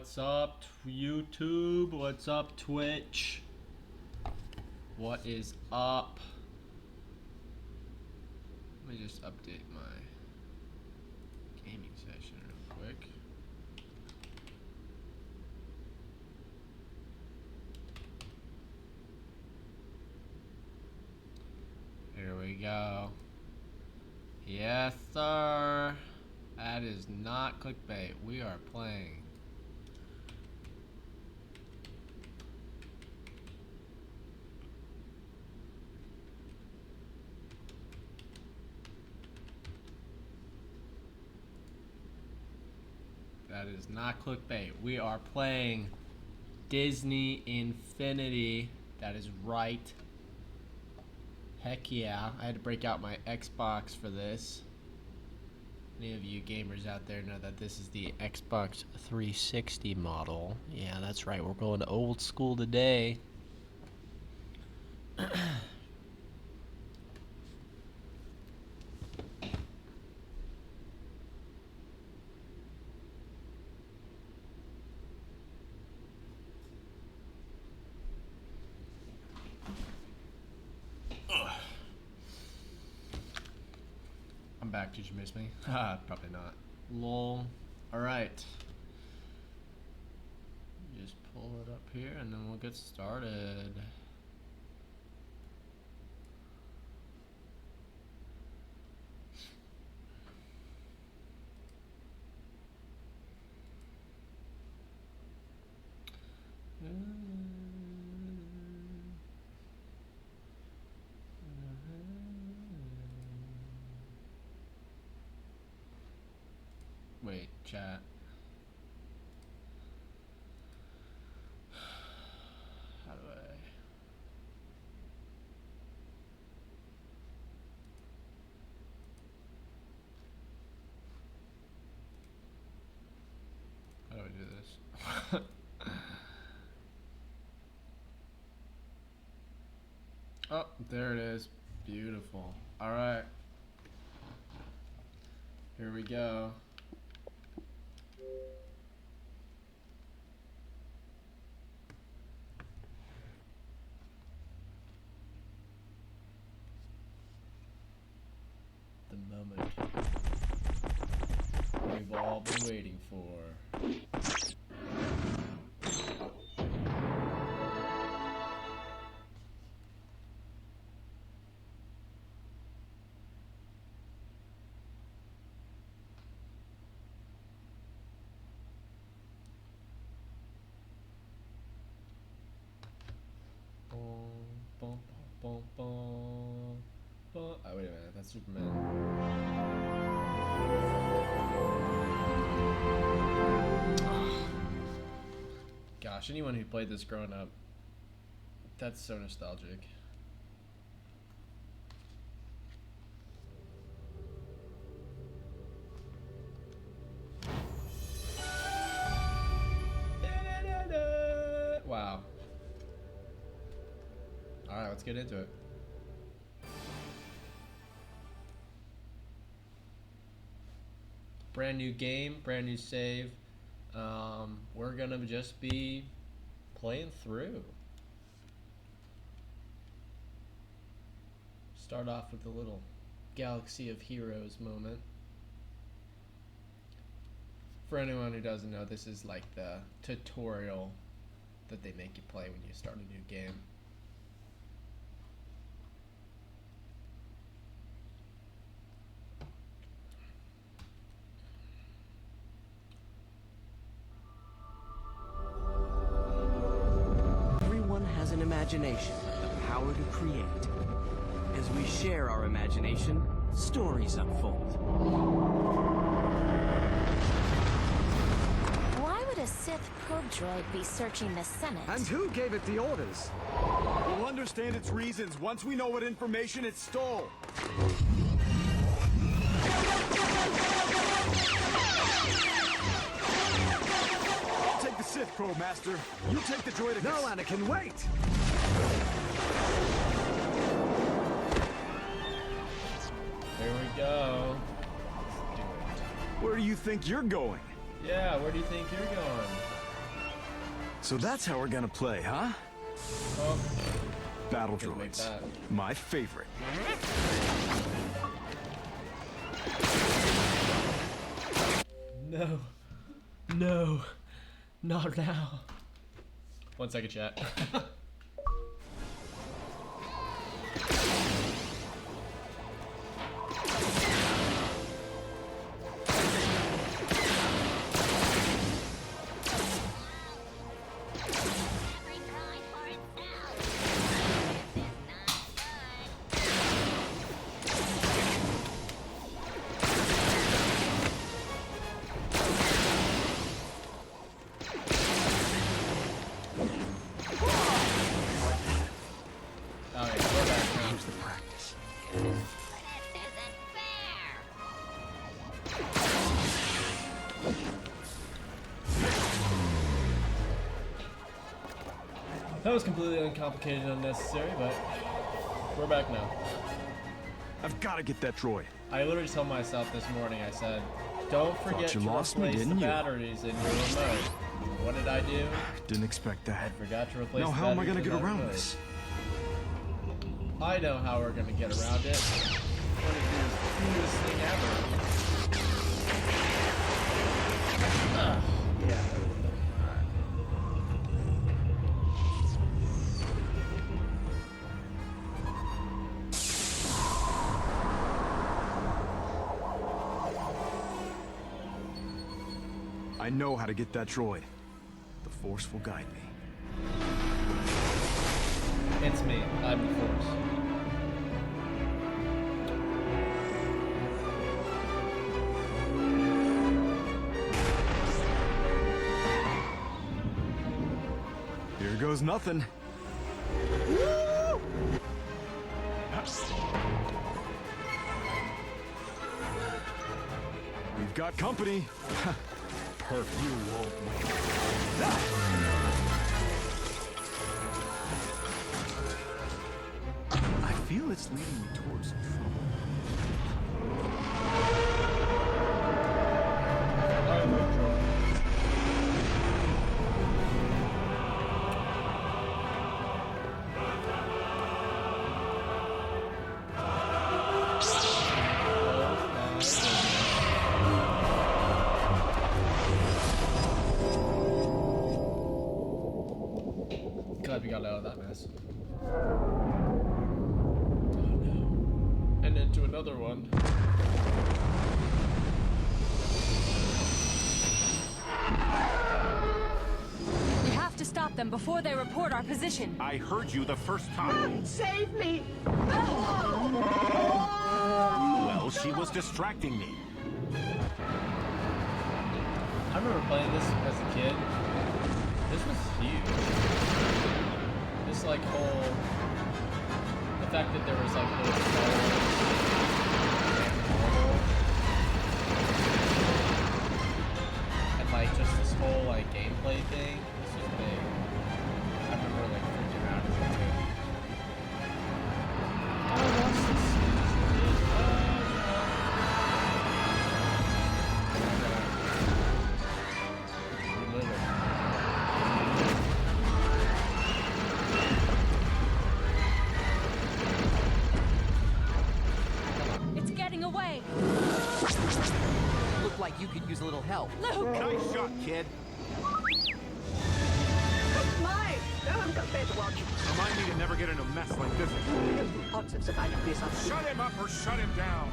What's up, YouTube? What's up, Twitch? What is up? Let me just update my gaming session real quick. Here we go. Yes, sir. That is not clickbait. We are playing. That is not clickbait. We are playing Disney Infinity. That is right. Heck yeah. I had to break out my Xbox for this. Any of you gamers out there know that this is the Xbox 360 model. Yeah, that's right. We're going old school today. I'm back. Did you miss me? Probably not. Lol. Alright. Just pull it up here and then we'll get started. Wait, chat. How do I? How do I do this? Oh, there it is. Beautiful. All right. Here we go. The moment we've all been waiting for. Oh, wait a minute, that's Superman. Gosh, anyone who played this growing up, that's so nostalgic. Wow. Alright, let's get into it. Brand new game, brand new save. We're gonna just be playing through. Start off with a little Galaxy of Heroes moment. For anyone who doesn't know, this is like the tutorial that they make you play when you start a new game. Imagination, the power to create. As we share our imagination, stories unfold. Why would a Sith probe droid be searching the Senate? And who gave it the orders? We'll understand its reasons once we know what information it stole. I'll take the Sith probe, Master. You take the droid. No, Anakin, wait! Here we go. Let's do it. Where do you think you're going? Yeah, where do you think you're going? So that's how we're gonna play, huh? Oh, Battle Couldn't make droids. that. My favorite. no. No. Not now. 1 second, chat. Here's the practice. That was completely uncomplicated and unnecessary, but we're back now. I've got to get that droid. I literally told myself this morning, I said, don't forget you to lost me, replace the didn't you? batteries in your remote. What did I do? Didn't expect I that. forgot to replace Now the how am I batteries gonna in get that around remote. this? I know how we're gonna get around it. I'm gonna do the cutest thing ever. Yeah. I know how to get that droid. The Force will guide me. It's me. I'm the Force. Here goes nothing. We've got company. Perfect. You won't win. I feel it's leading me towards trouble. I'm the drone. Glad we got out of that mess. Oh no. And into another one. We have to stop them before they report our position. I heard you the first time. Save me! Well, she was distracting me. I remember playing this as a kid. This was huge. This like whole, the fact that there was like little stars and like just this whole like gameplay thing. This was big. I remember like freaking out as a kid. I want to see It's getting away. Look like you could use a little help. Luke! Nice shot, kid. My! I'm prepared to watch. Remind me to never get in a mess like this. Lots of surviving this up. Shut him up or shut him down.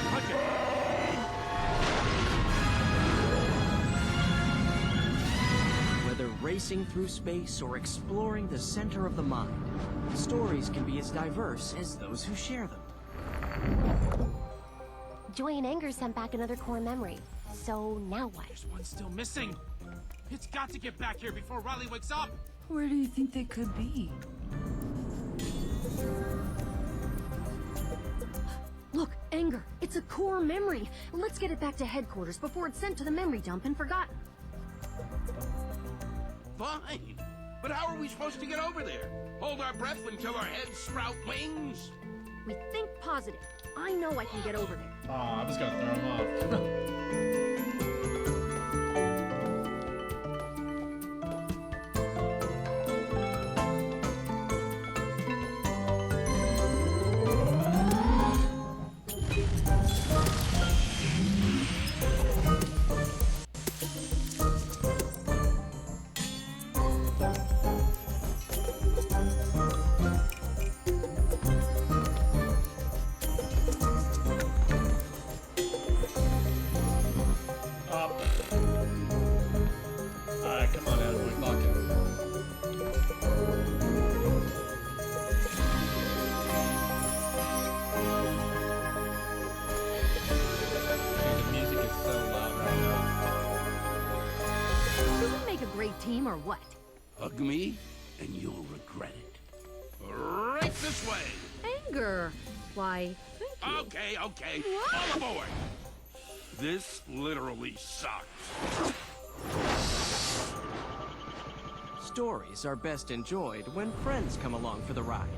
Punch it. Whether racing through space or exploring the center of the mind, stories can be as diverse as those who share them. Joy and Anger sent back another core memory. So now what? There's one still missing. It's got to get back here before Riley wakes up. Where do you think they could be? Look, Anger, it's a core memory. Let's get it back to headquarters before it's sent to the memory dump and forgotten. Fine. But how are we supposed to get over there? Hold our breath until our heads sprout wings? We think positive. I know I can get over there. Aw, I was gonna throw him off. great team or what? Hug me, and you'll regret it. Right this way! Anger. Why, thank you. Okay. All aboard! This literally sucks. Stories are best enjoyed when friends come along for the ride.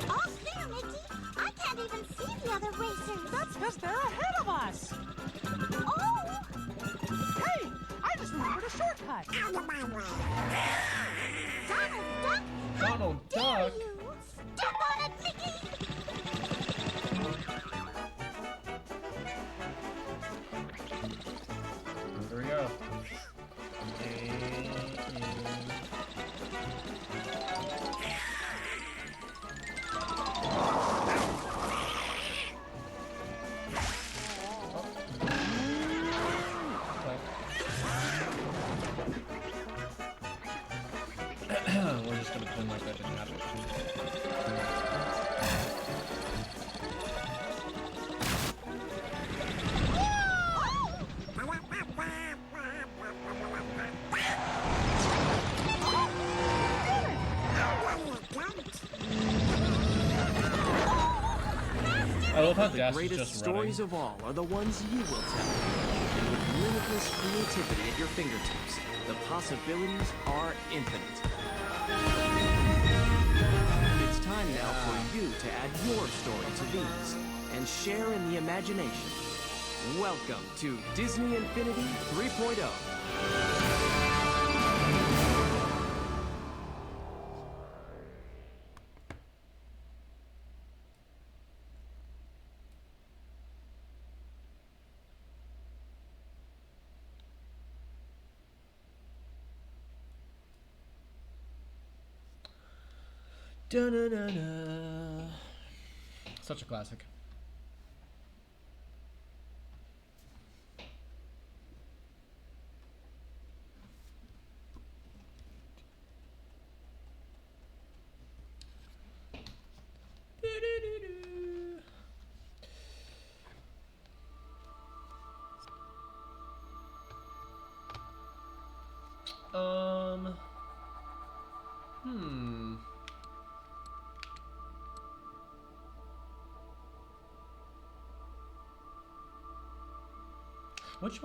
All clear, Mickey. I can't even see the other racers. That's because they're ahead of us. Oh! Hey, I just remembered a shortcut. Out of my way. Donald Duck? Donald Duck? You step on it, Mickey! Here we go. We're just gonna pretend like that didn't happen. I love how The Dash is greatest just stories running. of all are the ones you will tell. And with limitless creativity at your fingertips, the possibilities are infinite. It's time now for you to add your story to these and share in the imagination. Welcome to Disney Infinity 3.0. Da-na-na-na. Such a classic. Do-do-do-do. Which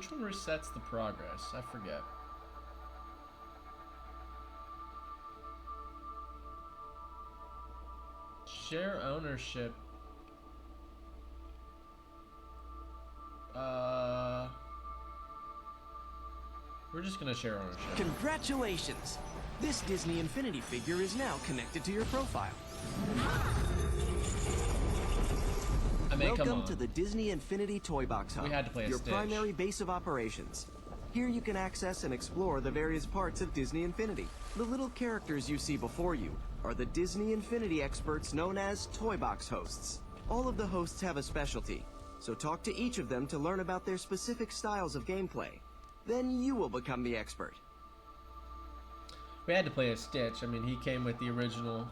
one resets the progress? I forget. Share ownership. We're just gonna share ownership. Congratulations! This Disney Infinity figure is now connected to your profile. I mean, come Welcome on. to the Disney Infinity Toy Box Hub, We had to play a your Stitch. primary base of operations. Here you can access and explore the various parts of Disney Infinity. The little characters you see before you are the Disney Infinity experts known as Toy Box hosts. All of the hosts have a specialty, so talk to each of them to learn about their specific styles of gameplay. Then you will become the expert. We had to play a Stitch. I mean, he came with the original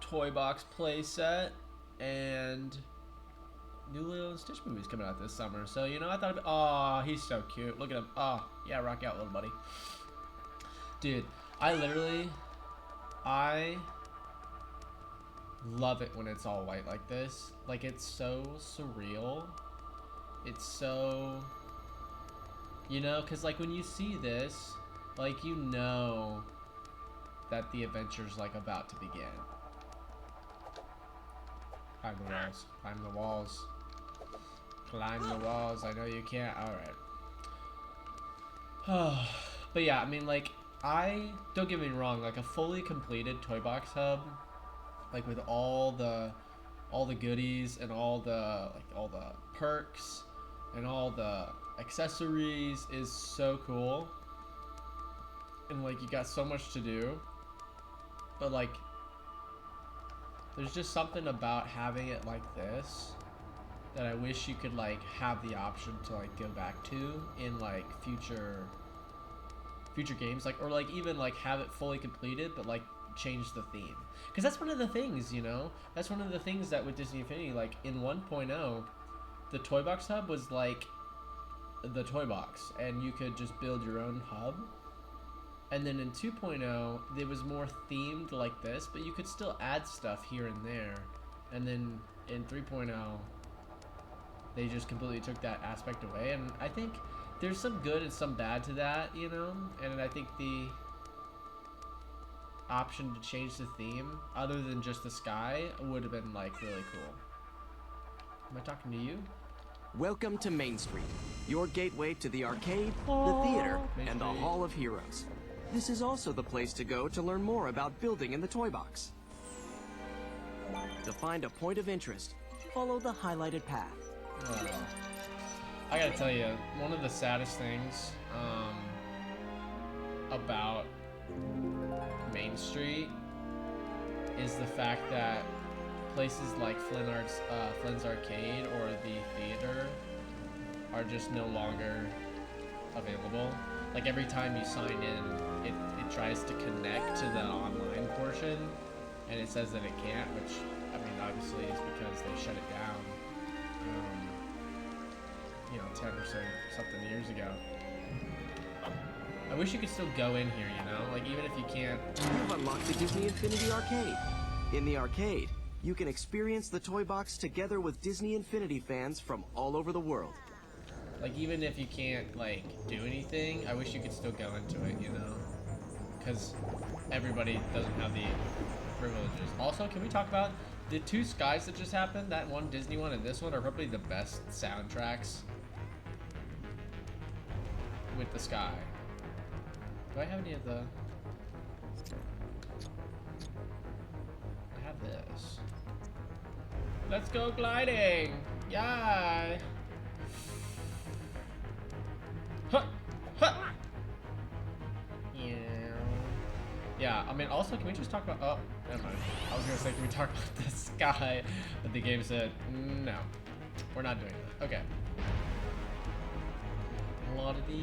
Toy Box play set, and new Lilo and Stitch movie's coming out this summer. So, you know, I thought, oh, he's so cute. Look at him. Oh, yeah, rock out, little buddy. Dude, I love it when it's all white like this. Like, it's so surreal. It's so, you know, because, like, when you see this, like, you know that the adventure's, like, about to begin. Climb the walls. Climb the walls. Climb the walls. I know you can't. Alright. But yeah, I mean, like, don't get me wrong, like, a fully completed Toy Box Hub, like, with all the goodies and all the perks and all the accessories is so cool. And, like, you got so much to do. But, like, there's just something about having it like this that I wish you could, like, have the option to, like, go back to in, like, future games, like, or, like, even, like, have it fully completed, but, like, change the theme. Because that's one of the things, you know? That's one of the things that with Disney Infinity, like, in 1.0, the Toy Box hub was like the Toy Box, and you could just build your own hub. And then in 2.0, it was more themed like this, but you could still add stuff here and there. And then in 3.0, they just completely took that aspect away. And I think there's some good and some bad to that, you know? And I think the option to change the theme, other than just the sky, would have been like really cool. Am I talking to you? Welcome to Main Street, your gateway to the arcade, the theater, Main and the Street. Hall of Heroes. This is also the place to go to learn more about building in the Toy Box. To find a point of interest, follow the highlighted path. I gotta tell you, one of the saddest things about Main Street is the fact that places like Flynn's Arcade or the theater are just no longer available. Like every time you sign in, it tries to connect to the online portion, and it says that it can't, which, I mean, obviously is because they shut it down, you know, 10 or so something years ago. I wish you could still go in here, you know? Like, even if you can't... You've unlocked the Disney Infinity Arcade. In the arcade, you can experience the Toy Box together with Disney Infinity fans from all over the world. Like, even if you can't, like, do anything, I wish you could still go into it, you know? Because everybody doesn't have the privileges. Also, can we talk about the two skies that just happened? That one Disney one and this one are probably the best soundtracks with the sky. Do I have any of the... I have this. Let's go gliding! Yay! Huh! Huh! Yeah, I mean, also, can we just talk about... Oh, never mind. I was gonna say, can we talk about the sky? But the game said, no. We're not doing that. Okay. A lot of do.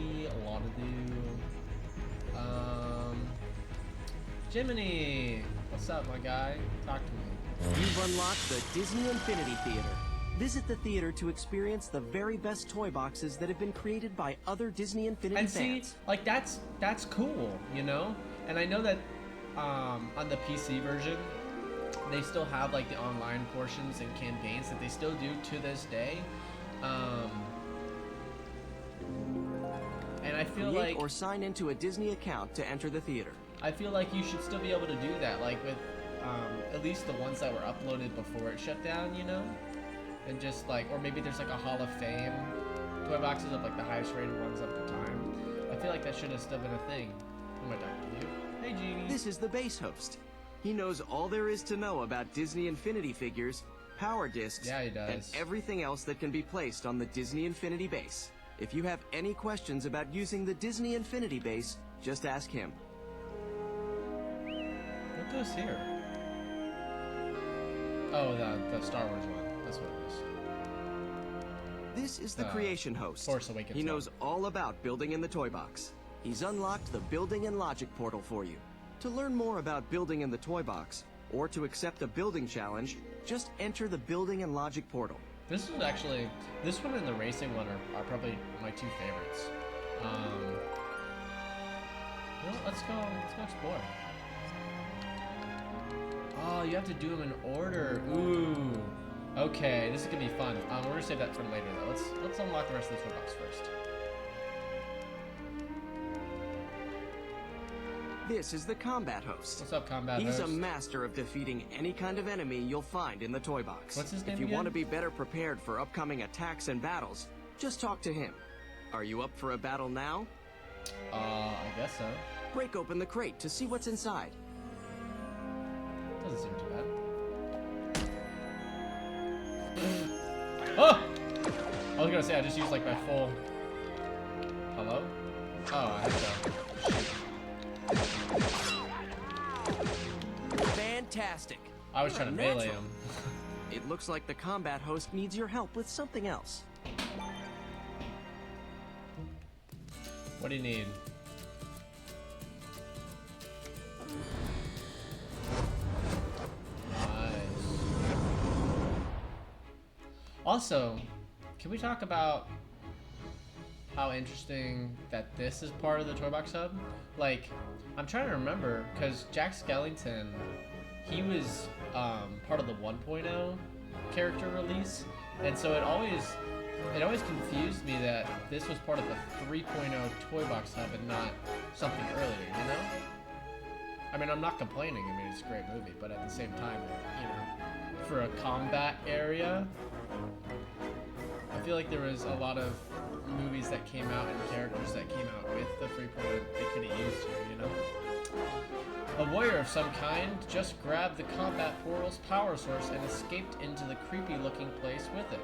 Jiminy! What's up, my guy? Talk to me. You've unlocked the Disney Infinity Theater. Visit the theater to experience the very best toy boxes that have been created by other Disney Infinity And fans. see, like, that's cool, you know? And I know that on the PC version, they still have, like, the online portions and campaigns that they still do to this day. And I feel Create like... or sign into a Disney account to enter the theater. I feel like you should still be able to do that, like with at least the ones that were uploaded before it shut down, you know? And just like, or maybe there's like a Hall of Fame toy boxes of like the highest rated ones of the time. I feel like that should have still been a thing. Who am I talking to you? Hey, Genie. This is the base host. He knows all there is to know about Disney Infinity figures, power discs, Yeah, he does. and everything else that can be placed on the Disney Infinity base. If you have any questions about using the Disney Infinity base, just ask him. What goes here? Oh, the Star Wars one. That's what it is. This is the creation host. Force Awakens He one. knows all about building in the toy box. He's unlocked the Building and Logic portal for you. To learn more about building in the toy box, or to accept a building challenge, just enter the Building and Logic portal. This is actually, this one and the racing one are probably my two favorites. You know, let's go explore. Oh, you have to do them in order. Ooh. Okay, this is gonna be fun. We're gonna save that for later though. Let's unlock the rest of the toy box first. This is the combat host. What's up, combat He's host? a master of defeating any kind of enemy you'll find in the toy box. What's his name If you again? want to be better prepared for upcoming attacks and battles, just talk to him. Are you up for a battle now? I guess so. Break open the crate to see what's inside. Doesn't seem too bad. Oh! I was gonna say I just used like my full. Hello? Oh, I have to. Fantastic. I was You're trying a to melee natural. him. It looks like the combat host needs your help with something else. What do you need? Nice. Also, Can we talk about how interesting that this is part of the Toy Box Hub? Like, I'm trying to remember, because Jack Skellington, he was part of the 1.0 character release, and so it always confused me that this was part of the 3.0 Toy Box Hub and not something earlier, you know? I mean, I'm not complaining, I mean, it's a great movie, but at the same time, you know, for a combat area, I feel like there was a lot of movies that came out and characters that came out with the 3.0 they could have used here, you know? A warrior of some kind just grabbed the combat portal's power source and escaped into the creepy-looking place with it.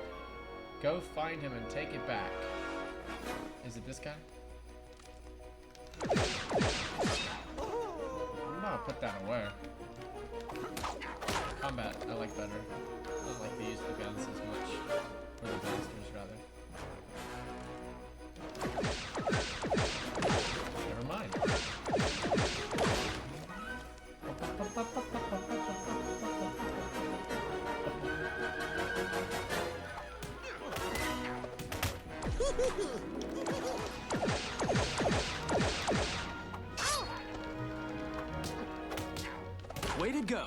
Go find him and take it back. Is it this guy? I'm gonna put that away. Combat, I like better. I don't like to use the guns as much. Or the blasters, rather. Never mind. Way to go!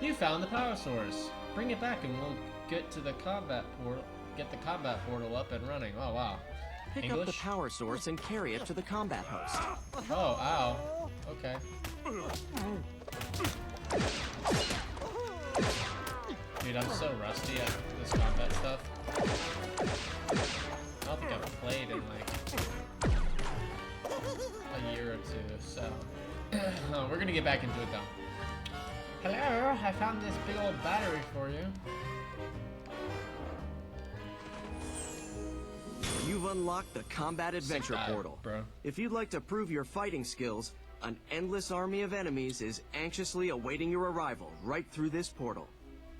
You found the power source. Bring it back and we'll get to the combat portal. Get the combat portal up and running. Oh wow. Pick English? up the power source and carry it to the combat host. Oh, ow. Okay. Dude, I'm so rusty at this combat stuff. I don't think I've played in like a year or two, so we're gonna get back into it though. Hello, I found this big old battery for you. You've unlocked the Combat Adventure Sick Portal. bro. If you'd like to prove your fighting skills, an endless army of enemies is anxiously awaiting your arrival right through this portal.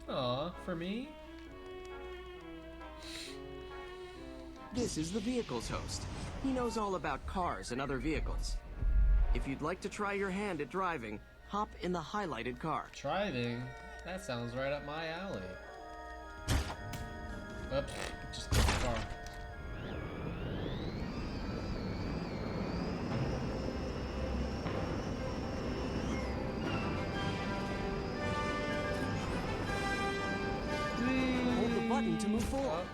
Aw, for me? This is the Vehicles host. He knows all about cars and other vehicles. If you'd like to try your hand at driving, hop in the highlighted car. Driving? That sounds right up my alley. Oops, just took the car. Hold the button to move forward.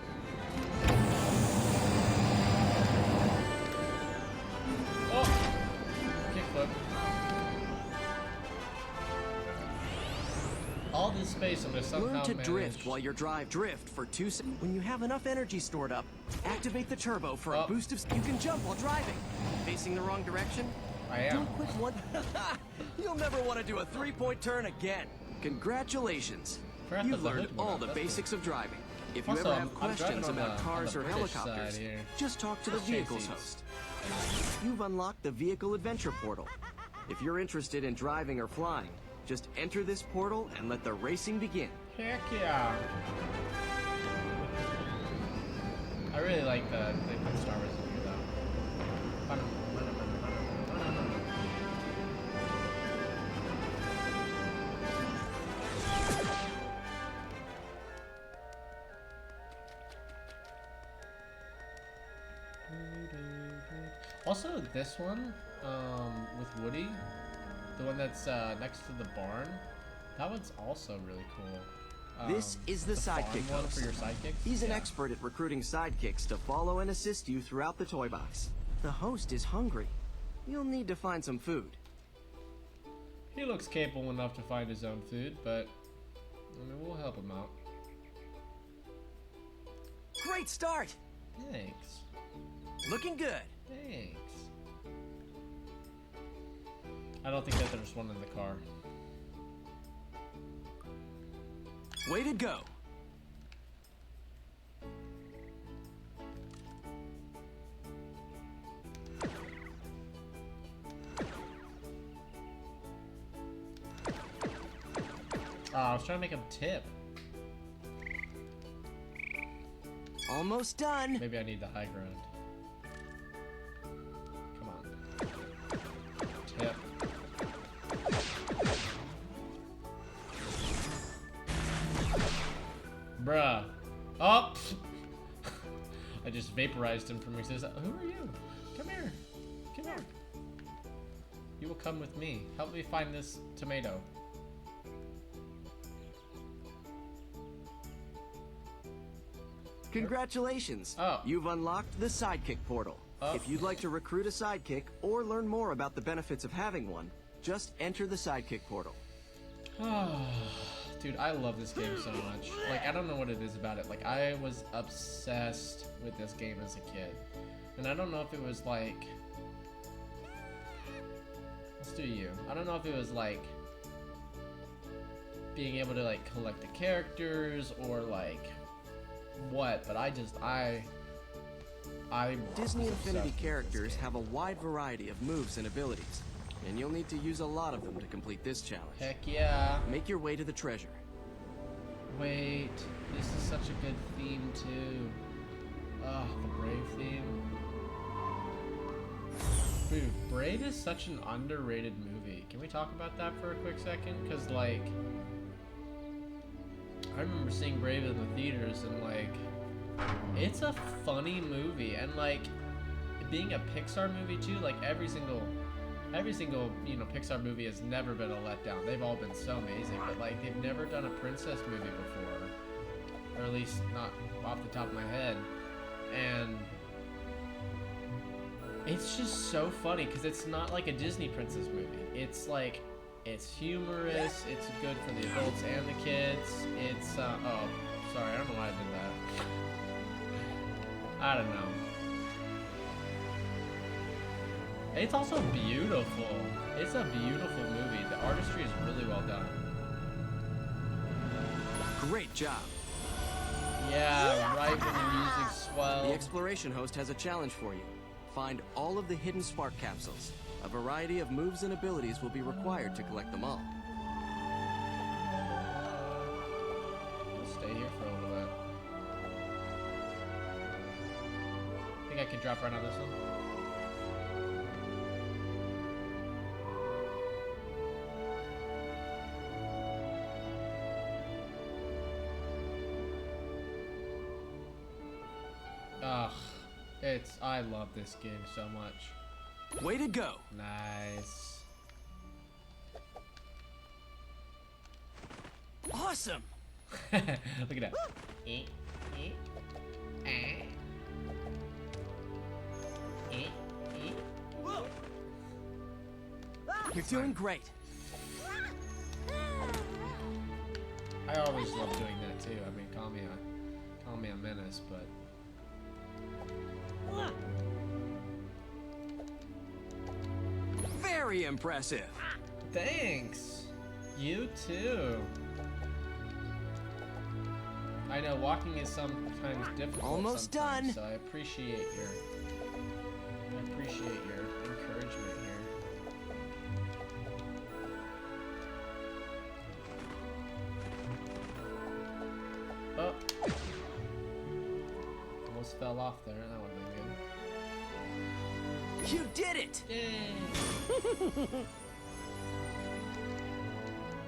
Oh! Kickflip. All this space I'm gonna somehow Learn to manage. drift while you're drift for 2 seconds. When you have enough energy stored up, activate the turbo for a boost of... You can jump while driving. Facing the wrong direction? I am. Do a quick one. You'll never want to do a 3-point turn again. Congratulations. Breath You've of the learned Hood one, all the that's basics of driving. If you Also, ever have I'm driving questions on about the- cars on or the British helicopters, side here. just talk to the Let's Vehicles chase host. You've unlocked the Vehicle Adventure Portal. If you're interested in driving or flying, just enter this portal and let the racing begin. Heck yeah! I really like the they put Star Wars in here though. Also, this one with Woody, the one that's next to the barn, that one's also really cool. This is the farm sidekick one host. for your sidekick. He's an expert at recruiting sidekicks to follow and assist you throughout the toy box. The host is hungry. You'll need to find some food. He looks capable enough to find his own food, but I mean, we'll help him out. Great start! Thanks. Looking good. Thanks. I don't think that there's one in the car. Way to go. I was trying to make him tip. Almost done. Maybe I need the high ground. Come on. Tip. Bruh. Oh! I just vaporized him from existence. Who are you? Come here. Come here. You will come with me. Help me find this tomato. Congratulations! Oh. You've unlocked the Sidekick portal. Oh. If you'd like to recruit a sidekick or learn more about the benefits of having one, just enter the Sidekick portal. Dude, I love this game so much. Like, I don't know what it is about it. Like, I was obsessed with this game as a kid. And I don't know if it was like... Let's do you. I don't know if it was like... being able to, like, collect the characters or, like... what, but I Disney Infinity characters have a wide variety of moves and abilities, and you'll need to use a lot of them to complete this challenge. Heck yeah. Make your way to the treasure. Wait, this is such a good theme too. Oh, the Brave theme. Dude, Brave is such an underrated movie. Can we talk about that for a quick second? Because, like, I remember seeing Brave in the theaters, and, like, it's a funny movie, and, like, being a Pixar movie too, like, every single, you know, Pixar movie has never been a letdown. They've all been so amazing, but, like, they've never done a princess movie before, or at least not off the top of my head, and it's just so funny, because it's not like a Disney princess movie. It's, like, it's humorous, it's good for the adults and the kids, it's, oh, sorry, I don't know why I did that. I don't know. It's also beautiful. It's a beautiful movie. The artistry is really well done. Great job. Yeah, right when the music swells. The exploration host has a challenge for you. Find all of the hidden spark capsules. A variety of moves and abilities will be required to collect them all. We'll stay here for a little bit. Think I can drop right on this one? Ugh, I love this game so much. Way to go! Nice. Awesome! Look at that. You're doing great. I always love doing that too. I mean, call me a menace, but Very impressive. thanks. You too. I know walking is sometimes difficult. Almost sometimes, done. So I appreciate your encouragement here. Oh. Almost fell off there. That would have been good. You did it! Yay!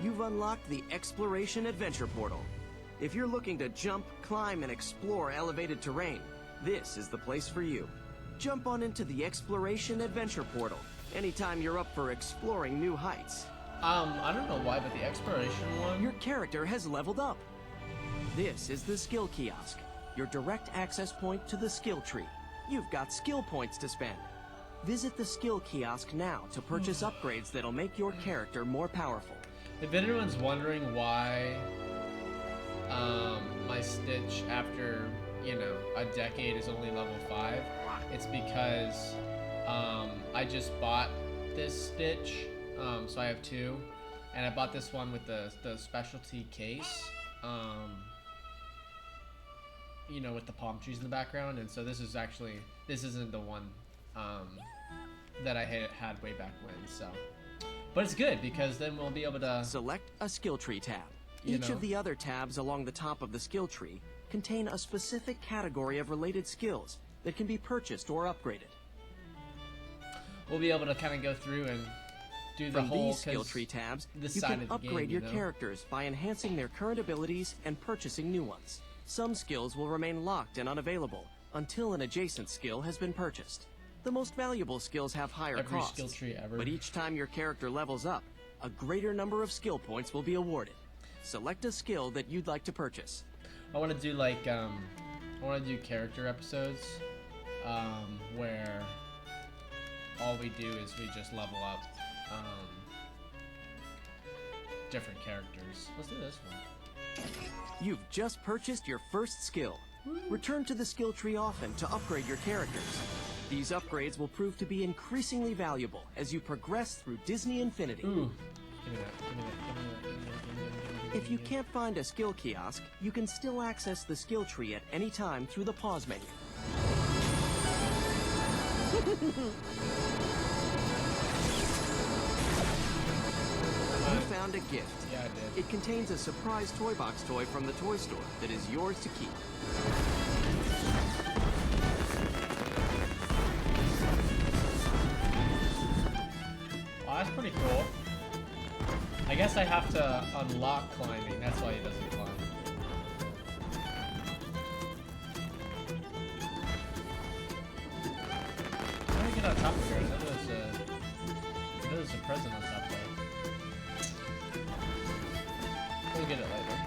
You've unlocked the Exploration Adventure Portal. If you're looking to jump, climb, and explore elevated terrain, this is the place for you. Jump on into the Exploration Adventure Portal anytime you're up for exploring new heights. I don't know why, but the exploration one. Your character has leveled up. This is the Skill Kiosk, your direct access point to the skill tree. You've got skill points to spend. Visit the Skill Kiosk now to purchase upgrades that'll make your character more powerful. If anyone's wondering why my Stitch after, you know, a decade is only level 5, it's because I just bought this Stitch, so I have 2, and I bought this one with the specialty case, you know, with the palm trees in the background, and so this isn't the one that I had way back when, so. But it's good, because then we'll be able to select a skill tree tab. You Each know. of the other tabs along the top of the skill tree contain a specific category of related skills that can be purchased or upgraded. we'll be able to kind of go through and do the From whole these skill 'cause tree tabs, this you side can of the upgrade game, your you know? characters by enhancing their current abilities and purchasing new ones. Some skills will remain locked and unavailable until an adjacent skill has been purchased. The most valuable skills have higher Every costs, skill tree ever. but each time your character levels up, a greater number of skill points will be awarded. Select a skill that you'd like to purchase. I want to do like I want to do character episodes where all we do is we just level up different characters. Let's do this one. You've just purchased your first skill. Return to the skill tree often to upgrade your characters. These upgrades will prove to be increasingly valuable as you progress through Disney Infinity. Ooh. Give me that. Give me that. Give me that. Give me that. Give me that. Give me that. If you can't find a skill kiosk, you can still access the skill tree at any time through the pause menu. You found a gift. Yeah, I did. It contains a surprise toy box toy from the toy store that is yours to keep. Well, that's pretty cool. I guess I have to unlock climbing. That's why he doesn't climb. How do I get on top of here? I know there's a present on top there. We'll get it later.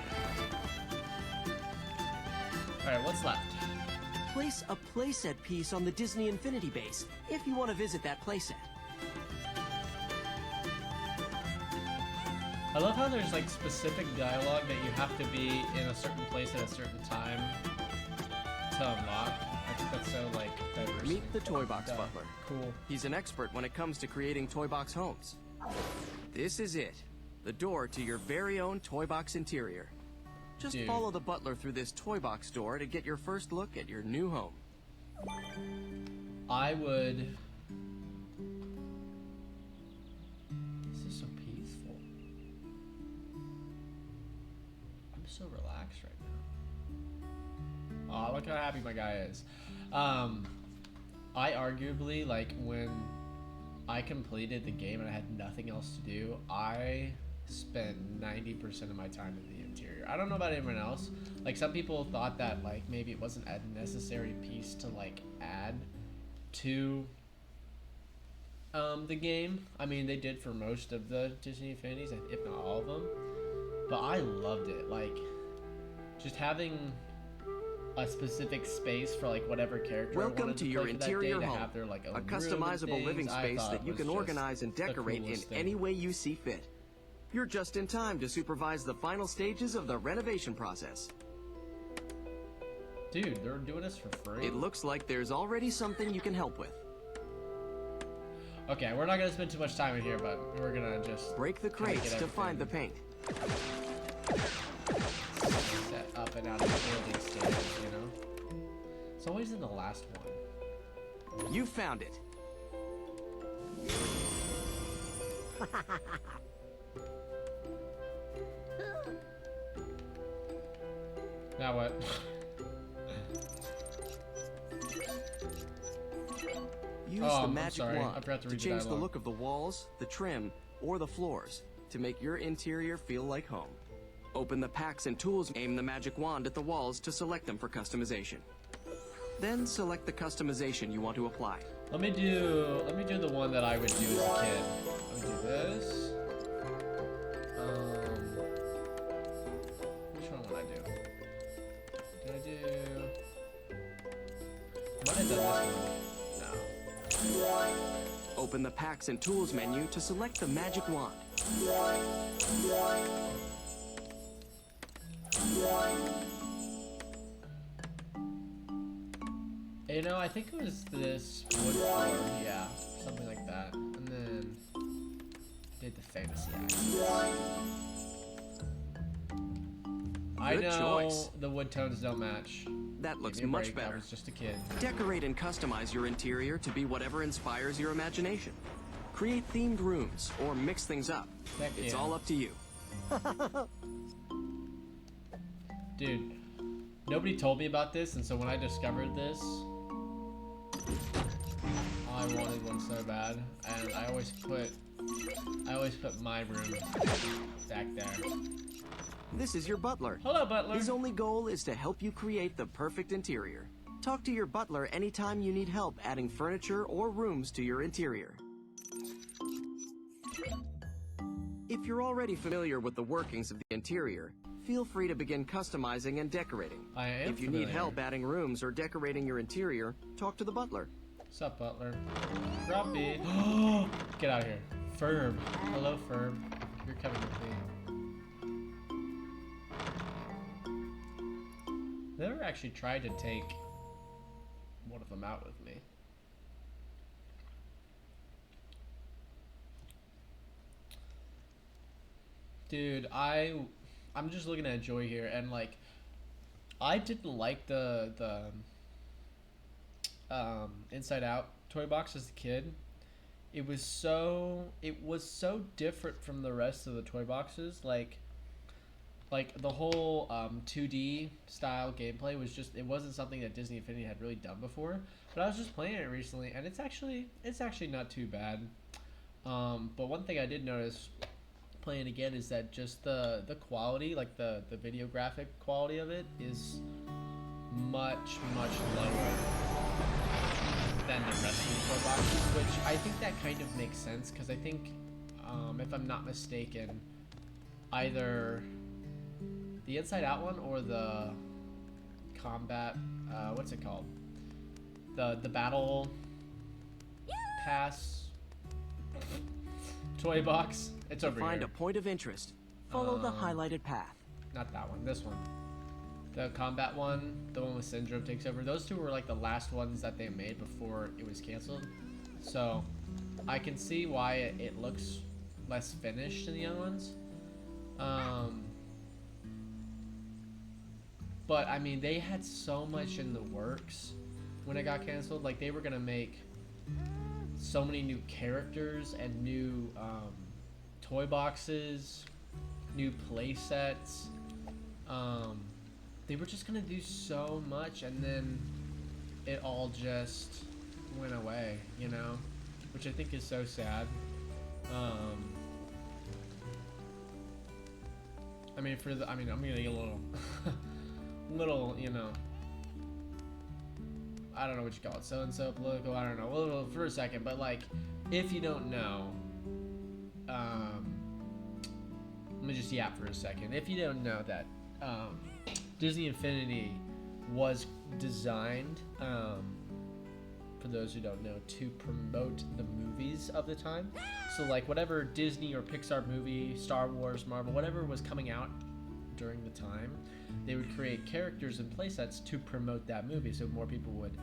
Alright, what's left? Place a playset piece on the Disney Infinity base if you want to visit that playset. I love how there's like specific dialogue that you have to be in a certain place at a certain time to unlock. I think that's so like diverse. Meet the Toy Box Butler. Cool. He's an expert when it comes to creating toy box homes. This is it. The door to your very own toy box interior. Just Dude. follow the butler through this toy box door to get your first look at your new home. I would... This is so peaceful. I'm so relaxed right now. Oh, look how happy my guy is. I arguably, like, when I completed the game and I had nothing else to do, I spent 90% of my time in the interior. I don't know about anyone else. Like, some people thought that, like, maybe it wasn't a necessary piece to, like, add to the game. I mean, they did for most of the Disney Infinities, if not all of them. But I loved it. Like, just having a specific space for like whatever character I Welcome wanted to play your for that interior day, to home, have their, like, own a room and customizable living things. I space thought that you it can was organize and just the decorate in coolest thing. any way you see fit. You're just in time to supervise the final stages of the renovation process. Dude, they're doing this for free. It looks like there's already something you can help with. Okay, we're not gonna spend too much time in here, but we're gonna just break the kinda crates get to find the paint. Set up and out of building stairs, you know? It's always in the last one. You found it. Now what? Use Oh, the I'm magic sorry. I wand forgot to read the change the dialogue. look of the walls, the trim, or the floors to make your interior feel like home. Open the packs and tools, aim the magic wand at the walls to select them for customization. Then select the customization you want to apply. Let me do the one that I would do as a kid. Let me do this. Which one would I do? Did I do? I might have done this one. No. Open the packs and tools menu to select the magic wand. You know, I think it was this wood floor, yeah, something like that. And then did the fantasy act. I Good know choice. the wood tones don't match. That looks Give me a much break, I better. was just a kid. Decorate and customize your interior to be whatever inspires your imagination. Create themed rooms or mix things up. Heck It's yeah. all up to you. Dude, nobody told me about this, and so when I discovered this, I wanted one so bad, and I always put I always put my room back there. This is your butler. Hello, butler. His only goal is to help you create the perfect interior. Talk to your butler anytime you need help adding furniture or rooms to your interior. If you're already familiar with the workings of the interior, feel free to begin customizing and decorating. I am If you need help adding rooms or decorating your interior, talk to the butler. What's up, butler? Grumpy. Get out of here. Ferb. Hello, Ferb. You're coming with me. Never actually tried to take one of them out with me. Dude, I'm just looking at Joy here, and like, I didn't like the Inside Out toy box as a kid. It was so different from the rest of the toy boxes. Like the whole 2D style gameplay was just, it wasn't something that Disney Infinity had really done before. But I was just playing it recently, and it's actually not too bad. But one thing I did notice playing again is that just the quality, like the video graphic quality of it, is much lower than the rest of the toy boxes, which I think that kind of makes sense, because I think, if I'm not mistaken, either the Inside Out one or the Combat, what's it called? The Battle Pass toy box. It's over Find here. a point of interest. Follow the highlighted path. Not that one, this one. The Combat one, the one with Syndrome takes over. Those two were like the last ones that they made before it was canceled. So I can see why it looks less finished than the other ones. But I mean, they had so much in the works when it got canceled. Like, they were gonna make so many new characters and new toy boxes, new play sets. They were just gonna do so much, and then it all just went away, you know, which I think is so sad. I mean, I'm gonna get a little, you know, I don't know what you call it, so-and-so political, I don't know, well, for a second, but like, if you don't know, let me just yap for a second. If you don't know that, Disney Infinity was designed, for those who don't know, to promote the movies of the time. So like, whatever Disney or Pixar movie, Star Wars, Marvel, whatever was coming out during the time, they would create characters and playsets to promote that movie, so more people would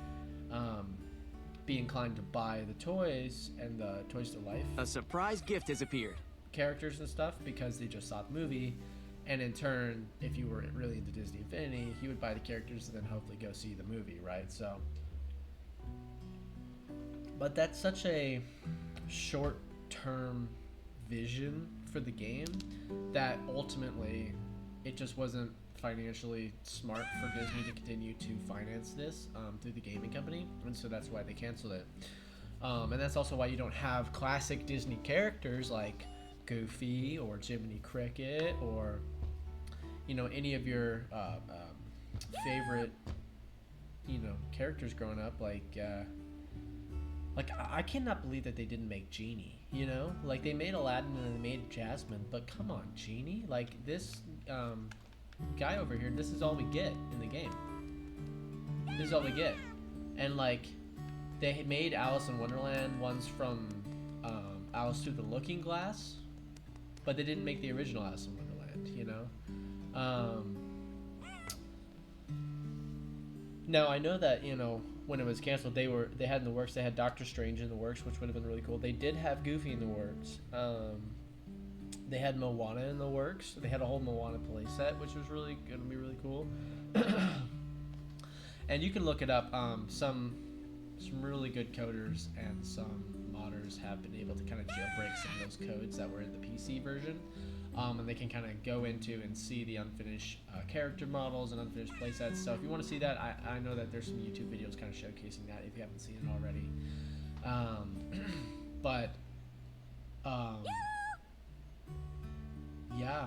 be inclined to buy the toys and the Toys to Life A surprise gift has appeared. characters and stuff because they just saw the movie. And in turn, if you were really into Disney Infinity, you would buy the characters and then hopefully go see the movie, right? So, but that's such a short-term vision for the game that ultimately it just wasn't financially smart for Disney to continue to finance this through the gaming company, and so that's why they canceled it. And that's also why you don't have classic Disney characters like Goofy or Jiminy Cricket or, you know, any of your favorite, you know, characters growing up. Like I cannot believe that they didn't make Genie. You know, like, they made Aladdin and they made Jasmine, but come on, Genie. Like, this guy over here, this is all we get in the game. This is all we get. And like, they made Alice in Wonderland ones from Alice Through the Looking Glass, but they didn't make the original Alice in Wonderland, you know? Now, I know that, you know, when it was canceled, they had in the works, they had Doctor Strange in the works, which would have been really cool. They did have Goofy in the works. They had Moana in the works. They had a whole Moana playset, which was really going to be really cool. And you can look it up. Some really good coders and some modders have been able to kind of jailbreak some of those codes that were in the PC version. And they can kind of go into and see the unfinished character models and unfinished playsets. So if you want to see that, I know that there's some YouTube videos kind of showcasing that if you haven't seen it already. But Um, yeah.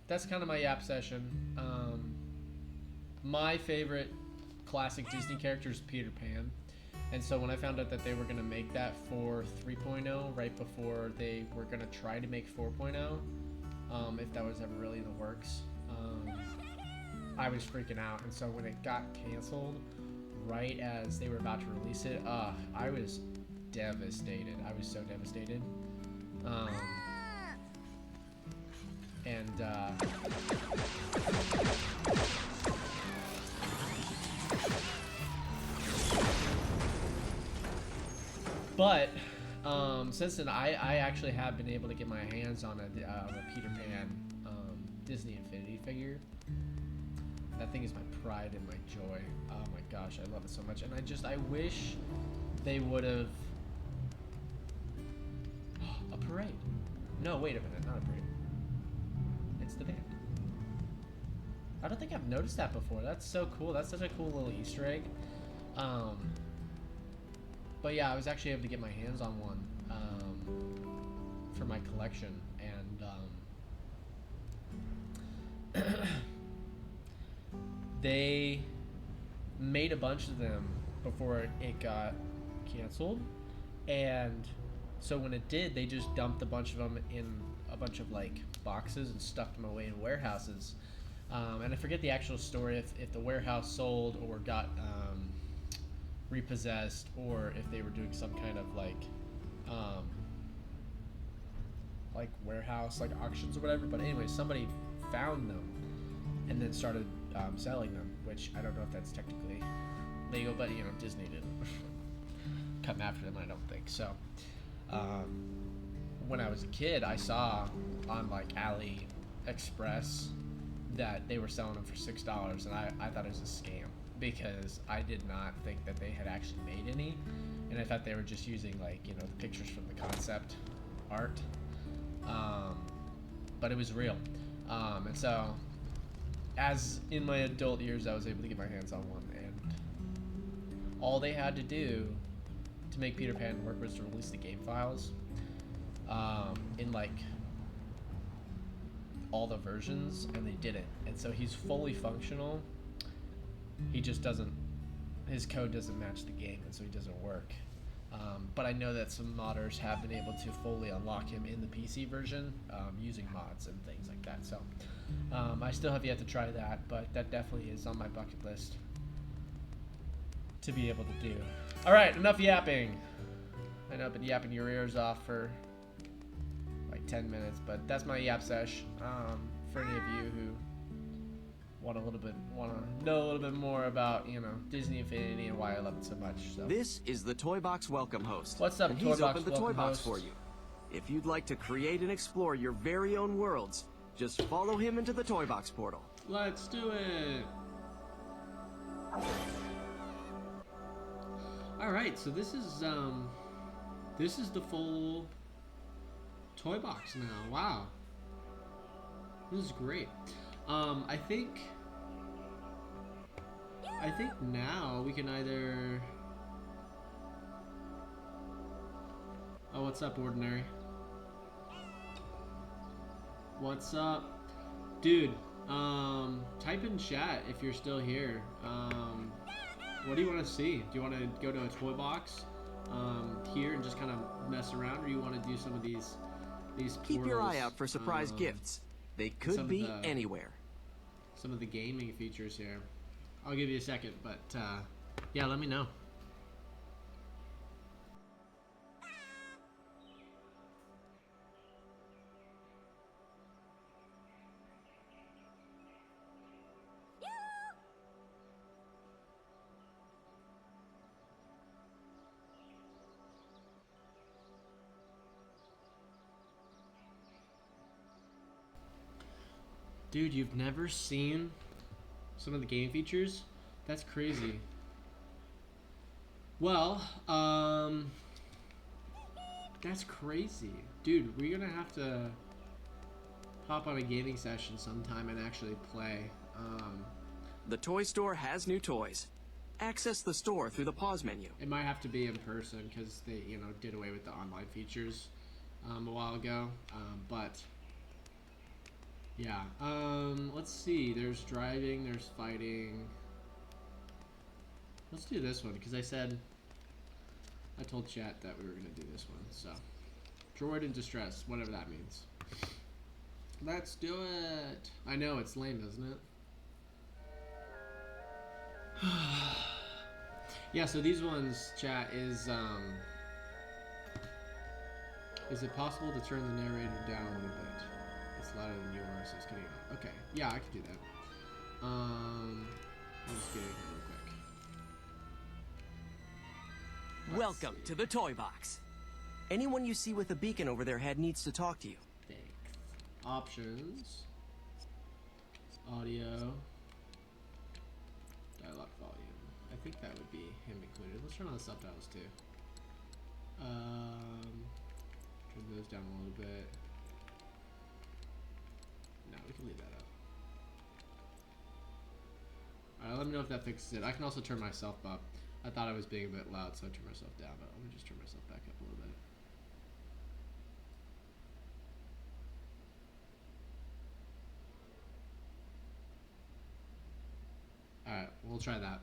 That's kind of my yap session. My favorite classic Disney character is Peter Pan. And so when I found out that they were going to make that for 3.0 right before they were going to try to make 4.0, if that was ever really in the works, I was freaking out. And so when it got canceled right as they were about to release it, I was devastated. I was so devastated. But since then, I actually have been able to get my hands on a Peter Pan Disney Infinity figure. That thing is my pride and my joy. Oh my gosh, I love it so much. And I wish they would have... A parade. No, wait a minute, not a parade. It's the band. I don't think I've noticed that before. That's so cool. That's such a cool little Easter egg. But yeah, I was actually able to get my hands on one for my collection, and they made a bunch of them before it got canceled, and so when it did, they just dumped a bunch of them in a bunch of like boxes and stuck them away in warehouses. And I forget the actual story if the warehouse sold or got repossessed, or if they were doing some kind of like warehouse like auctions or whatever. But anyway, somebody found them and then started selling them, which I don't know if that's technically legal, but you know, Disney didn't come after them, I don't think so. When I was a kid, I saw on like AliExpress that they were selling them for $6, and I thought it was a scam, because I did not think that they had actually made any, and I thought they were just using like, you know, the pictures from the concept art, but it was real. And so as in my adult years, I was able to get my hands on one, and all they had to do to make Peter Pan work was to release the game files in like all the versions, and they didn't. And so he's fully functional. He just doesn't, his code doesn't match the game, and so he doesn't work. But I know that some modders have been able to fully unlock him in the PC version using mods and things like that. So I still have yet to try that, but that definitely is on my bucket list to be able to do. All right, enough yapping. I know I've been yapping your ears off for like 10 minutes, but that's my yap sesh. For any of you who want to know a little bit more about, you know, Disney Infinity and why I love it so much. So This is the Toy Box Welcome Host. What's up, and Toy he's Box opened the Toy Welcome Box Host? for you. If you'd like to create and explore your very own worlds, just follow him into the Toy Box portal. Let's do it. All right, so this is the full toy box now. Wow, this is great. I think now we can either. Oh, what's up, Ordinary? What's up, dude? Type in chat if you're still here. What do you want to see? Do you want to go to a toy box here and just kind of mess around, or you want to do some of these Keep your portals, eye out for surprise gifts. They could be anywhere. Some of the gaming features here. I'll give you a second, but yeah, let me know. Dude, you've never seen some of the game features? That's crazy. Well, that's crazy. Dude, we're gonna have to hop on a gaming session sometime and actually play. The toy store has new toys. access the store through the pause menu. It might have to be in person because they, did away with the online features a while ago. But yeah, let's see. There's driving. There's fighting. Let's do this one because I told chat that we were gonna do this one. So, droid in distress, whatever that means. Let's do it. I know it's lame, isn't it? Yeah, so these ones, chat, is it possible to turn the narrator down a little bit? It's louder than yours, so it's getting out. Okay, yeah, I can do that. I'm just getting here real quick. Welcome to the Toy Box. Anyone you see with a beacon over their head needs to talk to you. Thanks. Options. Audio. Dialogue volume. I think that would be him included. Let's turn on the subtitles too. Turn those down a little bit. No, we can leave that up. Alright, let me know if that fixes it. I can also turn myself up. I thought I was being a bit loud, so I turned myself down, but let me just turn myself back up a little bit. Alright, we'll try that.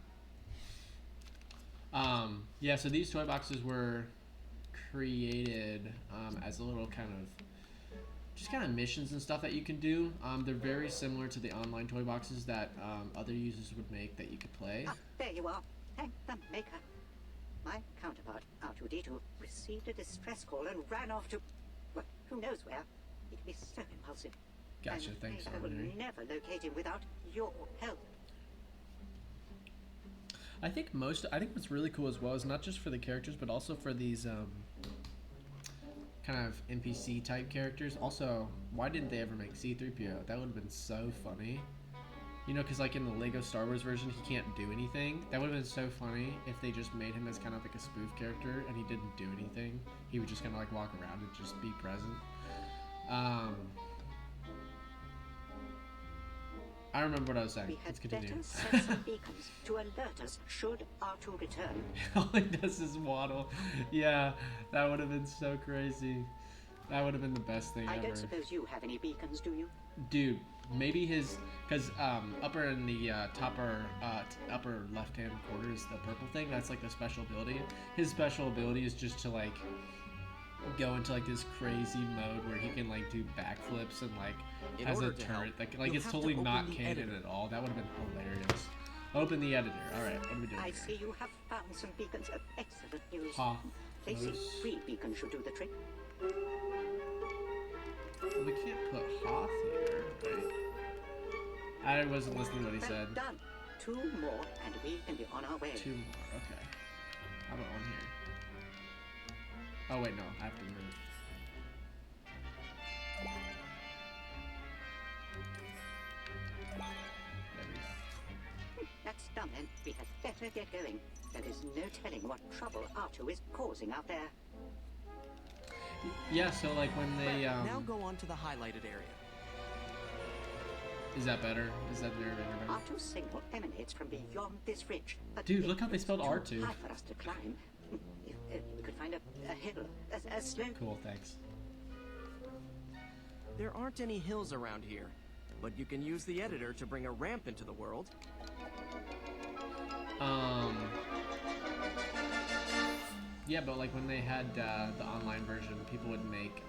Yeah, so these toy boxes were created as a little kind of missions and stuff that you can do. They're very similar to the online toy boxes that other users would make that you could play. Ah, there you are. Thank the maker. My counterpart, R2D2, received a distress call and ran off to, well, who knows where. He can be so impulsive. Gotcha, And thanks, I will Henry. never locate him without your help. I think what's really cool as well is not just for the characters, but also for these kind of NPC type characters. Also, why didn't they ever make C-3PO? That would have been so funny. You know, because like in the Lego Star Wars version, he can't do anything. That would have been so funny if they just made him as kind of like a spoof character and he didn't do anything. He would just kind of like walk around and just be present. I remember what I was saying. We had Let's continue. better set some beacons to alert us should R2 return. All he does is waddle. Yeah, that would have been so crazy. That would have been the best thing I ever. don't suppose you have any beacons, do you? Dude, maybe because upper in the upper left-hand corner is the purple thing. That's like the special ability. His special ability is just to like go into like this crazy mode where he can like do backflips and like has a turret that like it's totally not canon at all. That would have been hilarious. Open the editor. All right, what are we doing I here? see you have found some beacons of excellent news. Hoth. Placing 3 beacons should do the trick. Well, we can't put Hoth here, right? I wasn't listening to what he Well said. done. 2 more and we can be on our way. 2 more, okay. How about one here? Oh wait, no, I have to move. There we go. That's done then. We had better get going. There is no telling what trouble R2 is causing out there. Yeah, so like when they Now go on to the highlighted area. is that better? Is that narrator better? R2's signal emanates from beyond this ridge. But Dude, look how they spelled it's too R2. high for us to climb. If we could find a hill, a slope. Cool, thanks. There aren't any hills around here, but you can use the editor to bring a ramp into the world. Yeah, but like when they had the online version, people would make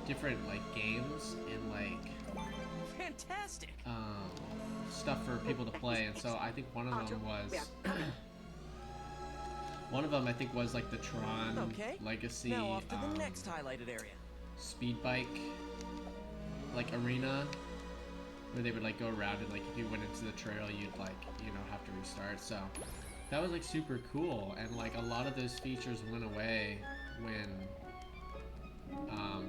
different like games and like Fantastic! stuff for people to play, and so I think one of them was I think was like the Tron Okay. Legacy Now off to the next highlighted area. speed bike like arena where they would like go around and like if you went into the trail you'd like have to restart. So that was like super cool, and like a lot of those features went away when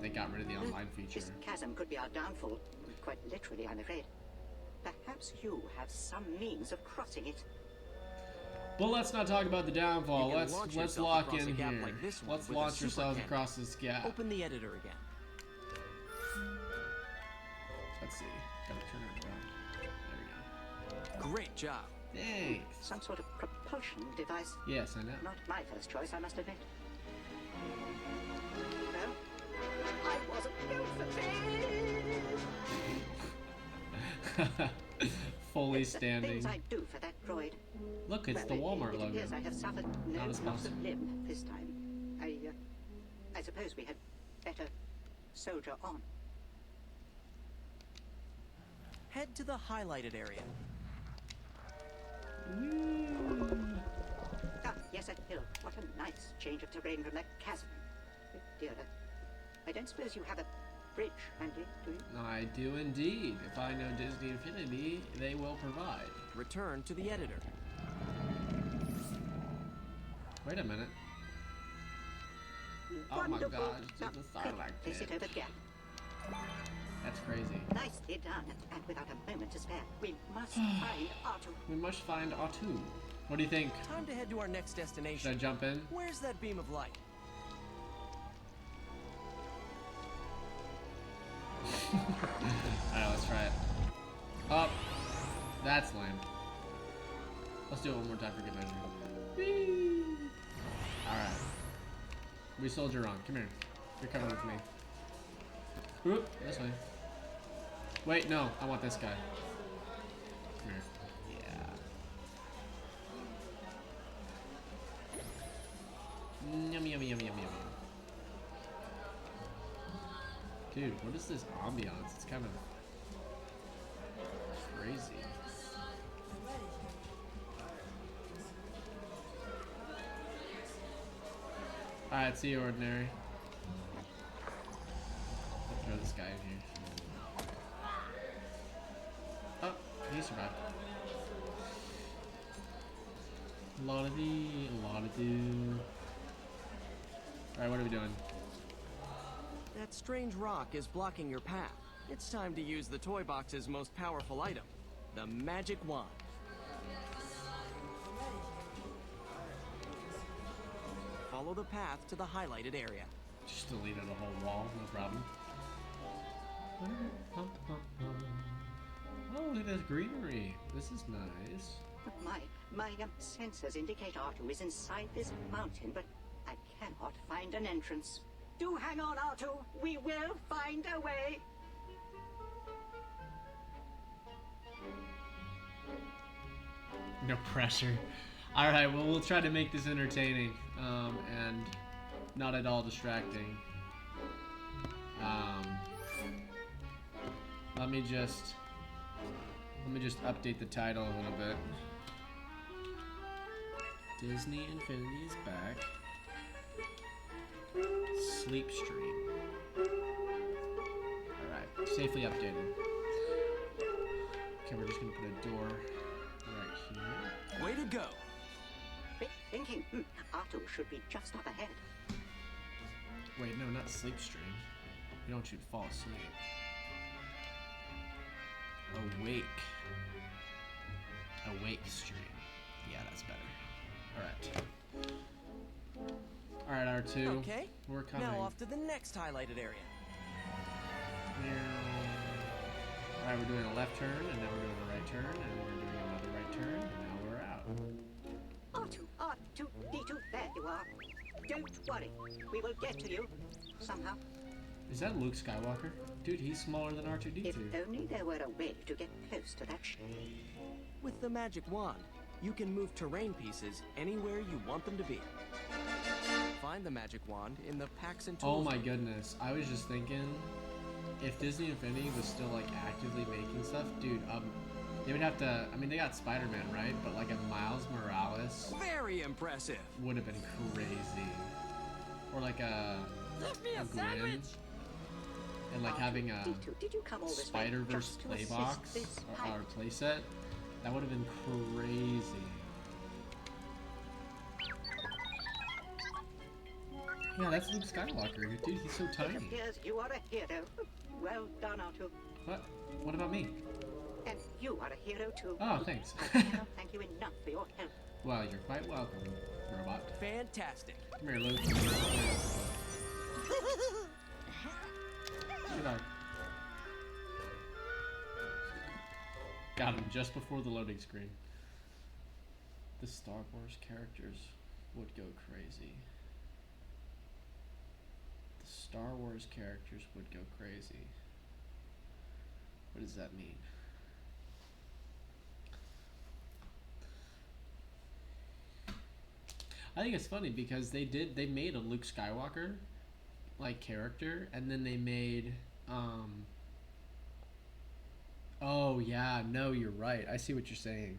they got rid of the online feature. This chasm could be our downfall. Quite literally, I'm afraid. Perhaps you have some means of crossing it. But let's not talk about the downfall. You can Let's launch let's yourself lock across in a gap here. like this one Let's with a launch super yourselves cannon. across this gap. Open the editor again. Let's see. Gotta turn it around. There we go. Great job. Thanks. Some sort of propulsion device. Yes, I know. Not my first choice, I must admit. No, I wasn't built for this. Fully The standing. things I do for that droid. Look, it's Well, the Walmart it logo. appears I have suffered no Not as loss possible. of limb this time. I suppose we had better soldier on. Head to the highlighted area. Ah, yes, a hill. What a nice change of terrain from that chasm. Oh, dear. I don't suppose you have a bridge handy, do you? I do indeed. If I know Disney Infinity, they will provide. Return to the editor. Wait a minute. Oh my Wonderful. gosh, Now, it's a Sarlacc place it pit. over there. That's crazy. Nicely done, and without a moment to spare. We must find Artu. We must find Atu. What do you think? Time to head to our next Should I destination. jump in? Where's that beam of light? Alright, let's try it. Up. That's lame. Let's do it one more time for good measure. Alright. We soldier on. Come here. You're coming with me. Oop, this way. Wait, no. I want this guy. Come here. Yeah. Yummy, yummy, yummy, yummy, yummy. Dude, what is this ambiance? It's kind of crazy. Alright, see you, Ordinary. I'll throw this guy in here. Oh, he survived. A lot of do. Alright, what are we doing? That strange rock is blocking your path. It's time to use the toy box's most powerful item, the magic wand. Follow the path to the highlighted area. Just deleted a whole wall, no problem. Oh, look at this greenery. This is nice. My sensors indicate Artu is inside this mountain, but I cannot find an entrance. Do hang on, Artu. We will find a way. No pressure. Alright, well, we'll try to make this entertaining and not at all distracting. Let me just update the title a little bit. Disney Infinity is back. Sleep stream. Alright, safely updated. Okay, we're just gonna put a door right here. Way to go! Quick thinking. Artu should be just up ahead. Wait, no, not sleep stream. You don't want you to fall asleep. Awake. Awake stream. Yeah, that's better. Alright. Alright, R2. Okay, We're coming. now off to the next highlighted area. Alright, we're doing a left turn, and now we're doing a right turn, and we're doing another right turn, and now we're out. Artu, R2D2, there you are. Don't worry, we will get to you somehow. Is that Luke Skywalker? Dude, he's smaller than R2D2. If only there were a way to get close to that ship. With the magic wand, you can move terrain pieces anywhere you want them to be. Find the magic wand in the packs and tools. Oh my goodness. I was just thinking, if Disney Infinity was still like actively making stuff, dude, they would have to, I mean, they got Spider-Man, right? But like a Miles Morales Very impressive. would have been crazy. Or like a Gwen. And like having a D2, did you come all this way Spider-Verse just to assist playbox this or pilot? playset. That would have been crazy. Yeah, that's Luke Skywalker. Dude, he's so It tiny. appears you are a hero. Well done, Artu. What? What about me? And you are a hero too. Oh, thanks. I cannot thank you enough for your help. Well, you're quite welcome, robot. Fantastic. Come here, Luke. Good dog. Got him just before the loading screen. The Star Wars characters would go crazy. The Star Wars characters would go crazy. What does that mean? I think it's funny because they made a Luke Skywalker like character, and then they made oh yeah, no, you're right. I see what you're saying.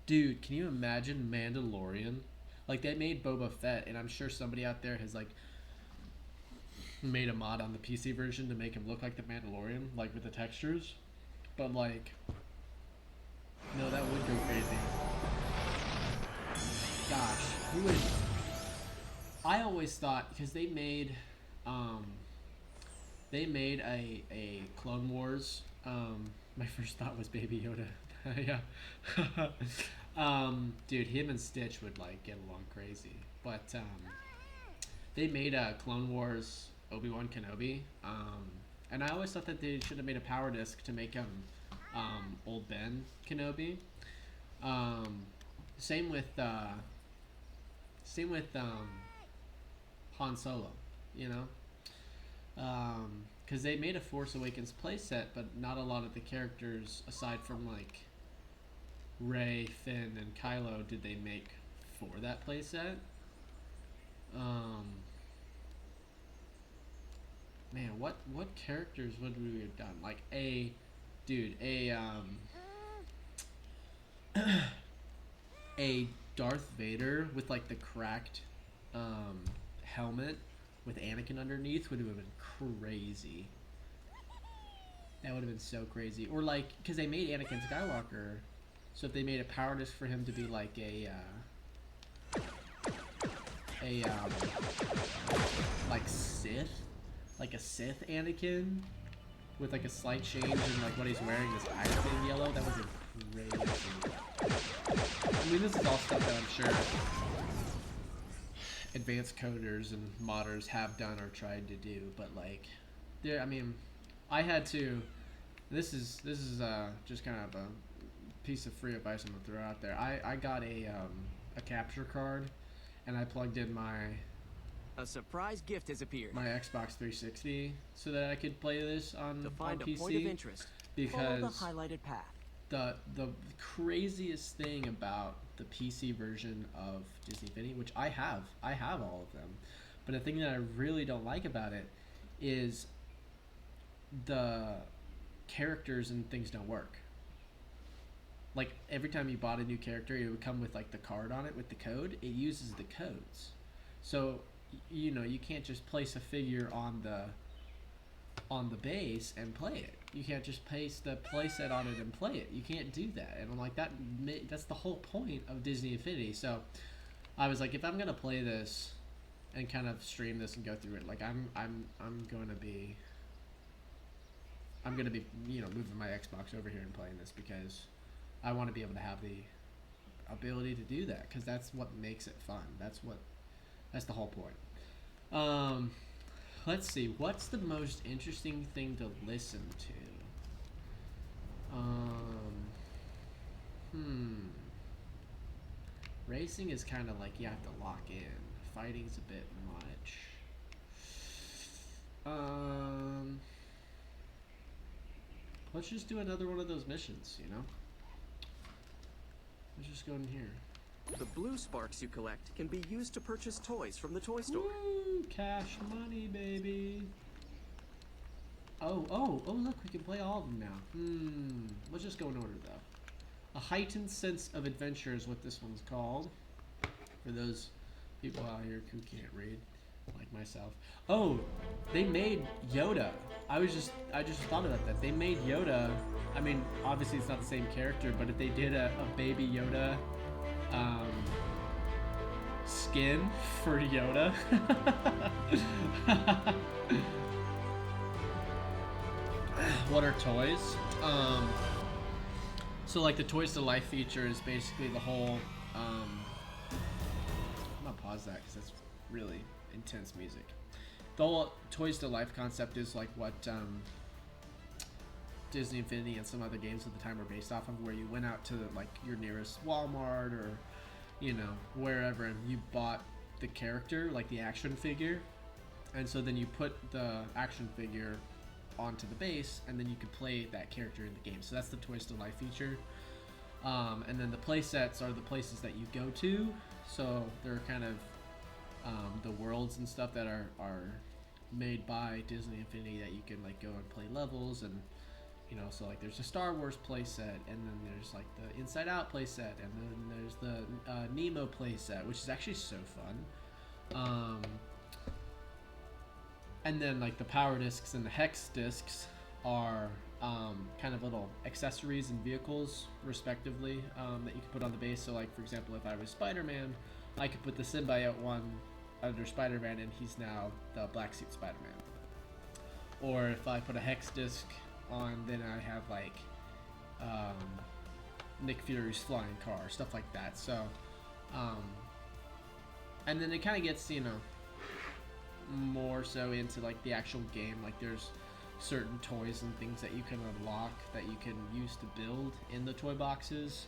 Dude, can you imagine Mandalorian? Like, they made Boba Fett, and I'm sure somebody out there has like made a mod on the PC version to make him look like the Mandalorian, like with the textures. But like, no, that would go crazy. Gosh, who would? I always thought, because they made a Clone Wars. My first thought was Baby Yoda. Yeah. Dude, him and Stitch would like get along crazy. But they made a Clone Wars Obi-Wan Kenobi. And I always thought that they should have made a power disc to make him old Ben Kenobi. Same with Han Solo, you know, because they made a Force Awakens playset, but not a lot of the characters aside from like Rey, Finn, and Kylo did they make for that playset. Man, what characters would we have done? Like a Darth Vader with like the cracked helmet with Anakin underneath would have been crazy. That would have been so crazy. Or like, because they made Anakin Skywalker, so if they made a power disc for him to be like like Sith, like a Sith Anakin with like a slight change in like what he's wearing, this eyes being yellow, that was crazy. I mean, this is all stuff that I'm sure advanced coders and modders have done or tried to do, but like, there, I mean, I had to. This is just kind of a piece of free advice I'm gonna throw out there. I got a capture card, and I plugged in A surprise gift has appeared. my Xbox 360 so that I could play this on To find on a PC. point of interest, follow the Because highlighted path. the craziest thing about the PC version of Disney Infinity, which I have all of them, but the thing that I really don't like about it is the characters and things don't work. Like, every time you bought a new character, it would come with like the card on it with the code. It uses the codes, so you know, you can't just place a figure on the base and play it. You can't just paste the playset on it and play it. You can't do that. And I'm like, that's the whole point of Disney Infinity. So I was like, if I'm gonna play this and kind of stream this and go through it, like I'm gonna be you know, moving my Xbox over here and playing this because I want to be able to have the ability to do that, because that's what makes it fun. That's the whole point. Let's see, what's the most interesting thing to listen to? Racing is kind of like you have to lock in. Fighting's a bit much. Let's just do another one of those missions, you know? Let's just go in here. The blue sparks you collect can be used to purchase toys from the toy store. Woo! Cash money, baby. Oh, look, we can play all of them now. Let's just go in order, though. A heightened sense of adventure is what this one's called. For those people out here who can't read, like myself. Oh, they made Yoda. I just thought about that. They made Yoda. I mean, obviously it's not the same character, but if they did a baby Yoda skin for Yoda. What are toys? So like the Toys to Life feature is basically the whole I'm gonna pause that because that's really intense music. The whole Toys to Life concept is like what Disney Infinity and some other games at the time were based off of, where you went out to like your nearest Walmart or you know, wherever, and you bought the character, like the action figure, and so then you put the action figure onto the base, and then you can play that character in the game. So that's the Toy Still Life feature. And then the play sets are the places that you go to. So they're kind of the worlds and stuff that are made by Disney Infinity that you can like go and play levels, and you know, so like there's a Star Wars play set, and then there's like the Inside Out play set, and then there's the Nemo play set, which is actually so fun. And then like the power discs and the hex discs are kind of little accessories and vehicles respectively that you can put on the base. So like, for example, if I was Spider-Man, I could put the symbiote one under Spider-Man, and he's now the black suit Spider-Man. Or if I put a hex disc on, then I have like Nick Fury's flying car, stuff like that. So and then it kind of gets, you know, more so into like the actual game. Like there's certain toys and things that you can unlock that you can use to build in the toy boxes.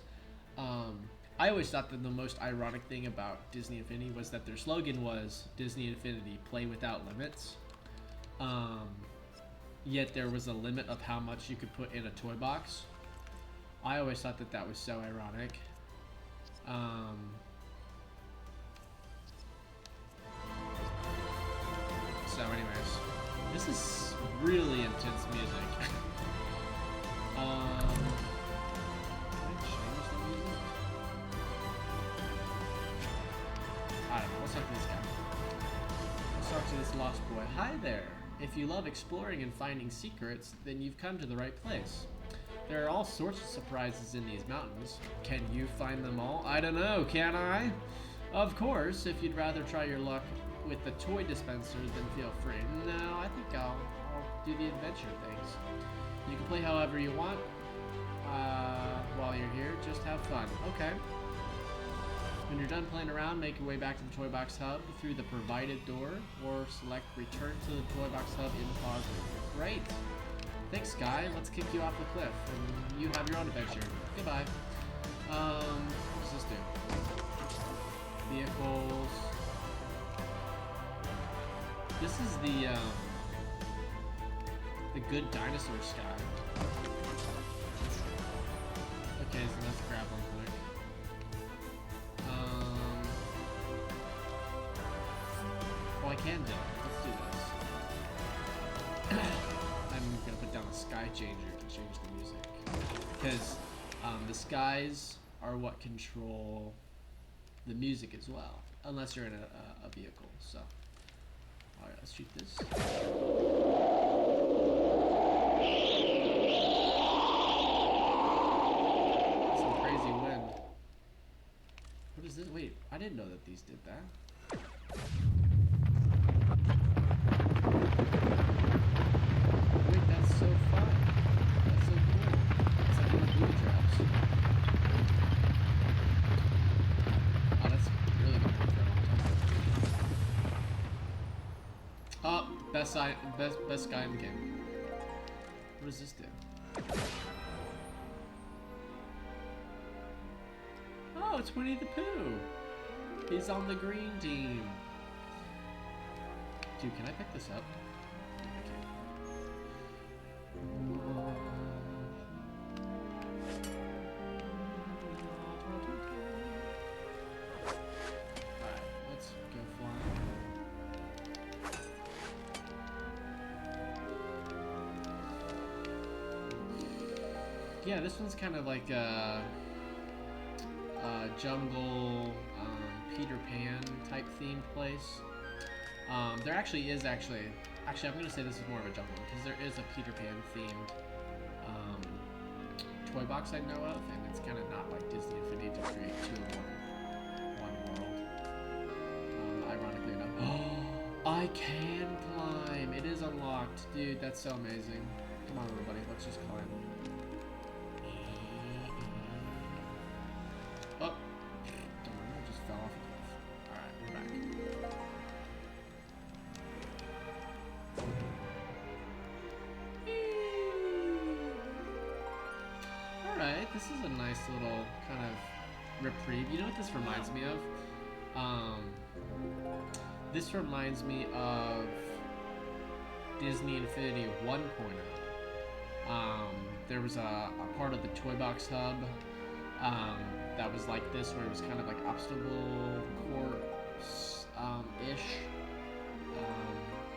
I always thought that the most ironic thing about Disney Infinity was that their slogan was Disney Infinity, play without limits. Yet there was a limit of how much you could put in a toy box. I always thought that that was so ironic. So anyways, this is really intense music. Can I change the music? I don't know, let's talk to this guy. Let's talk to this lost boy. Hi there! If you love exploring and finding secrets, then you've come to the right place. There are all sorts of surprises in these mountains. Can you find them all? I don't know, can I? Of course, if you'd rather try your luck with the toy dispenser, then feel free. No, I think I'll do the adventure things. You can play however you want while you're here. Just have fun. Okay. When you're done playing around, make your way back to the Toy Box Hub through the provided door, or select Return to the Toy Box Hub in pause. Great. Thanks, Sky. Let's kick you off the cliff, and you have your own adventure. Goodbye. What does this do? Vehicles. This is the good dinosaur Sky. Okay, so let's grab one quick. Well, I can do it. Let's do this. I'm gonna put down a sky changer to change the music, because the skies are what control the music as well, unless you're in a vehicle. So, all right, let's shoot this. Some crazy wind. What is this? Wait, I didn't know that these did that. Wait, that's so fun. That's so cool. It's like little booby traps. Oh, that's really good for a long time. Oh, best guy in the game. What does this do? Oh, it's Winnie the Pooh. He's on the green team. Dude, can I pick this up? Alright, let's go flying. Yeah, this one's kind of like a jungle, Peter Pan type themed place. There actually is I'm going to say this is more of a jungle, because there is a Peter Pan themed toy box I know of, and it's kind of not like Disney Infinity to create two in one world. Ironically enough. I can climb! It is unlocked. Dude, that's so amazing. Come on, everybody, let's just climb. Oh! Darn, I just fell off a cliff. Alright, we're back. Alright, this is a nice little kind of reprieve. You know what this reminds me of? This reminds me of Disney Infinity 1.0. There was a part of the Toy Box Hub that was like this, where it was kind of like obstacle course ish,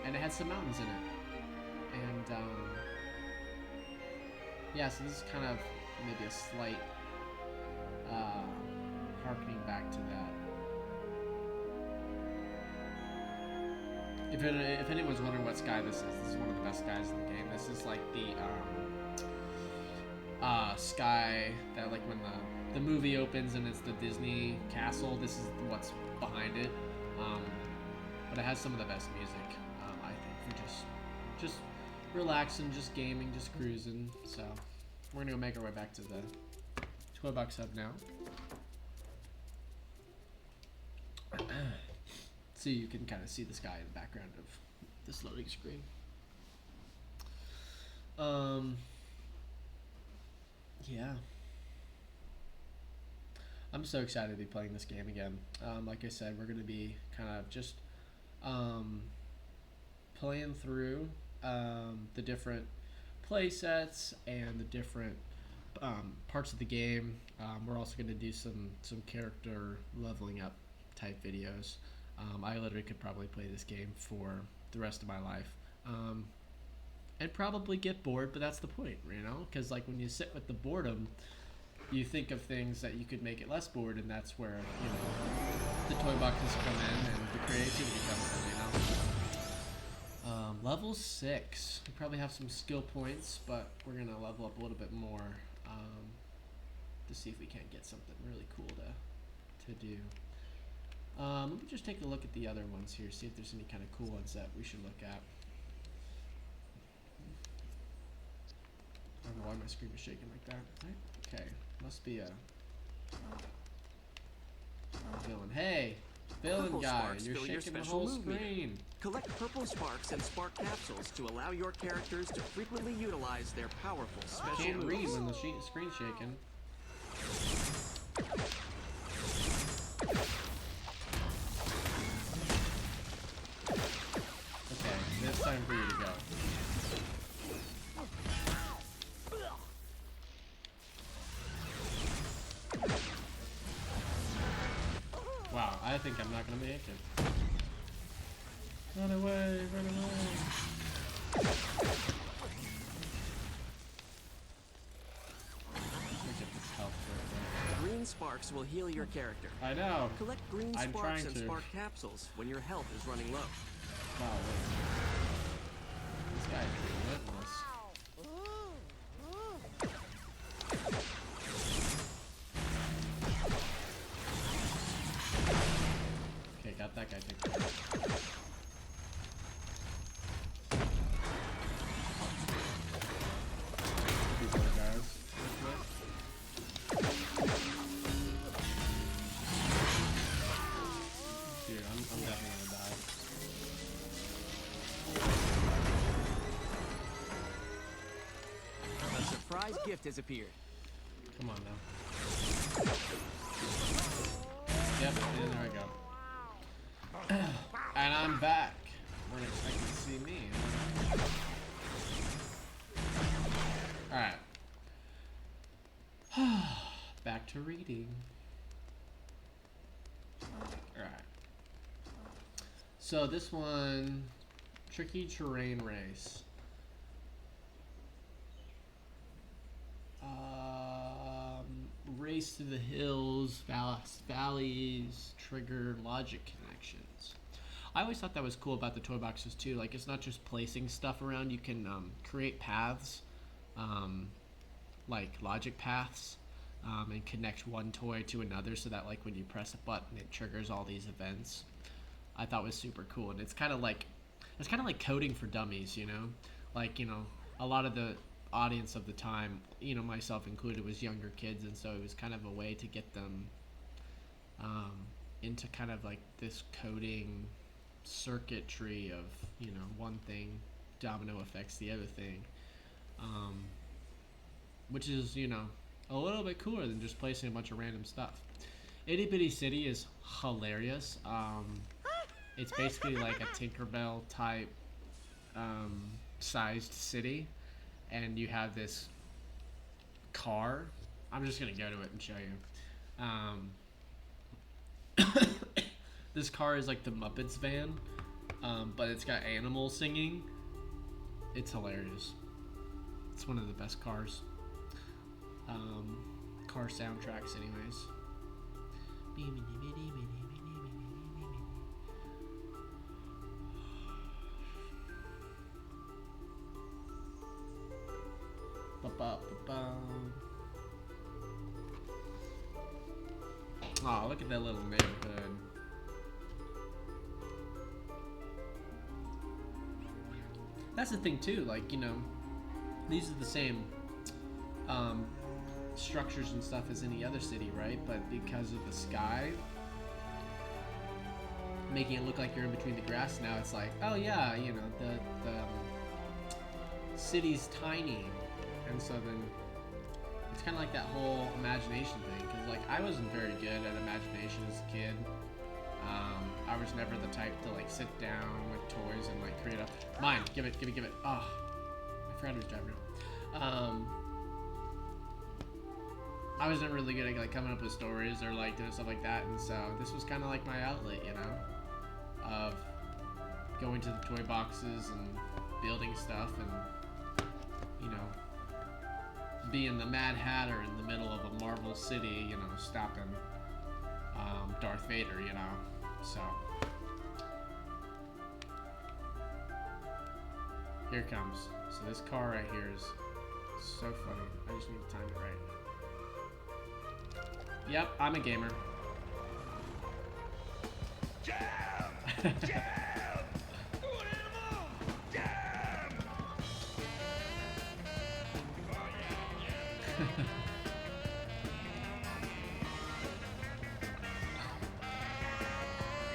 and it had some mountains in it. And yeah, so this is kind of maybe a slight harkening back to that. If anyone's wondering what sky this is one of the best skies in the game. This is like the sky that, like, when the movie opens and it's the Disney castle, this is what's behind it. But it has some of the best music, I think, for just relaxing, just gaming, just cruising. So we're gonna go make our way back to the Toy Box Hub now. So you can kind of see the sky in the background of this loading screen. Yeah. I'm so excited to be playing this game again. Like I said, we're going to be kind of just playing through the different play sets and the different parts of the game. We're also going to do some character leveling up type videos. I literally could probably play this game for the rest of my life. And probably get bored, but that's the point, you know? Because, like, when you sit with the boredom, you think of things that you could make it less bored, and that's where, you know, the toy boxes come in and the creativity comes in, you know? Level 6. We probably have some skill points, but we're going to level up a little bit more to see if we can't get something really cool to do. Let me just take a look at the other ones here, see if there's any kind of cool ones that we should look at. I don't know why my screen was shaking like that. Right? Okay, must be a villain. Hey, villain Purple guy, sparks you're fill your shaking the special whole move meter. screen. Collect purple sparks and spark capsules to allow your characters to frequently utilize their powerful I special can't moves. read when the screen's shaking. Okay, it's time for you to go. Wow, I think I'm not gonna make it. Run away, run away. Let me get this health for a bit. Green sparks will heal your character. I know. Collect green I'm sparks trying and to. spark capsules when your health is running low. Wow, wait. This guy is relentless. Okay, got that guy taken care of. These other guys. Dude, I'm definitely gonna die. A surprise gift has appeared. Come on now. Yep, and there I go. And I'm back. Weren't expecting to see me. Alright. Back to reading. Alright. So this one, tricky terrain race. Race to the hills, valleys, trigger logic connections. I always thought that was cool about the toy boxes too. Like, it's not just placing stuff around. You can create paths, like logic paths, and connect one toy to another, so that, like, when you press a button, it triggers all these events. I thought was super cool, and it's kind of like coding for dummies, you know. Like, you know, a lot of the audience of the time, you know, myself included, was younger kids, and so it was kind of a way to get them into kind of like this coding circuitry of, you know, one thing domino affects the other thing, which is, you know, a little bit cooler than just placing a bunch of random stuff. Itty Bitty City is hilarious. It's basically like a Tinkerbell type sized city, and you have this car. I'm just gonna go to it and show you. This car is like the Muppets van, but it's got animals singing. It's hilarious. It's one of the best cars. Car soundtracks, anyways. Oh, look at that little neighborhood. That's the thing too, like, you know, these are the same structures and stuff as any other city, right? But because of the sky making it look like you're in between the grass, now it's like, oh yeah, you know, the city's tiny, and so then it's kind of like that whole imagination thing, because like I wasn't very good at imagination as a kid. I was never the type to like sit down with toys and like create a mine. Give it. Oh, I forgot who's driving it. I wasn't really good at like coming up with stories or like doing stuff like that, and so this was kind of like my outlet, you know, of going to the toy boxes and building stuff, and you know, being the Mad Hatter in the middle of a Marvel city, you know, stopping Darth Vader, you know. So here it comes. So this car right here is so funny. I just need to time it right. Yep, I'm a gamer. Jam! Jam! Go on, Animal! Jam! Oh, yeah.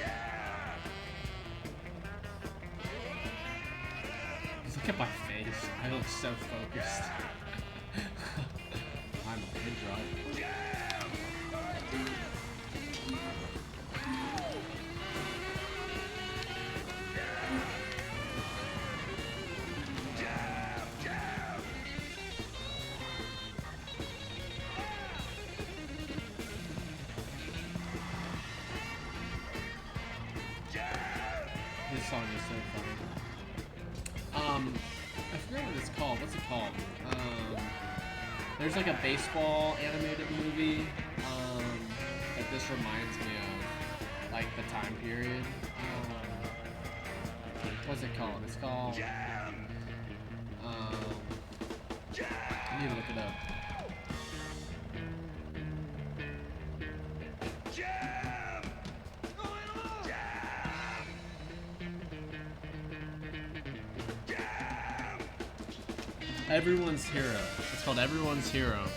Look at my face. I look so focused. I'm a good driver. This song is so funny. I forget what it's called. What's it called? There's like a baseball animated movie that this reminds me of, like the time period. What's it called? It's called. I need to look it up. Everyone's Hero. It's called Everyone's Hero.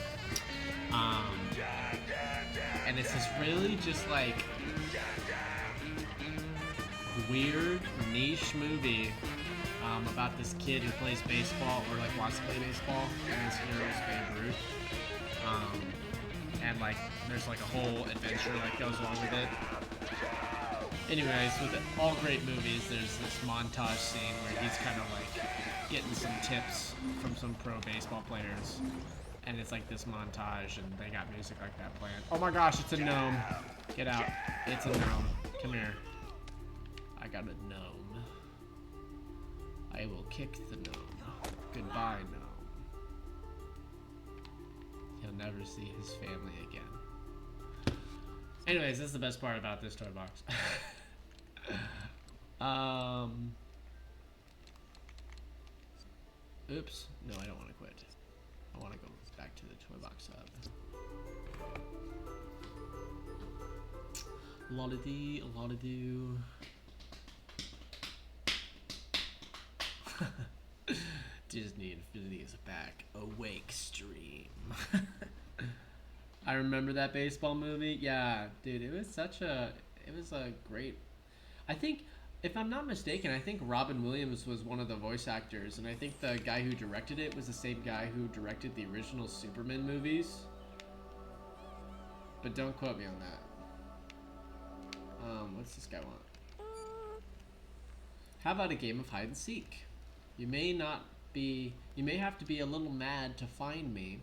And it's this really just like weird niche movie about this kid who plays baseball or like wants to play baseball, and his hero is Babe Ruth. And like there's like a whole adventure that goes along with it. Anyways, with all great movies, there's this montage scene where he's kind of like getting some tips from some pro baseball players, and it's like this montage, and they got music like that playing. Oh my gosh, it's a gnome! Get out! It's a gnome. Come here. I got a gnome. I will kick the gnome. Goodbye, gnome. He'll never see his family again. Anyways, this is the best part about this toy box. Oops. No, I don't want to quit. I want to go back to the toy box hub. A lot of do. Disney Infinity is back. Awake stream. I remember that baseball movie. Yeah, dude, it was a great. I think, if I'm not mistaken, I think Robin Williams was one of the voice actors, and I think the guy who directed it was the same guy who directed the original Superman movies. But don't quote me on that. What's this guy want? How about a game of hide and seek? You may have to be a little mad to find me.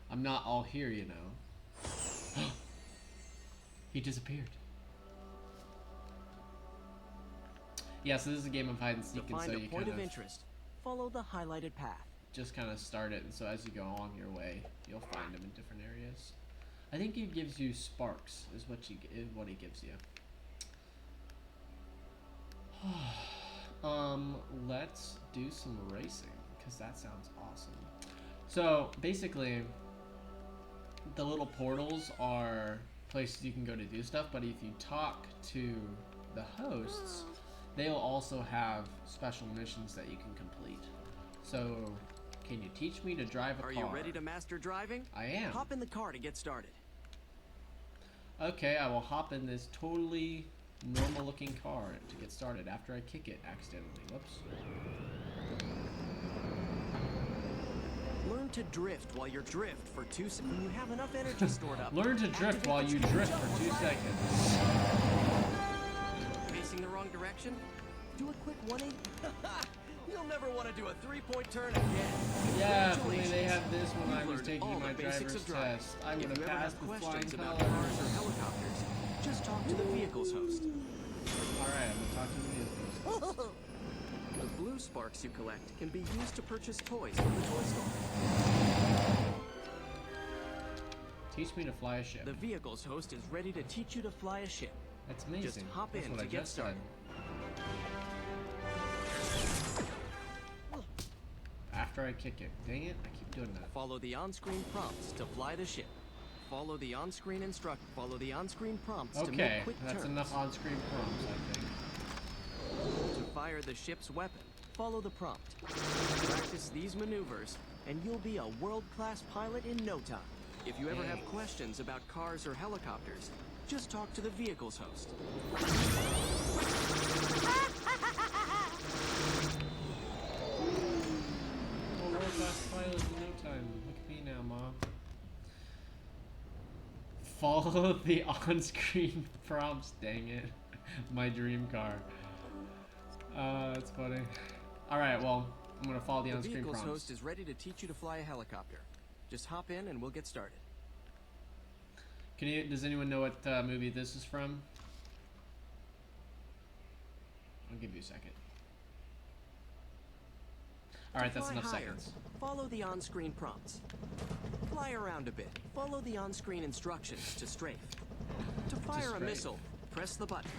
I'm not all here, you know. He disappeared. Yeah, so this is a game of hide and seek, To and find so a you point kind of interest, follow the highlighted path. just kind of start it, and so as you go along your way, you'll find them in different areas. I think he gives you sparks, is what he gives you. Let's do some racing, because that sounds awesome. So basically, the little portals are places you can go to do stuff, but if you talk to the hosts, they'll also have special missions that you can complete. So, can you teach me to drive a car? Are you ready to master driving? I am. Hop in the car to get started. Okay, I will hop in this totally normal looking car to get started after I kick it accidentally. Whoops. Learn to drift while you drift for 2 seconds. When you have enough energy stored up. Learn to drift while you drift for 2 seconds. Facing the wrong direction? Do a quick 180. You'll never want to do a 3-point turn again. Yeah, if only they had this when I was taking my driver's test. I would have passed with flying about colors. cars or helicopters, just talk to the vehicle's host. Alright, I'm gonna talk to the vehicles. The blue sparks you collect can be used to purchase toys from the toy store. Teach me to fly a ship. The vehicle's host is ready to teach you to fly a ship. That's amazing. Just hop That's in what to I get just started. said. After I kick it. Dang it, I keep doing that. Follow the on-screen prompts to fly the ship. Follow the on-screen prompts to make quick that's turns. enough on-screen prompts, I think. To fire the ship's weapon, follow the prompt. Practice these maneuvers, and you'll be a world-class pilot in no time. If you ever have questions about cars or helicopters, just talk to the vehicle's host. World-class pilot in no time. Look at me now, Mom. Follow the on-screen prompts, dang it. My dream car. That's funny. Alright, well, I'm gonna follow the on-screen prompts. The vehicle's host is ready to teach you to fly a helicopter. Just hop in and we'll get started. Does anyone know what movie this is from? I'll give you a second. Alright, that's enough seconds. Follow the on-screen prompts. Fly around a bit. Follow the on-screen instructions to strafe. To fire a missile, press the button.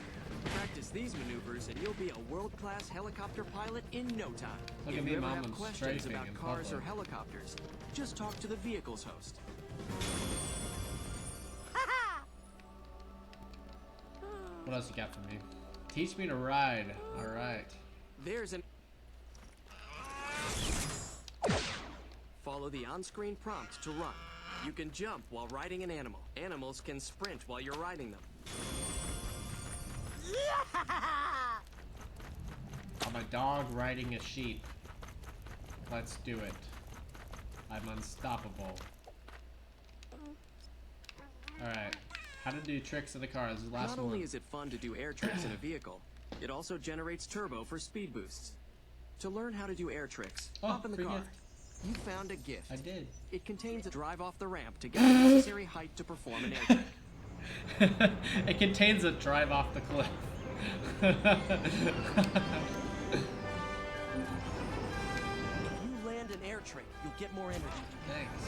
Practice these maneuvers and you'll be a world-class helicopter pilot in no time. Look if at me, you ever Mom, have I'm questions strafing about in cars or public. helicopters, just talk to the vehicle's host. What else you got for me? Teach me to ride. Alright. There's an... Follow the on-screen prompt to run. You can jump while riding an animal. Animals can sprint while you're riding them. I'm a dog riding a sheep. Let's do it. I'm unstoppable. Alright. How to do tricks of the car. This is the last Not one. only is it fun to do air tricks in a vehicle, it also generates turbo for speed boosts. To learn how to do air tricks, hop in the free car. gift. You found a gift. I did. It contains a drive off the ramp to get the necessary height to perform an air trick. It contains a drive off the cliff. If you land an air trick, you'll get more energy. Thanks.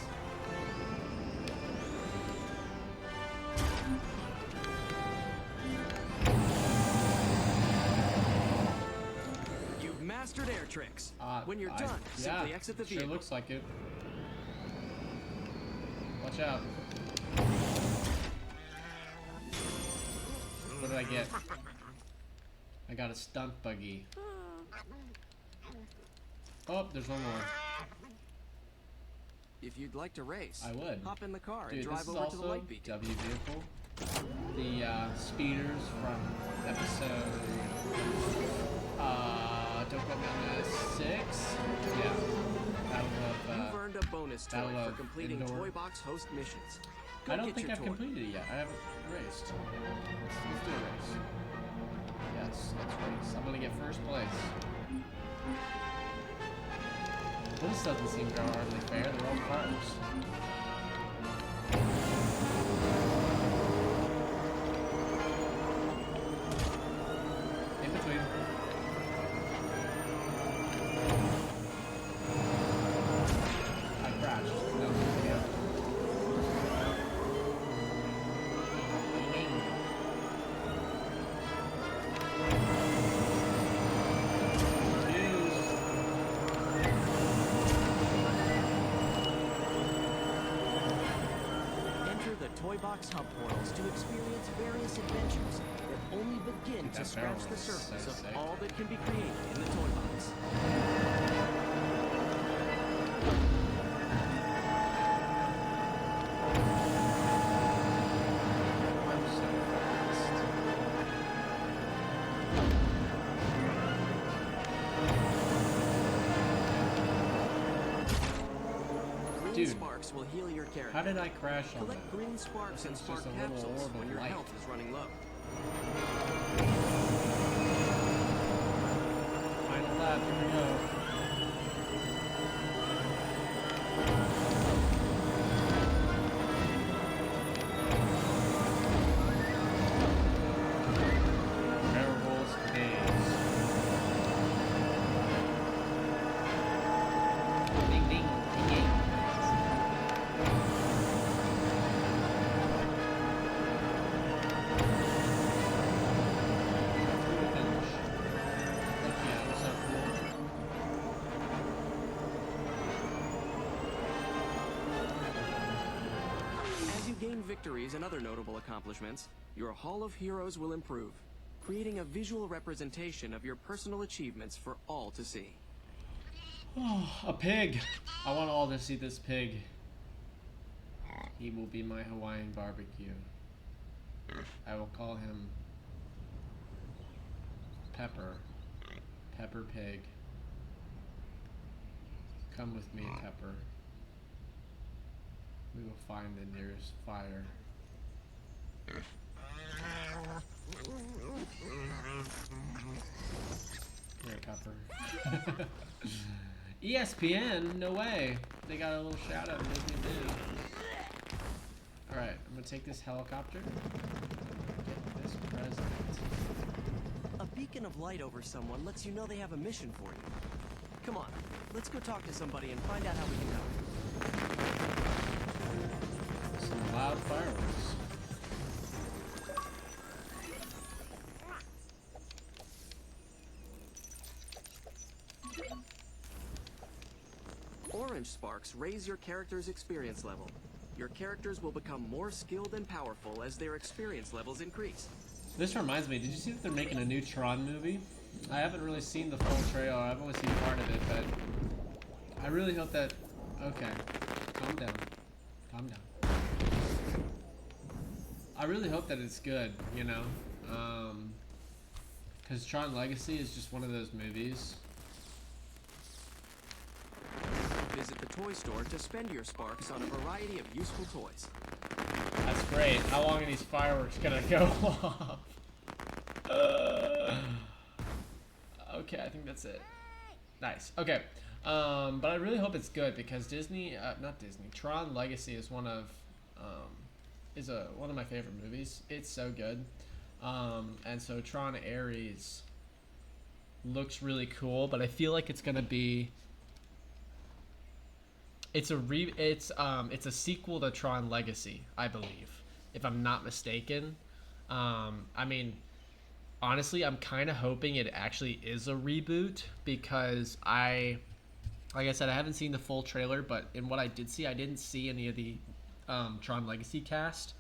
You've mastered air tricks. When you're done, yeah, simply exit the vehicle. Sure looks like it. Watch out. What did I get? I got a stunt buggy. Oh, there's one more. If you'd like to race, I would. hop in the car Dude, and drive this is over to the also light beacon. W vehicle. The speeders from episode don't quote me on this, 6? Yeah. Battle of You've earned a bonus toy Battle for of completing Indoor. Toy Box host missions. Go I don't get think your I've toy. completed it yet. I haven't raced. Let's do a race. Yes, let's race. I'm gonna get first place. This doesn't seem hardly fair. They're all cars. In between. I crashed. No, yeah. Enter the Toy Box Hub portals to experience various adventures that only begin Dude, to that scratch barrel the is surface so of sick. all that can be created in the Toy Box. I'm so fast. Green Dude, sparks will heal your character. how did I crash on Collect that? green sparks and This is spark just a little capsules orb of when your light. health is running low. Final lap, here we go. Marvel's days. Ding ding ding ding. Finish. Heck yeah, that's so cool. As you gain victories and other notable accomplishments, your Hall of Heroes will improve, creating a visual representation of your personal achievements for all to see. A pig! I want all to see this pig. He will be my Hawaiian barbecue. I will call him Pepper. Pepper Pig. Come with me, Pepper. We will find the nearest fire. Here, Pepper. ESPN? No way. They got a little shout out. Maybe they did. Alright, I'm gonna take this helicopter. Get this present. A beacon of light over someone lets you know they have a mission for you. Come on, let's go talk to somebody and find out how we can help. Some loud fireworks. Orange sparks raise your character's experience level. Your characters will become more skilled and powerful as their experience levels increase. This reminds me, did you see that they're making a new Tron movie? I haven't really seen the full trailer, I've only seen part of it, but I really hope that... Okay, calm down. Calm down. I really hope that it's good, you know? Because Tron Legacy is just one of those movies. Visit the toy store to spend your sparks on a variety of useful toys. That's great. How long are these fireworks gonna go off? Okay, I think that's it. Nice. Okay. But I really hope it's good because Disney, not Disney, Tron Legacy is one of my favorite movies. It's so good. And so Tron Ares looks really cool, but I feel like it's gonna be it's a sequel to Tron Legacy, I believe, if I'm not mistaken. I mean, honestly, I'm kind of hoping it actually is a reboot because like I said, I haven't seen the full trailer, but in what I did see, I didn't see any of the Tron Legacy cast.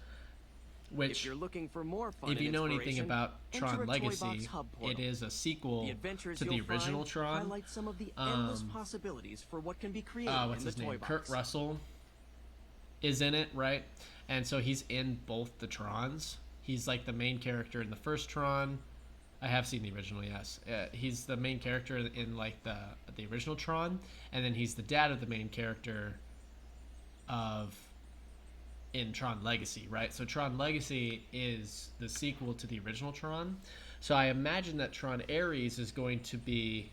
Which, if you're looking for more fun if you and know anything inspiration, about enter Tron a Toy Box Legacy, Hub portal. it is a sequel The adventures to the you'll original find Tron. highlight some of the endless possibilities for what can be created What's in the his Toy name? Box. Kurt Russell is in it, right? And so he's in both the Trons. He's like the main character in the first Tron. I have seen the original, yes. He's the main character in like the original Tron, and then he's the dad of the main character in Tron Legacy, right? So Tron Legacy is the sequel to the original Tron. So I imagine that Tron Ares is going to be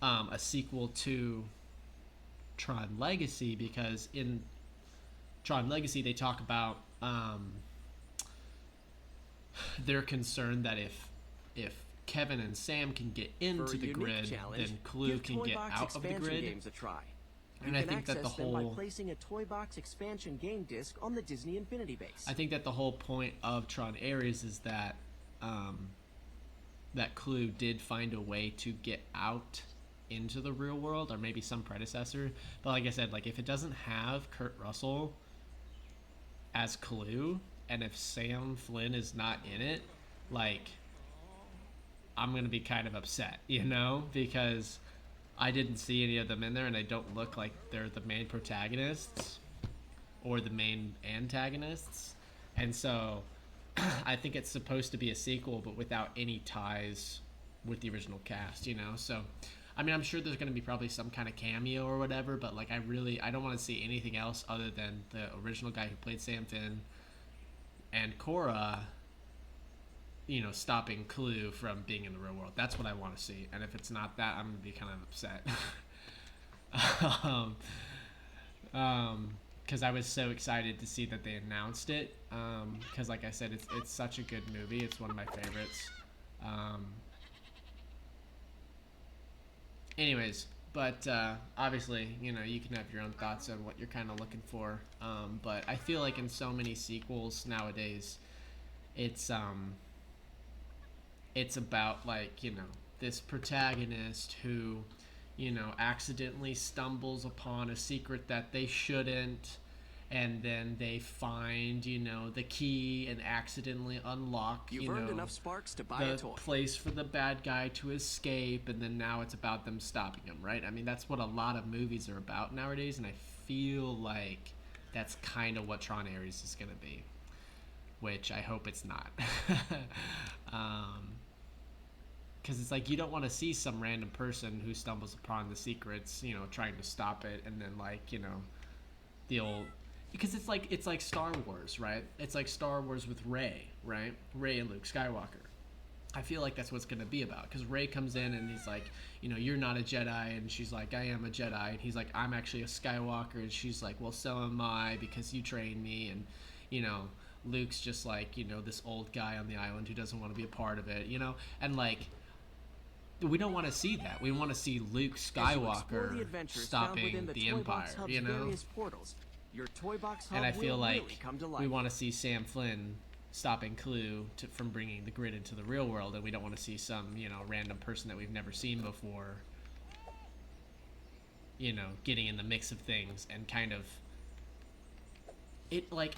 a sequel to Tron Legacy, because in Tron Legacy they talk about they're concerned that if Kevin and Sam can get into the grid, then Clue can get out of the grid. Games a try. And I think that the whole by placing a Toy Box expansion game disc on the Disney Infinity base. I think that the whole point of Tron Ares is that that Clue did find a way to get out into the real world, or maybe some predecessor. But like I said, like if it doesn't have Kurt Russell as Clue, and if Sam Flynn is not in it, like I'm gonna be kind of upset, you know, because I didn't see any of them in there, and they don't look like they're the main protagonists or the main antagonists. And so I think it's supposed to be a sequel, but without any ties with the original cast, you know? So, I mean, I'm sure there's going to be probably some kind of cameo or whatever, but like I don't want to see anything else other than the original guy who played Sam Finn and Cora, you know, stopping Clue from being in the real world. That's what I want to see. And if it's not that, I'm going to be kind of upset. Because I was so excited to see that they announced it. Because like I said, it's such a good movie. It's one of my favorites. Anyways, but obviously, you know, you can have your own thoughts on what you're kind of looking for. But I feel like in so many sequels nowadays, it's about, like, you know, this protagonist who, you know, accidentally stumbles upon a secret that they shouldn't, and then they find, you know, the key and accidentally unlock, You've earned enough sparks to buy the a toy. place for the bad guy to escape, and then now it's about them stopping him, right? I mean, that's what a lot of movies are about nowadays, and I feel like that's kind of what Tron Ares is going to be, which I hope it's not. Because it's like, you don't want to see some random person who stumbles upon the secrets, you know, trying to stop it, and then, like, you know, the old... Because it's like Star Wars, right? It's like Star Wars with Rey, right? Rey and Luke Skywalker. I feel like that's what it's going to be about. Because Rey comes in and he's like, you know, you're not a Jedi. And she's like, I am a Jedi. And he's like, I'm actually a Skywalker. And she's like, well, so am I, because you trained me. And, you know, Luke's just like, you know, this old guy on the island who doesn't want to be a part of it, you know? And, like... we don't want to see that. We want to see Luke Skywalker stopping the Empire, you know? Portals, your Toy Box Hub and I feel will like really come to life. we want to see Sam Flynn stopping Clue from bringing the grid into the real world, and we don't want to see some, you know, random person that we've never seen before, you know, getting in the mix of things and kind of... it, like...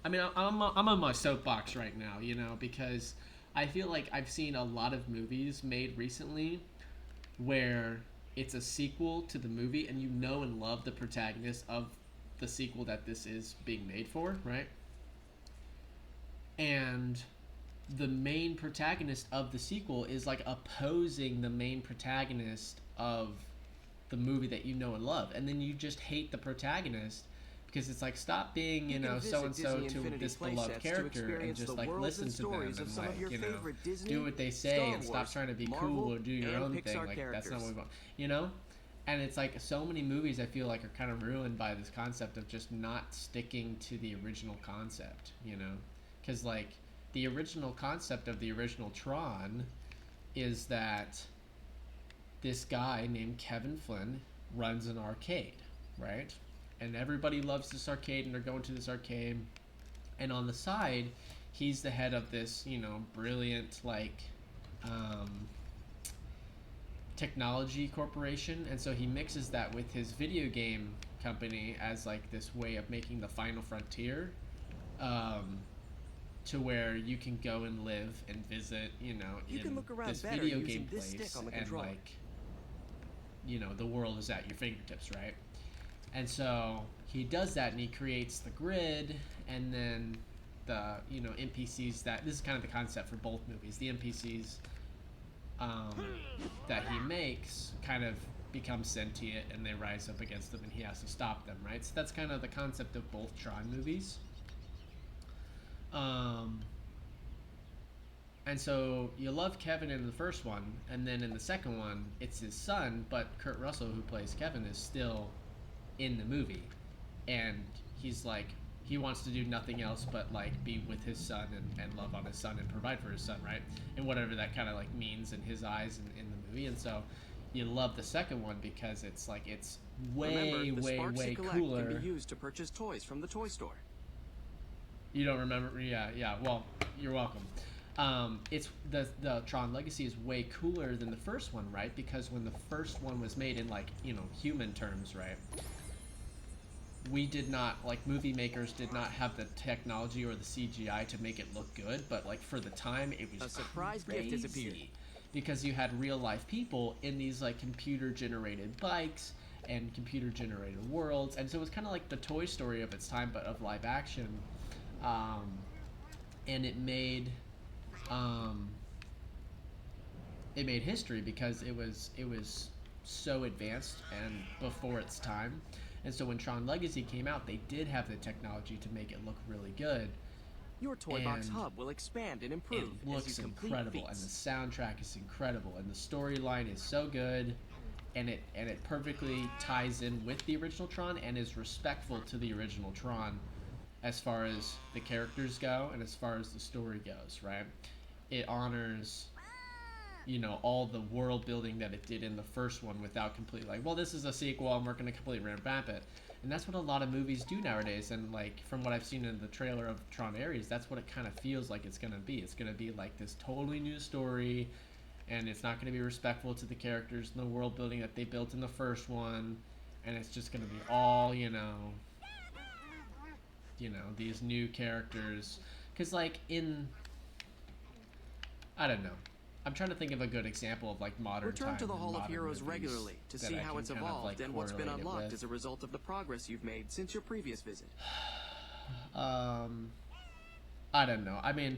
I mean, I'm on my soapbox right now, you know, because... I feel like I've seen a lot of movies made recently where it's a sequel to the movie, and you know and love the protagonist of the sequel that this is being made for, right? And the main protagonist of the sequel is like opposing the main protagonist of the movie that you know and love, and then you just hate the protagonist because it's like, stop being, you know, so-and-so to this beloved character and just, like, listen to them and, like, you know, do what they say and stop trying to be cool or do your own thing. Like, that's not what we want, you know? And it's like, so many movies I feel like are kind of ruined by this concept of just not sticking to the original concept, you know? Because, like, the original concept of the original Tron is that this guy named Kevin Flynn runs an arcade, right? And everybody loves this arcade, and they're going to this arcade. And on the side, he's the head of this, you know, brilliant, like, technology corporation. And so he mixes that with his video game company as, like, this way of making the final frontier, to where you can go and live and visit, you know, in this video game place. And, like, you know, the world is at your fingertips, right? And so he does that, and he creates the grid, and then the, you know, NPCs that... this is kind of the concept for both movies. The NPCs that he makes kind of become sentient and they rise up against them and he has to stop them, right? So that's kind of the concept of both Tron movies. And so you love Kevin in the first one, and then in the second one, it's his son, but Kurt Russell, who plays Kevin, is still in the movie. And he's like, he wants to do nothing else but like be with his son and love on his son and provide for his son, right? And whatever that kind of like means in his eyes in the movie. And so you love the second one because it's like, it's way, Remember, the way, sparks way you collect cooler. can be used to purchase toys from the toy store. You don't remember? Yeah. Well, you're welcome. It's the Tron Legacy is way cooler than the first one, right? Because when the first one was made in like, you know, human terms, right? We did not, like, movie makers did not have the technology or the CGI to make it look good, but like for the time it was A surprise crazy gift has appeared. because you had real life people in these like computer generated bikes and computer generated worlds, and so it was kind of like the Toy Story of its time, but of live action. And it made history because it was so advanced and before its time. And so when Tron Legacy came out, they did have the technology to make it look really good. Your toy box And hub will expand and It improve looks as you complete incredible, and feats. the soundtrack is incredible, and the storyline is so good, and it perfectly ties in with the original Tron and is respectful to the original Tron as far as the characters go and as far as the story goes, right? It honors, you know, all the world building that it did in the first one without completely like, well, this is a sequel and we're going to completely revamp it. And that's what a lot of movies do nowadays, and like from what I've seen in the trailer of Tron Ares, that's what it kind of feels like it's going to be. It's going to be like this totally new story, and it's not going to be respectful to the characters and the world building that they built in the first one, and it's just going to be all, you know, these new characters. Because like I don't know, I'm trying to think of a good example of like modern Return to the time Hall of modern Heroes movies regularly to that see I how can it's kind of, evolved like, and what's been correlate it unlocked with. as a result of the progress you've made since your previous visit. I don't know. I mean,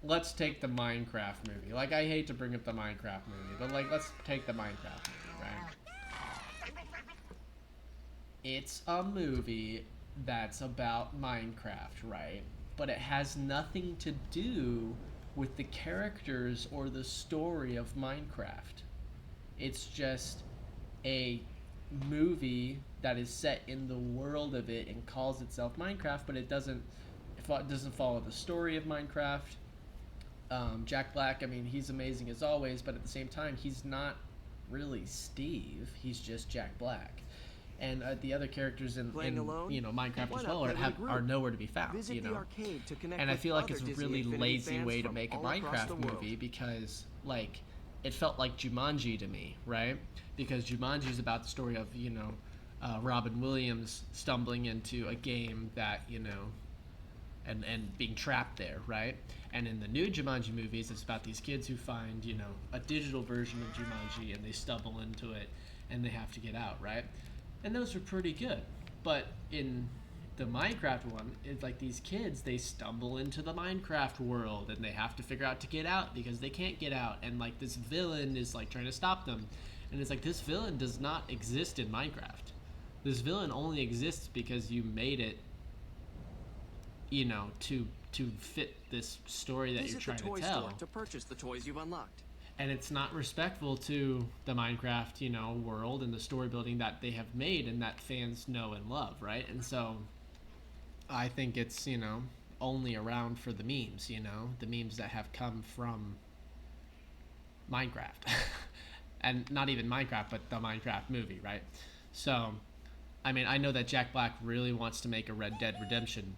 let's take the Minecraft movie. Like, I hate to bring up the Minecraft movie, but like, let's take the Minecraft movie, right? It's a movie that's about Minecraft, right? But it has nothing to do with the characters or the story of Minecraft. It's just a movie that is set in the world of it and calls itself Minecraft, but it doesn't follow the story of Minecraft. Jack Black, I mean, he's amazing as always, but at the same time, he's not really Steve. He's just Jack Black. And the other characters in alone? you know, Minecraft Why as not well play with a group? are nowhere to be found. Visit you know, the arcade to connect and I with feel like other it's a Disney really Infinity lazy fans way to from make a all across the Minecraft world. movie because like it felt like Jumanji to me, right? Because Jumanji is about the story of, you know, Robin Williams stumbling into a game that, you know, and being trapped there, right? And in the new Jumanji movies, it's about these kids who find, you know, a digital version of Jumanji and they stumble into it and they have to get out, right? And those are pretty good. But in the Minecraft one, it's like these kids, they stumble into the Minecraft world and they have to figure out to get out because they can't get out. And like this villain is like trying to stop them. And it's like, this villain does not exist in Minecraft. This villain only exists because you made it, you know, to fit this story that you're trying Visit the toy to tell. store to purchase the toys you've unlocked. And it's not respectful to the Minecraft, you know, world and the story building that they have made and that fans know and love, right? And so I think it's, you know, only around for the memes, you know, the memes that have come from Minecraft. And not even Minecraft, but the Minecraft movie, right? So, I mean, I know that Jack Black really wants to make a Red Dead Redemption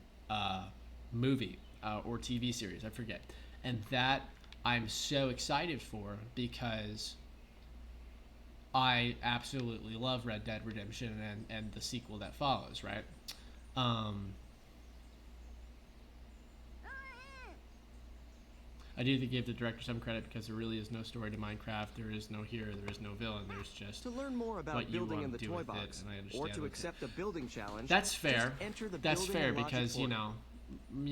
movie or TV series, I forget. And that I'm so excited for because I absolutely love Red Dead Redemption and the sequel that follows, right? I do give the director some credit because there really is no story to Minecraft. There is no hero. There is no villain. There's just To learn more about what you building want in the to do toy with it, box, and I or understand to that accept a building challenge, that's fair. just enter the That's building fair and logic because, you order.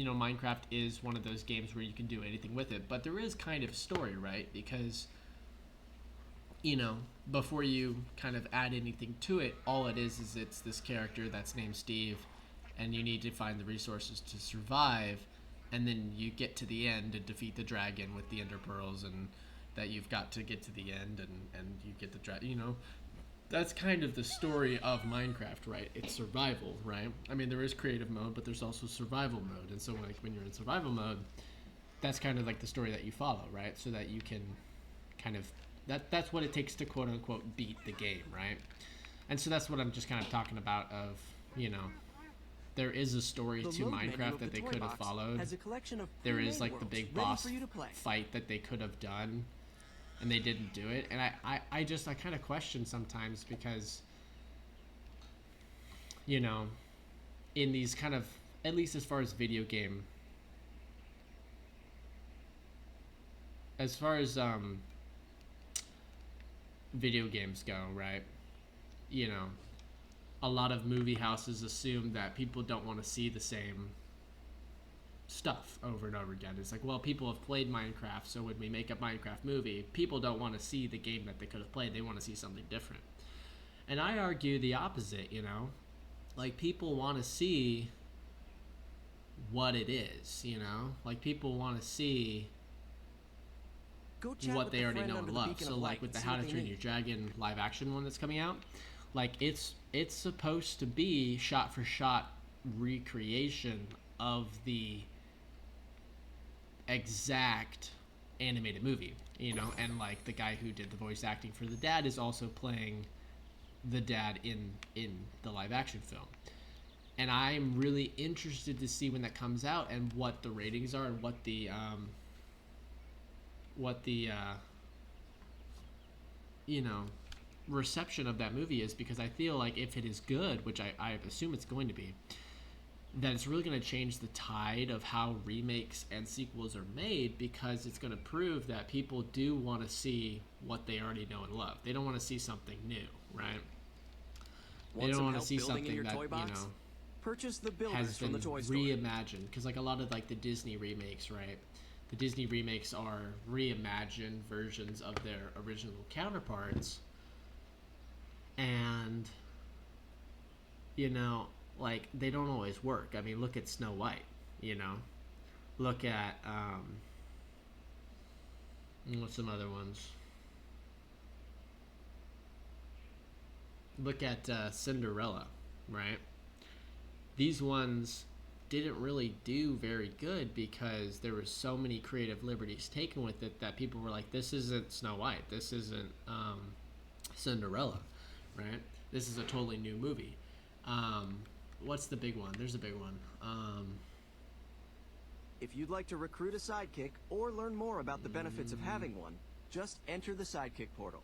know, Minecraft is one of those games where you can do anything with it, but there is kind of story, right? Because you know, before you kind of add anything to it, all it is it's this character that's named Steve, and you need to find the resources to survive, and then you get to the end and defeat the dragon with the ender pearls, and that you've got to get to the end, and you get the dragon, you know. That's kind of the story of Minecraft, right? It's survival, right? I mean, there is creative mode, but there's also survival mode, and so like when you're in survival mode, that's kind of like the story that you follow, right? So that you can kind of, that's what it takes to quote unquote beat the game, right? And so that's what I'm just kind of talking about of, you know, there is a story to Minecraft that they could have followed. There is like the big boss fight that they could have done, and they didn't do it. And I kind of question sometimes because, you know, in these kind of, at least as far as video game, as far as video games go, right? You know, a lot of movie houses assume that people don't want to see the same stuff over and over again. It's like, well, people have played Minecraft, so when we make a Minecraft movie, people don't want to see the game that they could have played. They want to see something different. And I argue the opposite, you know? Like, people want to see what it is, you know? Like, people want to see what they already know and love. So, like, with the How to Train Your Dragon live action one that's coming out, like, it's supposed to be shot-for-shot recreation of the exact animated movie, you know, and like the guy who did the voice acting for the dad is also playing the dad in the live action film. And I'm really interested to see when that comes out and what the ratings are and what the you know, reception of that movie is, because I feel like if it is good, which I assume it's going to be, that it's really going to change the tide of how remakes and sequels are made, because it's going to prove that people do want to see what they already know and love. They don't want to see something new, right? They don't want to see something that, you know, purchase the builders has been from the toy store. reimagined. Because like a lot of like the Disney remakes, right? The Disney remakes are reimagined versions of their original counterparts. And, you know, like, they don't always work. I mean, look at Snow White, you know? Look at, what's some other ones? Look at Cinderella, right? These ones didn't really do very good because there were so many creative liberties taken with it that people were like, this isn't Snow White, this isn't Cinderella, right? This is a totally new movie. What's the big one? There's a big one. If you'd like to recruit a sidekick or learn more about the benefits of having one, just enter the sidekick portal.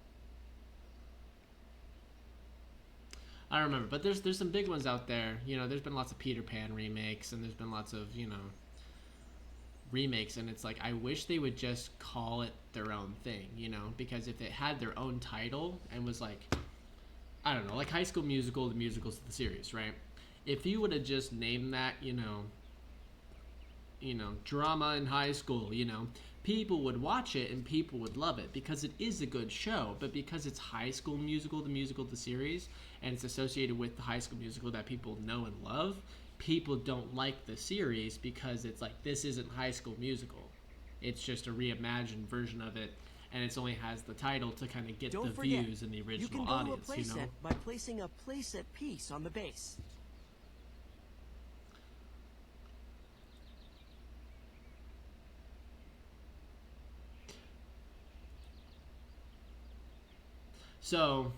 I don't remember, but there's some big ones out there. You know, there's been lots of Peter Pan remakes, and there's been lots of, you know, remakes, and it's like, I wish they would just call it their own thing, you know, because if it had their own title and was like, I don't know, like High School Musical, the musicals of the series, right? If you would have just named that, you know, drama in high school, you know, people would watch it and people would love it because it is a good show. But because it's High School Musical, the musical of the series, and it's associated with the High School Musical that people know and love, people don't like the series because it's like, this isn't High School Musical. It's just a reimagined version of it, and it only has the title to kind of get the views in the original audience, you know? By placing a playset piece on the base. So,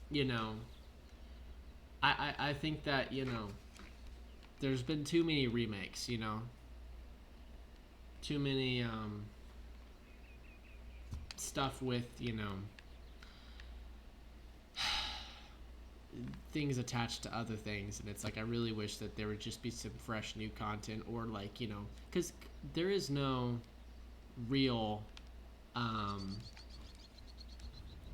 you know, I think that, you know, there's been too many remakes, you know, too many stuff with, you know, things attached to other things, and it's like, I really wish that there would just be some fresh new content, or like, you know, because there is no real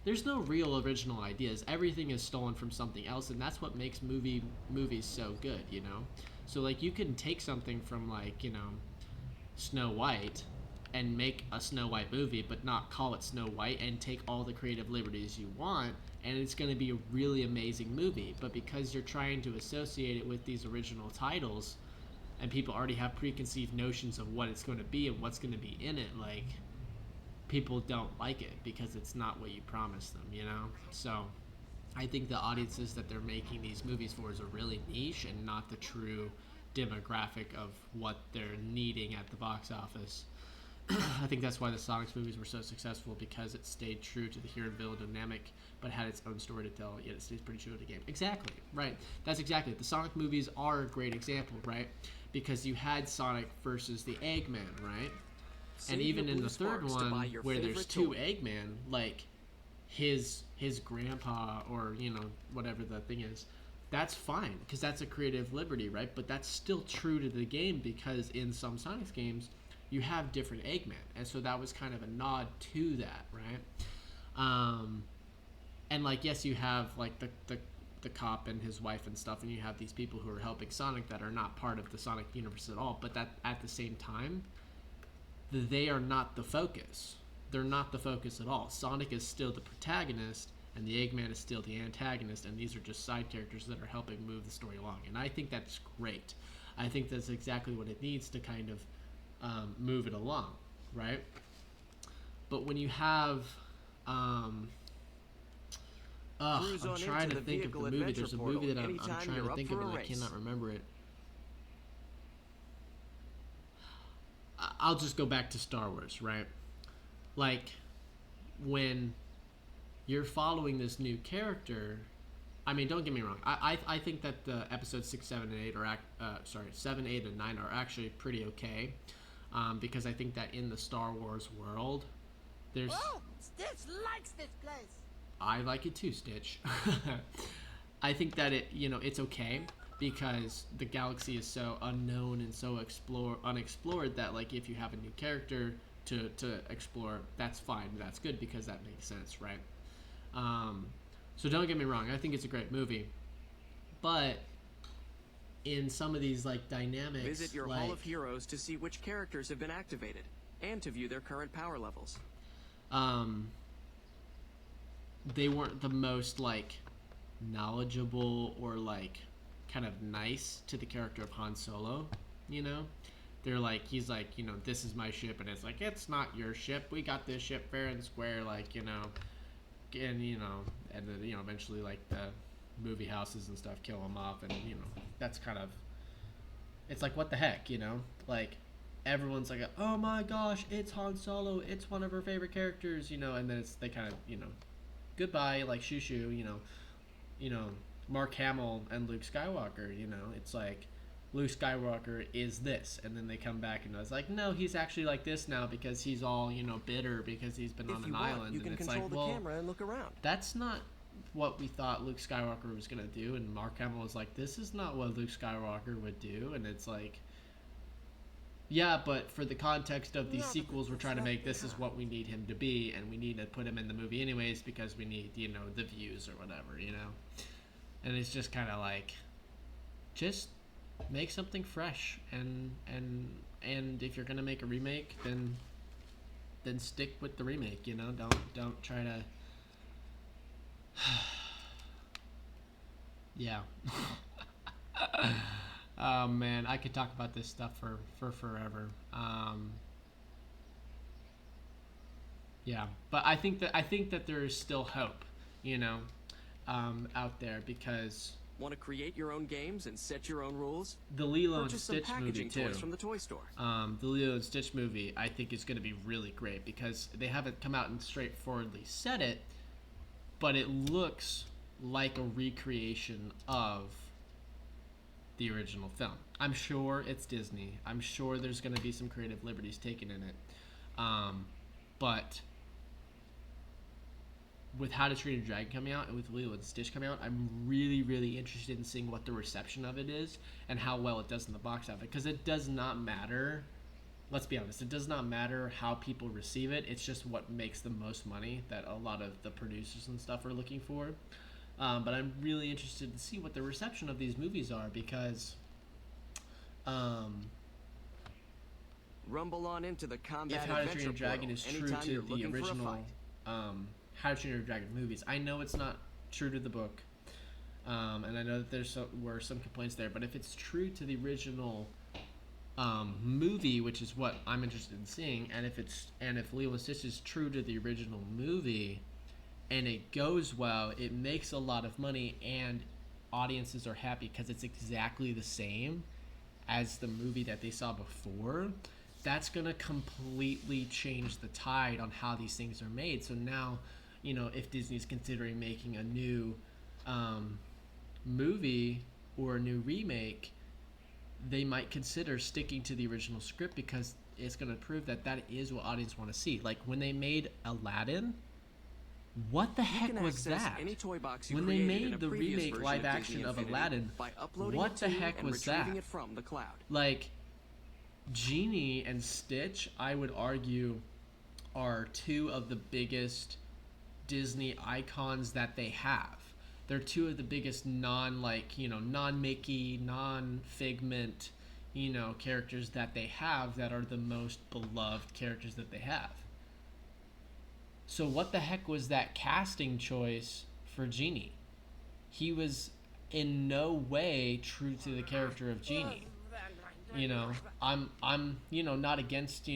there's no real original ideas. Everything is stolen from something else, and that's what makes movies so good, you know? So like, you can take something from, like, you know, Snow White and make a Snow White movie, but not call it Snow White, and take all the creative liberties you want, and it's going to be a really amazing movie. But because you're trying to associate it with these original titles, and people already have preconceived notions of what it's going to be and what's going to be in it, like, people don't like it because it's not what you promised them, you know? So I think the audiences that they're making these movies for is a really niche and not the true demographic of what they're needing at the box office. I think that's why the Sonic movies were so successful, because it stayed true to the hero and villain dynamic, but had its own story to tell, yet it stays pretty true to the game. Exactly, right. That's exactly it. The Sonic movies are a great example, right? Because you had Sonic versus the Eggman, right? And even in the third one, where there's two Eggman, like, his grandpa, or, you know, whatever the thing is, that's fine, because that's a creative liberty, right? But that's still true to the game, because in some Sonic games, you have different Eggman, and so that was kind of a nod to that, right? And, like, yes, you have, like, the cop and his wife and stuff, and you have these people who are helping Sonic that are not part of the Sonic universe at all, but that at the same time, they are not the focus. They're not the focus at all. Sonic is still the protagonist, and the Eggman is still the antagonist, and these are just side characters that are helping move the story along. And I think that's great. I think that's exactly what it needs to kind of move it along, right? But when you have... I'm trying to think of the movie. There's a movie that I'm trying to think of, and I cannot remember it. I'll just go back to Star Wars, right? Like, when you're following this new character, I mean, don't get me wrong. I think that the episodes 6, 7, and 8 are 7, 8, and 9 are actually pretty okay, because I think that in the Star Wars world, there's. Oh, Stitch likes this place. I like it too, Stitch. I think that it's okay, because the galaxy is so unknown and so unexplored that, like, if you have a new character to explore, that's fine. That's good, because that makes sense, right? So don't get me wrong. I think it's a great movie, but in some of these, like, dynamics, visit your Hall of Heroes to see which characters have been activated and to view their current power levels. They weren't the most, like, knowledgeable or, like, kind of nice to the character of Han Solo, you know? They're like, he's like, this is my ship, and it's like, it's not your ship. We got this ship fair and square, like, and and then, eventually, like, the movie houses and stuff kill him off, and, that's kind of, it's like, what the heck, like, everyone's like, oh my gosh, it's Han Solo, it's one of her favorite characters, and then they kind of, goodbye, like, shoo, Mark Hamill and Luke Skywalker, it's like, Luke Skywalker is this, and then they come back and it's like, no, he's actually like this now because he's all, bitter because he's been on an island. You can and it's control like, the well, camera and look around. That's not what we thought Luke Skywalker was gonna do, and Mark Hamill was like, this is not what Luke Skywalker would do, and it's like, yeah, but for the context of these sequels we're trying to make, this is what we need him to be, and we need to put him in the movie anyways because we need, the views or whatever, and it's just kind of like, just make something fresh, and if you're gonna make a remake, then stick with the remake, don't try to yeah. Oh man, I could talk about this stuff for forever. Yeah, but I think that there is still hope, out there, because want to create your own games and set your own rules? The Lilo and Purchase Stitch some movie packaging too. toys from the toy store. The Lilo and Stitch movie, I think, is going to be really great because they haven't come out and straightforwardly said it, but it looks like a recreation of the original film. I'm sure it's Disney. I'm sure there's going to be some creative liberties taken in it, but with How to Train Your Dragon coming out and with Lilo and Stitch coming out, I'm really, really interested in seeing what the reception of it is and how well it does in the box office. Because it does not matter, let's be honest, it does not matter how people receive it. It's just what makes the most money that a lot of the producers and stuff are looking for. But I'm really interested to see what the reception of these movies are because, Rumble on into the if combat How to Train adventure Your Dragon portal is true anytime to you're the looking for a original fight. How to Train Your Dragon movies. I know it's not true to the book, and I know that were some complaints there. But if it's true to the original movie, which is what I'm interested in seeing, and if Lilo and Stitch is true to the original movie, and it goes well, it makes a lot of money, and audiences are happy because it's exactly the same as the movie that they saw before. That's gonna completely change the tide on how these things are made. So now, if Disney's considering making a new movie or a new remake, they might consider sticking to the original script because it's going to prove that is what audience want to see. Like when they made Aladdin, what the heck was that? Any toy box you When they created in made a the previous remake version live of action Disney of Infinity Aladdin, by uploading what it the to heck and was retrieving that? it from the cloud. Like Genie and Stitch, I would argue, are two of the biggest Disney icons that they have. They're two of the biggest non-Mickey, non-Figment, characters that they have that are the most beloved characters that they have. So what the heck was that casting choice for Genie? He was in no way true to the character of Genie. I'm not against,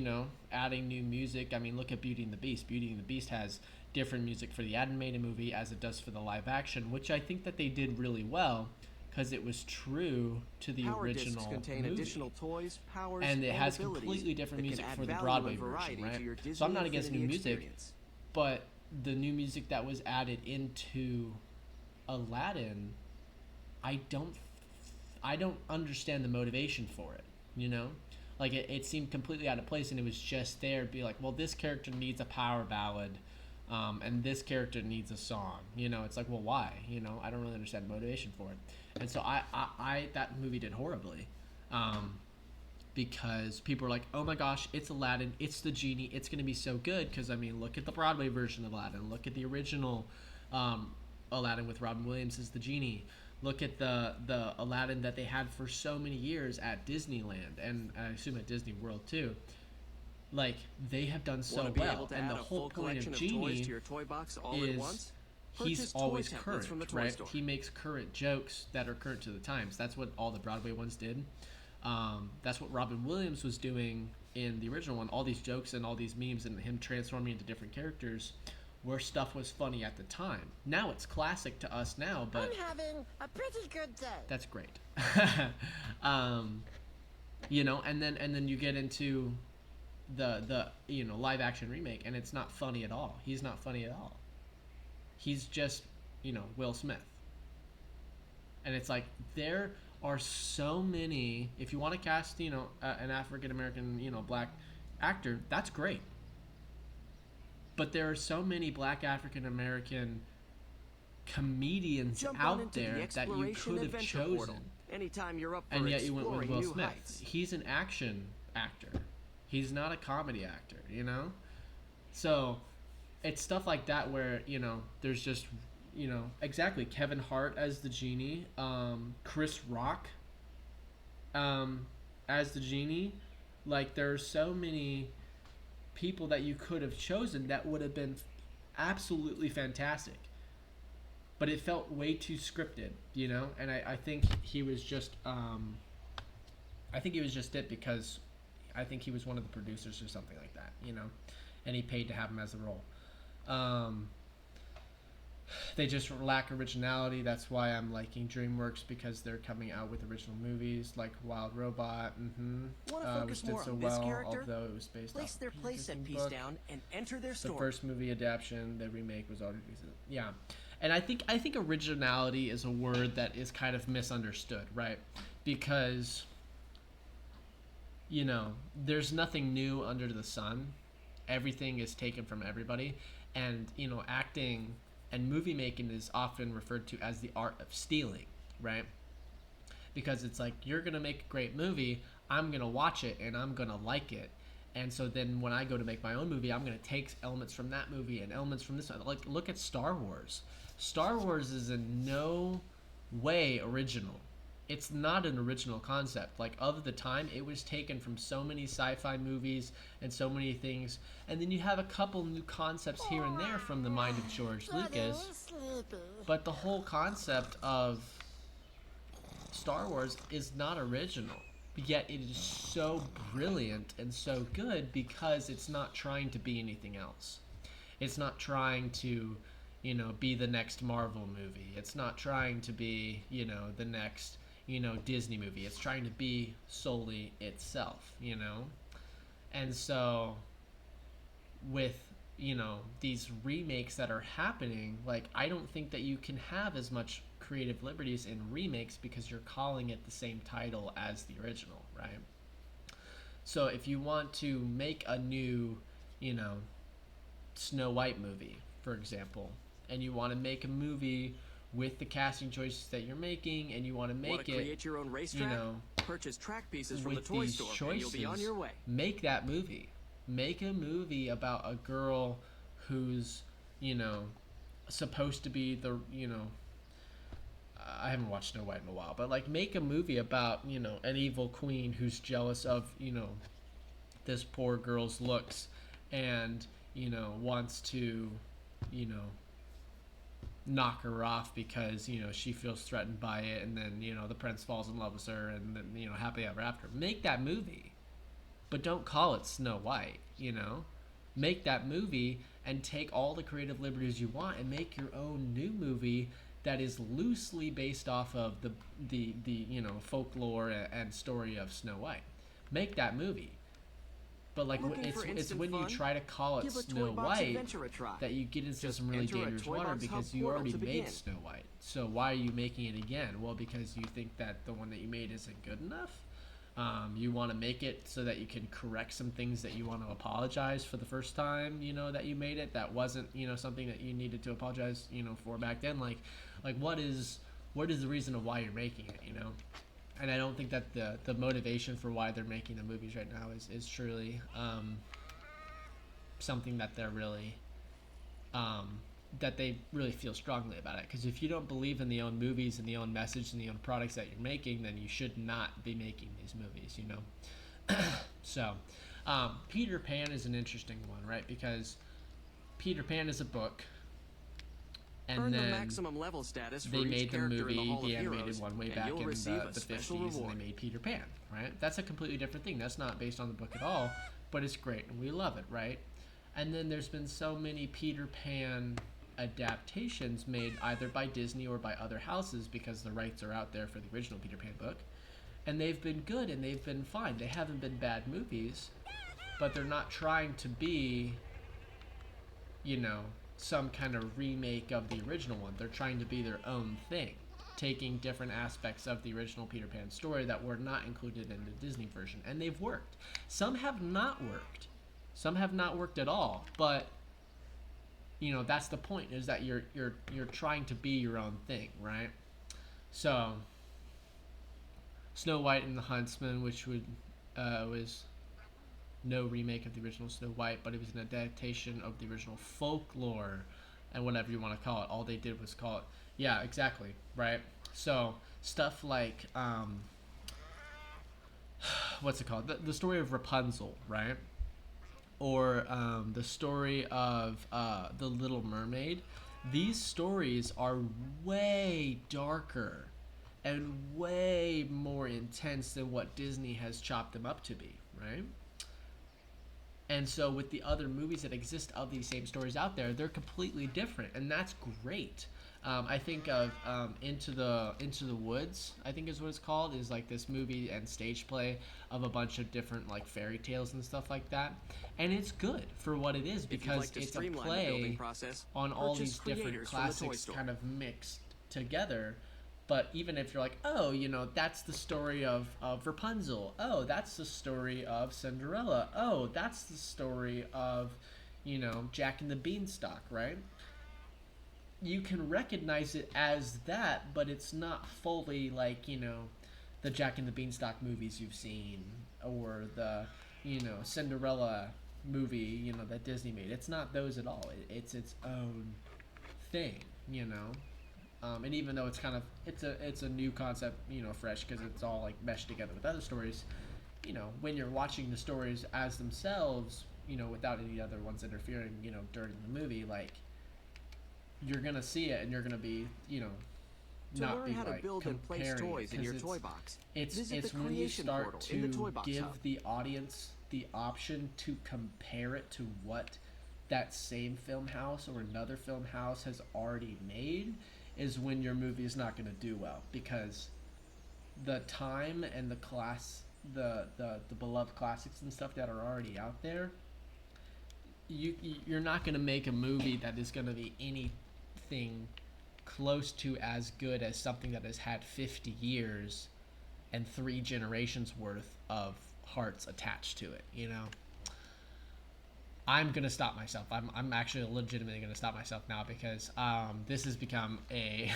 adding new music. I mean, look at Beauty and the Beast. Beauty and the Beast has different music for the animated movie as it does for the live action, which I think that they did really well because it was true to the Power original discs contain movie. additional toys, powers, And it has abilities completely different that music can add for the value Broadway and variety version, to your right? Disney So I'm not against new Infinity music, experience. but the new music that was added into Aladdin, I don't understand the motivation for it, Like it seemed completely out of place, and it was just there to be like, well, this character needs a power ballad, and this character needs a song. It's like, well, why? I don't really understand the motivation for it. And so I that movie did horribly, because people are like, oh my gosh, it's Aladdin, it's the Genie, it's going to be so good. Because I mean, look at the Broadway version of Aladdin, look at the original Aladdin with Robin Williams as the Genie. Look at the Aladdin that they had for so many years at Disneyland, and I assume at Disney World too. Like, they have done so well, and the whole point of Genie to your toy box all at is once? he's Purchase toy always templates current, from the toy right? store. He makes current jokes that are current to the times. That's what all the Broadway ones did. That's what Robin Williams was doing in the original one. All these jokes and all these memes and him transforming into different characters where stuff was funny at the time. Now it's classic to us now, but I'm having a pretty good day. that's great. And then you get into the live action remake, and it's not funny at all. He's not funny at all. He's just Will Smith. And it's like, there are so many. If you want to cast an African American black actor, that's great. But there are so many black African American comedians Jump on out into there the that you exploration could have adventure chosen. portal. Anytime you're up for And yet you went with exploring Will new Smith. heights. He's an action actor. He's not a comedy actor, So it's stuff like that where, there's just, exactly, Kevin Hart as the Genie, Chris Rock as the Genie. Like, there are so many people that you could have chosen that would have been absolutely fantastic. But it felt way too scripted, And I think he was just, it because I think he was one of the producers or something like that, And he paid to have him as the role. They just lack originality. That's why I'm liking DreamWorks, because they're coming out with original movies like Wild Robot, Want to focus which did more so on this well, character? although it was based Place off their a playset Disney piece book. down and enter their The story. first movie adaptation, the remake was already yeah, and I think originality is a word that is kind of misunderstood, right? Because there's nothing new under the sun. Everything is taken from everybody, and acting and movie making is often referred to as the art of stealing, right? Because it's like, you're gonna make a great movie, I'm gonna watch it and I'm gonna like it, and so then when I go to make my own movie, I'm gonna take elements from that movie and elements from this one. Like, look at Star Wars. Star Wars is in no way original. it's not an original concept. Like, of the time, it was taken from so many sci-fi movies and so many things, and then you have a couple new concepts here and there from the mind of George Lucas, but the whole concept of Star Wars is not original, yet it is so brilliant and so good because it's not trying to be anything else. It's not trying to, you know, be the next Marvel movie. It's not trying to be, you know, the next, you know, Disney movie. It's trying to be solely itself, you know? And so with, you know, these remakes that are happening, like, I don't think that you can have as much creative liberties in remakes because you're calling it the same title as the original, right? So if you want to make a new, you know, Snow White movie, for example, and you want to make a movie with the casting choices that you're making, and you want to make it, create your own racetrack? you know, Purchase track pieces from the with toy these store, choices, and you'll be on your way. make that movie. Make a movie about a girl who's, you know, supposed to be the, you know, I haven't watched Snow White in a while, but like, make a movie about, you know, an evil queen who's jealous of, you know, this poor girl's looks, and, you know, wants to, you know, knock her off because, you know, she feels threatened by it, and then, you know, the prince falls in love with her, and then, you know, happily ever after. Make that movie, but don't call it Snow White, you know? Make that movie and take all the creative liberties you want and make your own new movie that is loosely based off of the you know, folklore and story of Snow White. Make that movie. But like, it's when you try to call it Snow White that you get into some really dangerous water, because you already made Snow White. So why are you making it again? Well, because you think that the one that you made isn't good enough. You want to make it so that you can correct some things that you want to apologize for the first time, you know, that you made it. That wasn't, you know, something that you needed to apologize, you know, for back then. Like what is the reason of why you're making it, you know? And I don't think that the motivation for why they're making the movies right now is truly something that they're really that they really feel strongly about it. Because if you don't believe in the own movies and the own message and the own products that you're making, then you should not be making these movies, you know? So Peter Pan is an interesting one, right? Because Peter Pan is a book, and then the maximum level status for they made the movie, the animated one, way back in the 50s, and they made Peter Pan, right? That's a completely different thing. That's not based on the book at all, but it's great, and we love it, right? And then there's been so many Peter Pan adaptations made either by Disney or by other houses, because the rights are out there for the original Peter Pan book, and they've been good and they've been fine. They haven't been bad movies, but they're not trying to be, you know, some kind of remake of the original one. They're trying to be their own thing, taking different aspects of the original Peter Pan story that were not included in the Disney version, and they've worked. Some have not worked. Some have not worked at all, but, you know, that's the point, is that you're trying to be your own thing, right? So Snow White and the Huntsman, which was no remake of the original Snow White, but it was an adaptation of the original folklore, and whatever you want to call it. All they did was call it, yeah, exactly, right? So stuff like what's it called, the story of Rapunzel, right? Or the story of the Little Mermaid. These stories are way darker and way more intense than what Disney has chopped them up to be, right? And so with the other movies that exist of these same stories out there, they're completely different, and that's great. I think of Into the Woods, I think is what it's called, is like this movie and stage play of a bunch of different like fairy tales and stuff like that. And it's good for what it is, because it's a play on all these different classics kind of mixed together. But even if you're like, oh, you know, that's the story of Rapunzel. Oh, that's the story of Cinderella. Oh, that's the story of, you know, Jack and the Beanstalk, right? You can recognize it as that, but it's not fully like, you know, the Jack and the Beanstalk movies you've seen, or the, you know, Cinderella movie, you know, that Disney made. It's not those at all. It's its own thing, you know? And even though it's kind of it's a new concept, you know, fresh because it's all like meshed together with other stories. You know, when you're watching the stories as themselves, you know, without any other ones interfering, you know, during the movie, like you're gonna see it and you're gonna be, you know, To not learn be how to like build and place comparing toys it, in your 'cause toy box, it's visit the when you creation start portal to in the Toy Box give Hub. the audience the option to compare it to what that same film house or another film house has already made is when your movie is not going to do well, because the time and the class the beloved classics and stuff that are already out there, you're not going to make a movie that is going to be anything close to as good as something that has had 50 years and 3 generations worth of hearts attached to it, you know. I'm gonna stop myself. I'm actually legitimately gonna stop myself now because this has become a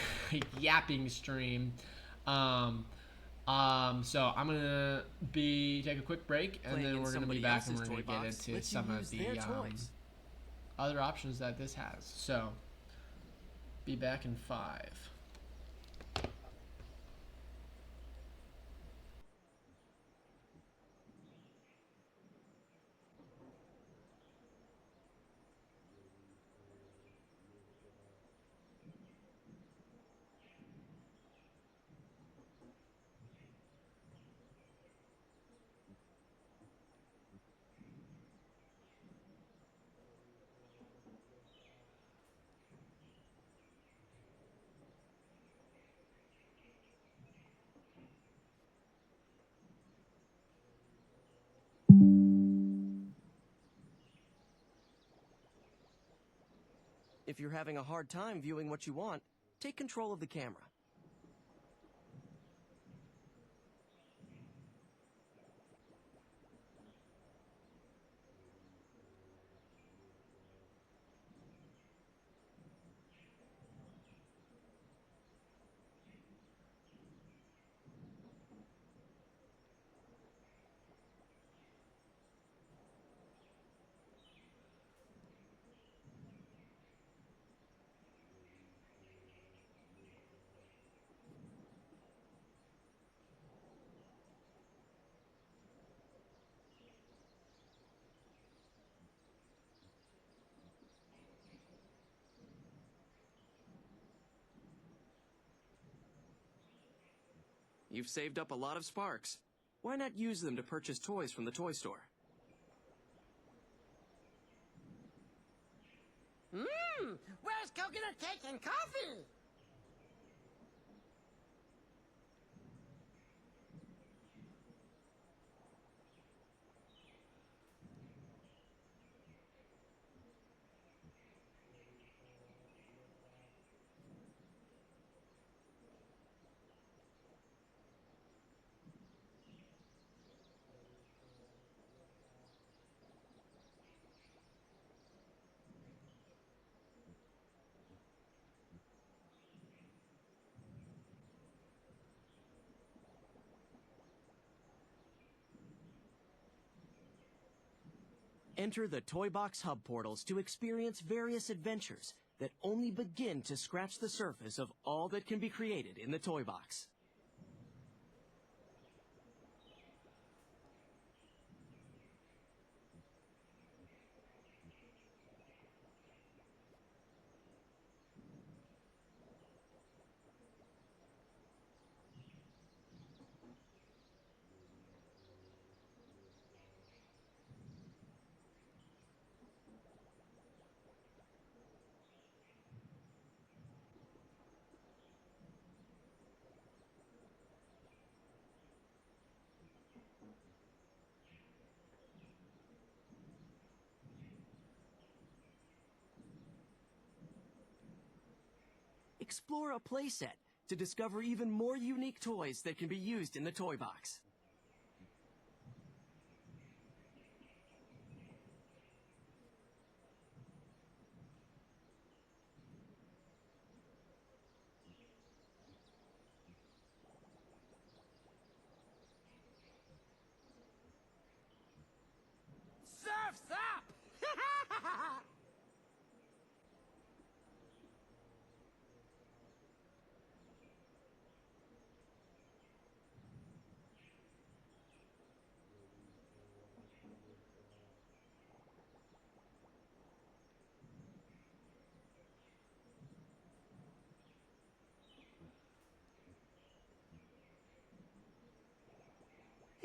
yapping stream. So I'm gonna take a quick break, and Playing then in we're gonna be somebody back and else's we're gonna toy get box into lets you some of use the their toys. other options that this has. So be back in 5. If you're having a hard time viewing what you want, take control of the camera. You've saved up a lot of sparks. Why not use them to purchase toys from the toy store? Where's coconut cake and coffee? Enter the Toy Box Hub portals to experience various adventures that only begin to scratch the surface of all that can be created in the Toy Box. Explore a playset to discover even more unique toys that can be used in the Toy Box. Surf's up!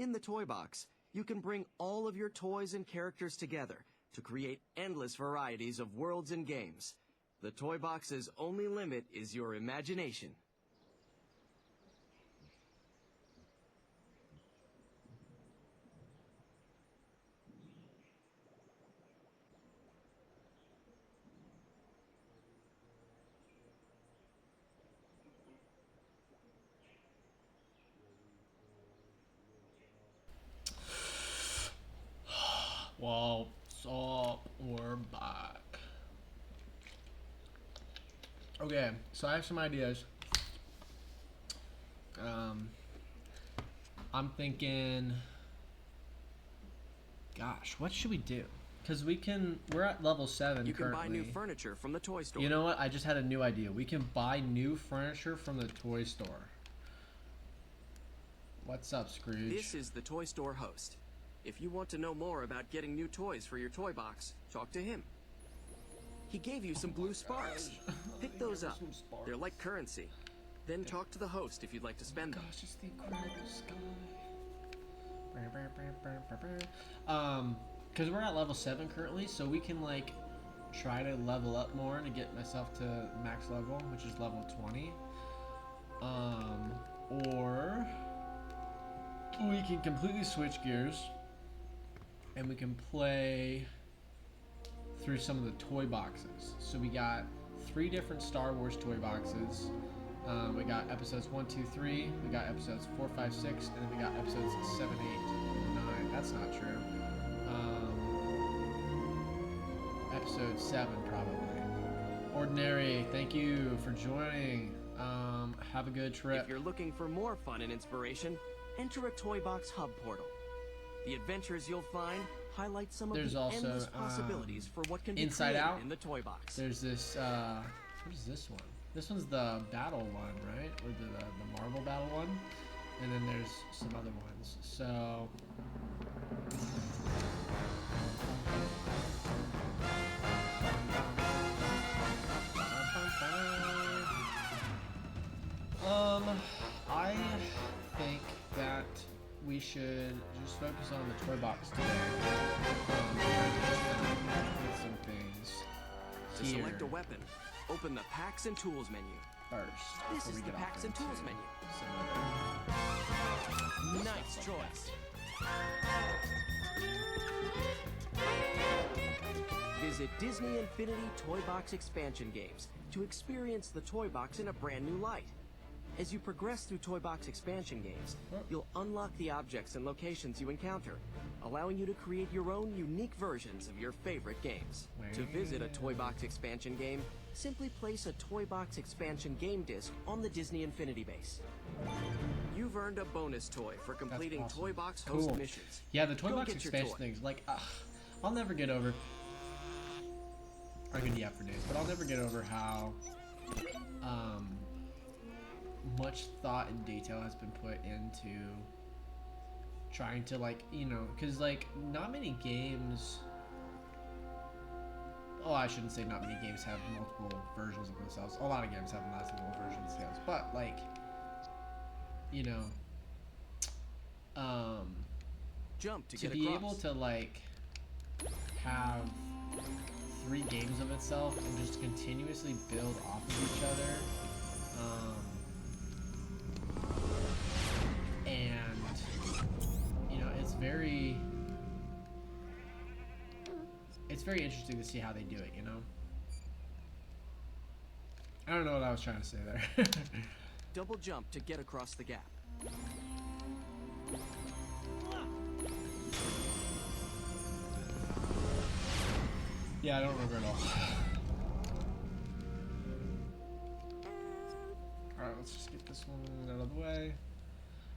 In the toy box, you can bring all of your toys and characters together to create endless varieties of worlds and games. The toy box's only limit is your imagination. Well, so we're back. Okay, so I have some ideas. I'm thinking, gosh, what should we do? Because we're at level 7 You can currently. buy new furniture from the toy store. You know what? I just had a new idea. We can buy new furniture from the toy store. What's up, Scrooge? This is the toy store host. If you want to know more about getting new toys for your toy box, talk to him. He gave you some blue sparks. Pick those up. They're like currency. Then talk to the host if you'd like to spend them. Gosh, it's the incredible sky. Because we're at level 7 currently, so we can like try to level up more to get myself to max level, which is level 20. Or we can completely switch gears and we can play through some of the toy boxes. So we got 3 different Star Wars toy boxes. We got episodes 1, 2, 3. We got episodes 4, 5, 6, and then we got episodes 7, 8, 9. That's not true. Episode 7 probably. Ordinary, thank you for joining. Have a good trip. If you're looking for more fun and inspiration, enter a Toy Box Hub portal. The adventures you'll find highlight some of There's the also, endless possibilities for what can be Inside created Out in the toy box. There's this, what is this one? This one's the battle one, right? Or the Marvel battle one. And then there's some other ones. So I think that we should just focus on the toy box today. With some things To here select a weapon, open the Packs and Tools menu. first. This before is we the get off Packs and into Tools menu. some other Nice choice. Visit Disney Infinity Toy Box Expansion Games to experience the toy box in a brand new light. As you progress through Toy Box Expansion Games, you'll unlock the objects and locations you encounter, allowing you to create your own unique versions of your favorite games. To visit a Toy Box Expansion game, simply place a Toy Box Expansion game disc on the Disney Infinity base. You've earned a bonus toy for completing awesome. Toy Box host Cool. missions. Yeah, the toy Go box get your expansion toy. things, like, I'll never get over. I could yap for days, but I'll never get over how much thought and detail has been put into trying to, like, you know, because like not many games. Oh, I shouldn't say not many games have multiple versions of themselves. A lot of games have multiple versions of themselves, but like, you know, Jump to to get be across. able to like have 3 games of itself and just continuously build off of each other, and you know, it's very interesting to see how they do it, you know. I don't know what I was trying to say there. Double jump to get across the gap. Yeah, I don't remember at all. Alright, let's just get this one out of the way.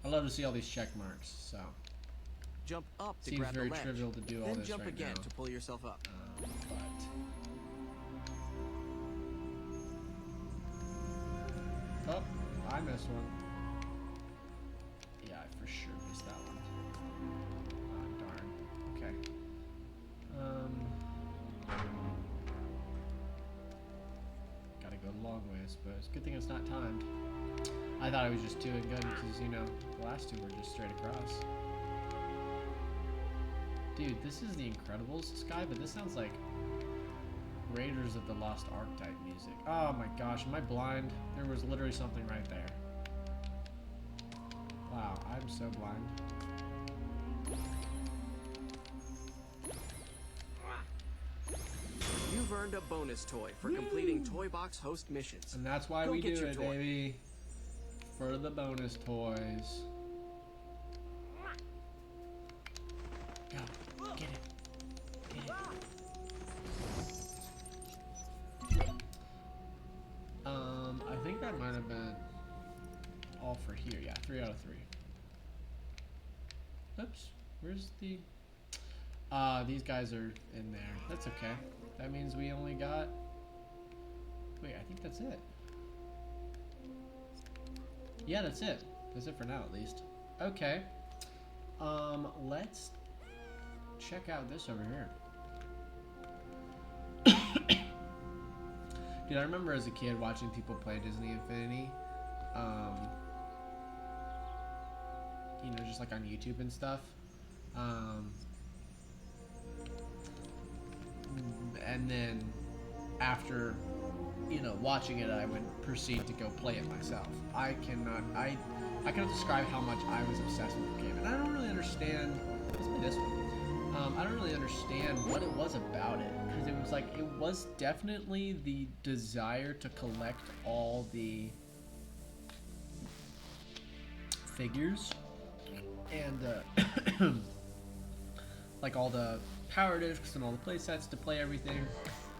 I love to see all these check marks, so. Jump up to Seems grab very the ledge. trivial to do all Then this jump right again now. to pull yourself up. Oh, I missed one. Yeah, I for sure missed that one. Ah, darn. Okay. Gotta go a long ways, but it's a good thing it's not timed. I thought I was just doing good because, you know, the last 2 were just straight across. dude, this is the Incredibles sky, but this sounds like Raiders of the Lost Ark type music. Oh my gosh, am I blind? There was literally something right there. Wow, I'm so blind. You've earned a bonus toy for completing Toy Box host missions. And that's why Go we get do your it, toy. baby. For the bonus toys. Go. Get it. Get it. I think that might have been all for here. Yeah, 3 out of 3. Oops. Where's the... these guys are in there. That's okay. That means we only got... Wait, I think that's it. Yeah, that's it. That's it for now, at least. Okay. Let's check out this over here. Dude, I remember as a kid watching people play Disney Infinity. You know, just like on YouTube and stuff. And then after, you know, watching it, I would proceed to go play it myself. I cannot describe how much I was obsessed with the game, and I don't really understand. Let's play this one. I don't really understand what it was about it, because it was like, it was definitely the desire to collect all the figures and like all the power discs and all the play sets to play everything.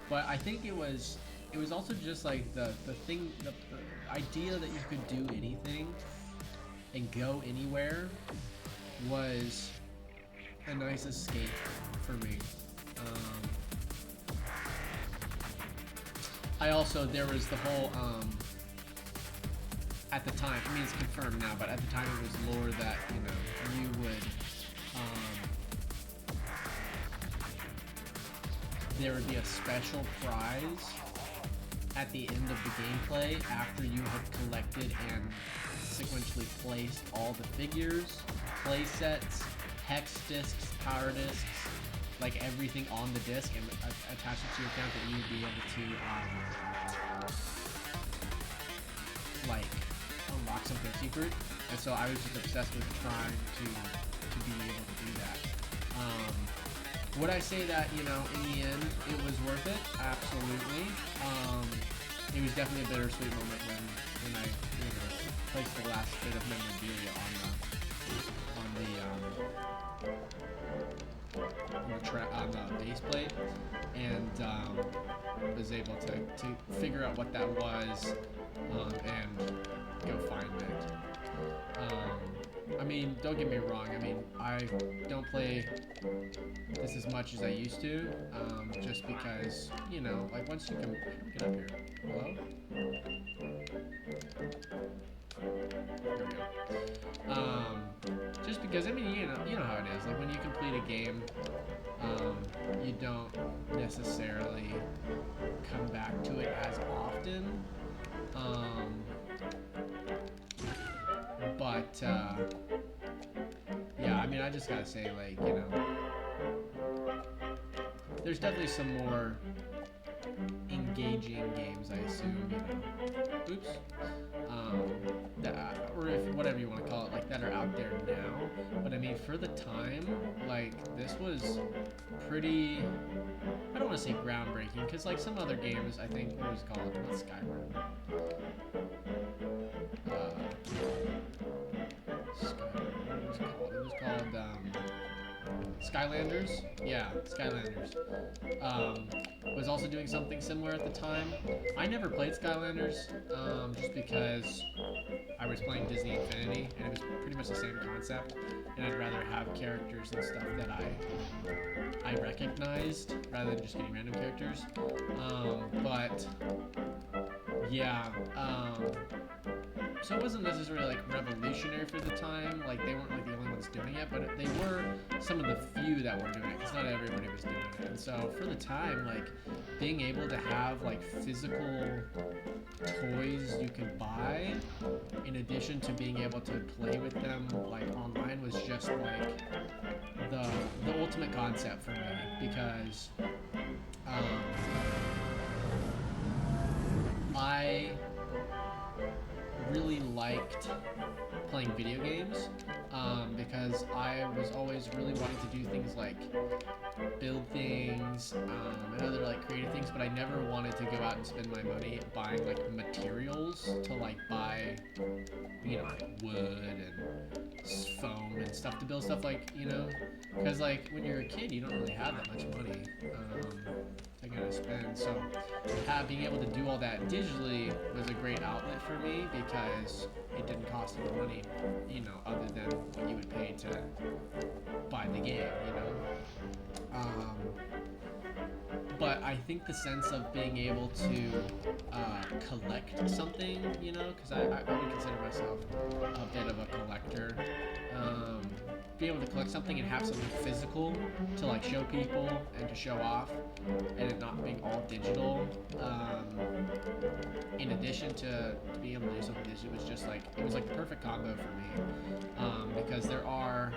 But I think it was also just like the idea that you could do anything and go anywhere was a nice escape for me. There was the whole at the time, I mean it's confirmed now, but at the time it was lore that, you know, you would there would be a special prize at the end of the gameplay after you had collected and sequentially placed all the figures, play sets, hex discs, power discs, like everything on the disc, and attach it to your account, that you would be able to like unlock something secret. And so I was just obsessed with trying to be able to do that. Would I say that, you know, in the end it was worth it? Absolutely. It was definitely a bittersweet moment when I, you know, placed the last bit of memorabilia on the base plate, and was able to figure out what that was and go find it. I mean, don't get me wrong. I mean, I don't play this as much as I used to, just because, you know, like once you can get up here. Hello? There we go. Just because, I mean, you know how it is. Like when you complete a game, you don't necessarily come back to it as often. But yeah, I mean, I just gotta say, like, you know, there's definitely some more engaging games, I assume, you know, oops, or if whatever you want to call it, like, that are out there now. But I mean, for the time, like, this was pretty, I don't want to say groundbreaking, because like some other games, I think it was called, not Skyward, it was called Skylanders. Yeah, Skylanders. Was also doing something similar at the time. I never played Skylanders, just because I was playing Disney Infinity, and it was pretty much the same concept, and I'd rather have characters and stuff that I recognized rather than just getting random characters. But yeah, so it wasn't necessarily like revolutionary for the time, like they weren't like the only ones doing it, but they were some of the few that were doing it, because not everybody was doing it. And so for the time, like being able to have like physical toys you could buy, in addition to being able to play with them like online, was just like the ultimate concept for me, because I really liked playing video games, because I was always really wanting to do things like build things and other like creative things, but I never wanted to go out and spend my money buying like materials to like buy, you know, like wood and foam and stuff to build stuff, like, you know, because like when you're a kid you don't really have that much money to kind of spend. So being able to do all that digitally was a great outlet for me, because it didn't cost any money, you know, other than what you would pay to buy the game, you know. But I think the sense of being able to collect something, you know, because I would consider myself a bit of a collector. Being able to collect something and have something physical to like show people and to show off, and it not being all digital, in addition to being able to do something digital, was just like, it was like the perfect combo for me, because there are,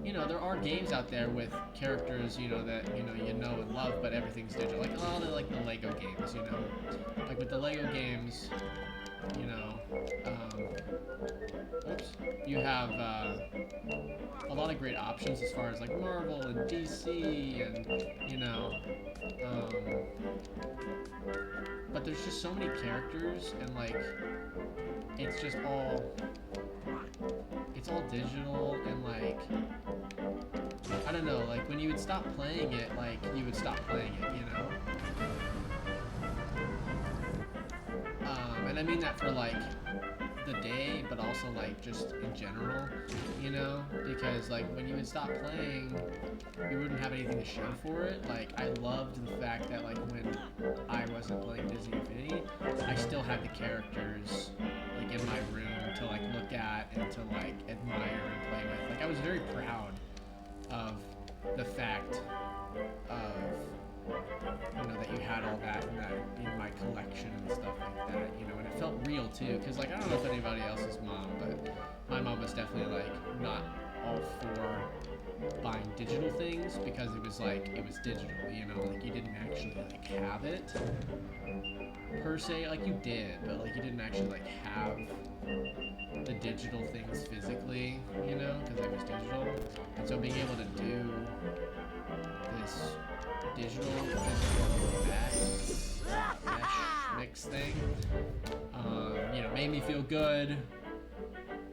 you know, there are games out there with characters, you know, that, you know and love, but everything's digital. Like, oh, they're like the Lego games, you know. Like with the Lego games, you know, you have a lot of great options as far as like Marvel and DC and, you know, but there's just so many characters, and like, it's just all, it's all digital, and like, I don't know, like when you would stop playing it, like you would stop playing it, you know? And I mean that for like the day, but also like just in general, you know? Because like when you would stop playing, you wouldn't have anything to show for it. Like, I loved the fact that like when I wasn't playing Disney Infinity, I still had the characters like in my room to like look at and to like admire and play with. Like, I was very proud of the fact of, you know, that you had all that in my collection and stuff like that, you know, and it felt real too, because like, I don't know if anybody else's mom, but my mom was definitely like not all for buying digital things, because it was like, it was digital, you know, like you didn't actually like have it per se, like you did, but like you didn't actually like have the digital things physically, you know, because it was digital. And so being able to do this digital physical mesh mix thing, you know, made me feel good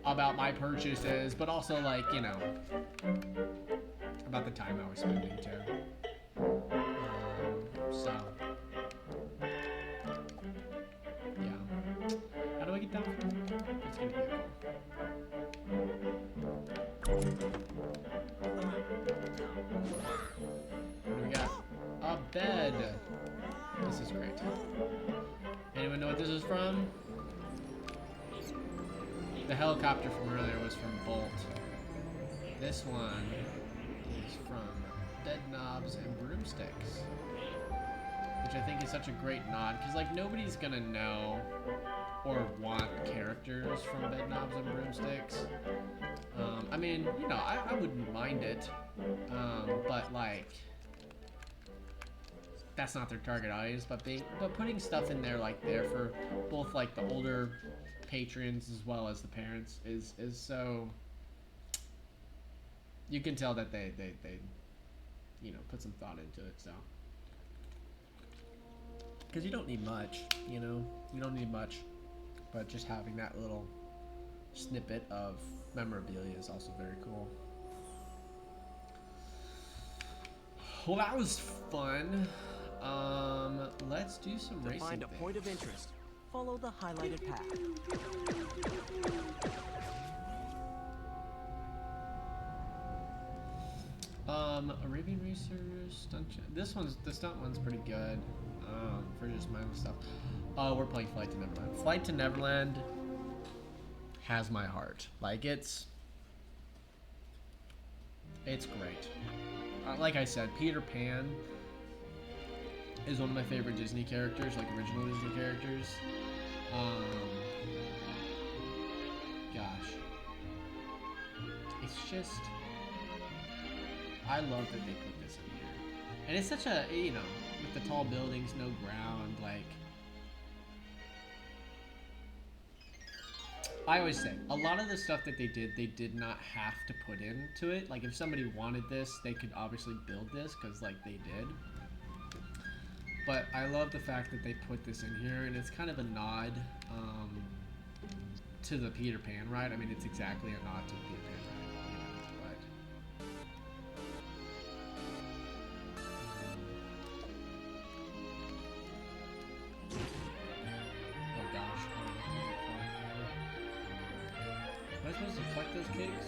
about my purchases, but also like, you know, about the time I was spending too. So yeah. How do I get down from here? Let's get a vehicle. What do we got? A bed. This is great. Anyone know what this is from? The helicopter from earlier was from Bolt. This one is from Bed Knobs and Broomsticks, which I think is such a great nod, because like nobody's gonna know or want characters from Bed Knobs and Broomsticks. I mean, you know, I wouldn't mind it, but like, that's not their target audience. But putting stuff in there like there for both like the older patrons as well as the parents is so, you can tell that they you know, put some thought into it. So, because you don't need much, you know, you don't need much, but just having that little snippet of memorabilia is also very cool. Well, that was fun. Let's do some racing. To find a point of interest, follow the highlighted path. Arabian Racers, the stunt one's pretty good, for just mindless stuff. We're playing Flight to Neverland. Flight to Neverland has my heart. Like, it's great. Like I said, Peter Pan is one of my favorite Disney characters, like original Disney characters. Gosh. It's just, I love that they put this in here. And it's such a, you know, with the tall buildings, no ground, like... I always say, a lot of the stuff that they did not have to put into it. Like, if somebody wanted this, they could obviously build this, because, like, they did. But I love the fact that they put this in here, and it's kind of a nod to the Peter Pan ride. I mean, it's exactly a nod to the Peter Pan ride, you know, but... Oh gosh. Am I supposed to collect those cakes?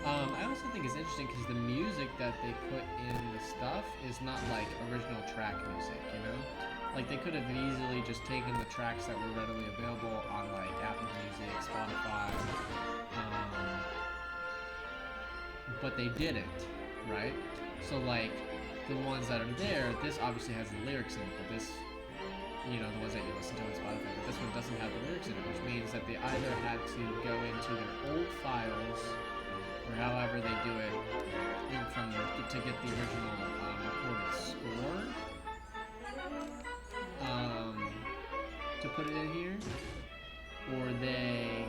I also think it's interesting because the music that they put in the stuff is not like original track music, you know? Like they could have easily just taken the tracks that were readily available on like Apple Music, Spotify, but they didn't, right? So like the ones that are there, this obviously has the lyrics in it, but this, you know, the ones that you listen to on Spotify, but this one doesn't have the lyrics in it, which means that they either had to go into their old files or however they do it to get the original recorded score to put it in here, or they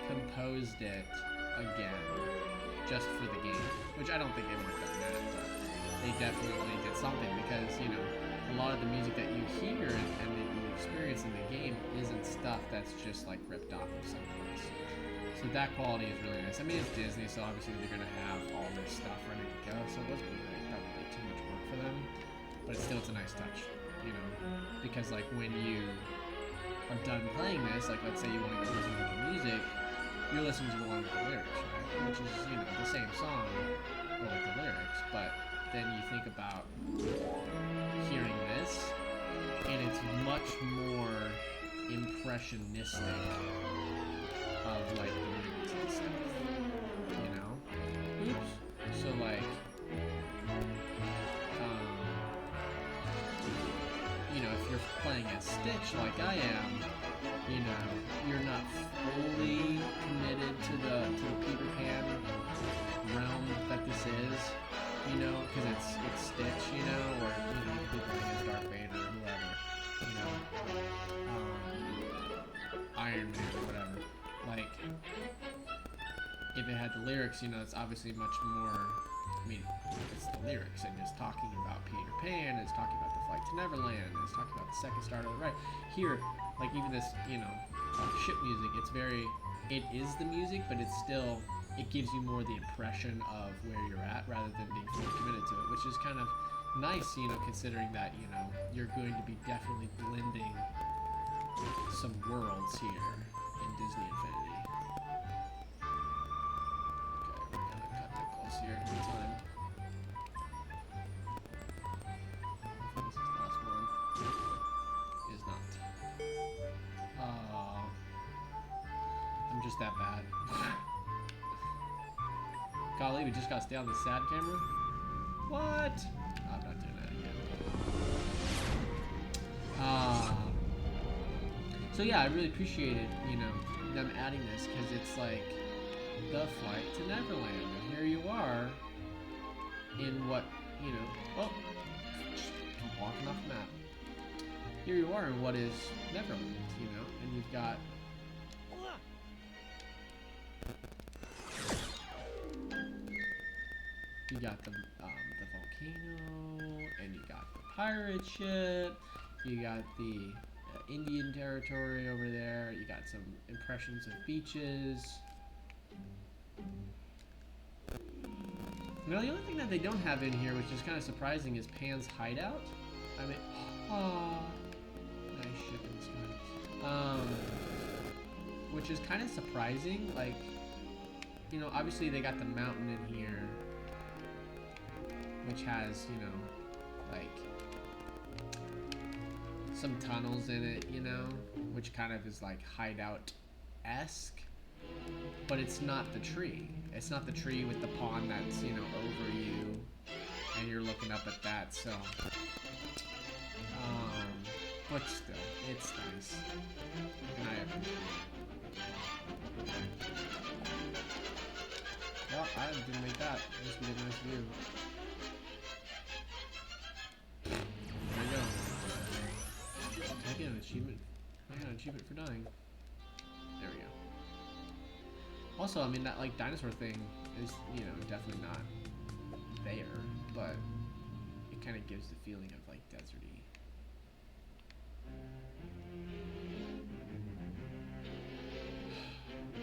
composed it again just for the game, which I don't think they would have done that, but they definitely did something because, you know, a lot of the music that you hear and that you experience in the game isn't stuff that's just like ripped off of someplace. So that quality is really nice. I mean, it's Disney, so obviously they're gonna have all this stuff ready to go. So it wasn't really probably too much work for them, but it's still, it's a nice touch, you know. Because like when you are done playing this, like let's say you want to go listen to the music, you're listening to the one with the lyrics, right? Which is, you know, the same song, but with the lyrics. But then you think about hearing this, and it's much more impressionistic of like the movies and stuff, you know? Oops. So like, you know, if you're playing as Stitch like I am, you know, you're not fully committed to the Peter Pan realm that this is, you know, because it's Stitch, you know, or you know, you could be playing as Darth Vader or whoever, you know, Iron Man or whatever. Like, if it had the lyrics, you know, it's obviously much more, I mean, it's the lyrics, and it's talking about Peter Pan, it's talking about the flight to Neverland, it's talking about the second star to the right. Here, like even this, you know, ship music, it's very, it is the music, but it's still, it gives you more the impression of where you're at rather than being fully committed to it, which is kind of nice, you know, considering that, you know, you're going to be definitely blending some worlds here in Disney Infinity. Okay, we're gonna cut that close here in time. Hopefully this is the last one. It is not. Oh, I'm just that bad. Golly, we just gotta stay on the sad camera? What? I'm not doing that again. So yeah, I really appreciated, you know, them adding this, because it's like the flight to Neverland, and here you are in what, you know, oh, I'm walking off the map. Here you are in what is Neverland, you know, and you've got the volcano, and you got the pirate ship, you got the Indian territory over there, you got some impressions of beaches. You know, the only thing that they don't have in here, which is kind of surprising, is Pan's hideout. I mean, oh, nice ship in the sky. Which is kind of surprising, like, you know, obviously they got the mountain in here, which has, you know, like some tunnels in it, you know, which kind of is like hideout-esque, but it's not the tree. It's not the tree with the pond that's, you know, over you, and you're looking up at that, so but still, it's nice. And I appreciate it. Well, I didn't make that. I guess we did a nice view. There you go. I get an achievement. I got an achievement for dying. There we go. Also, I mean, that like dinosaur thing is, you know, definitely not there, but it kind of gives the feeling of like deserty.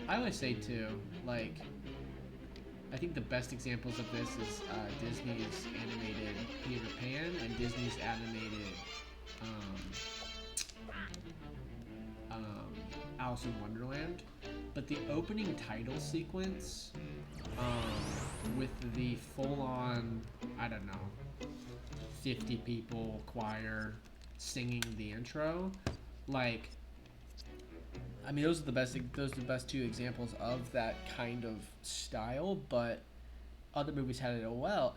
I always say too, like, I think the best examples of this is Disney's animated Peter Pan and Disney's animated Alice in Wonderland. But the opening title sequence with the full-on, I don't know, 50 people choir singing the intro, like, I mean, those are the best two examples of that kind of style, but other movies had it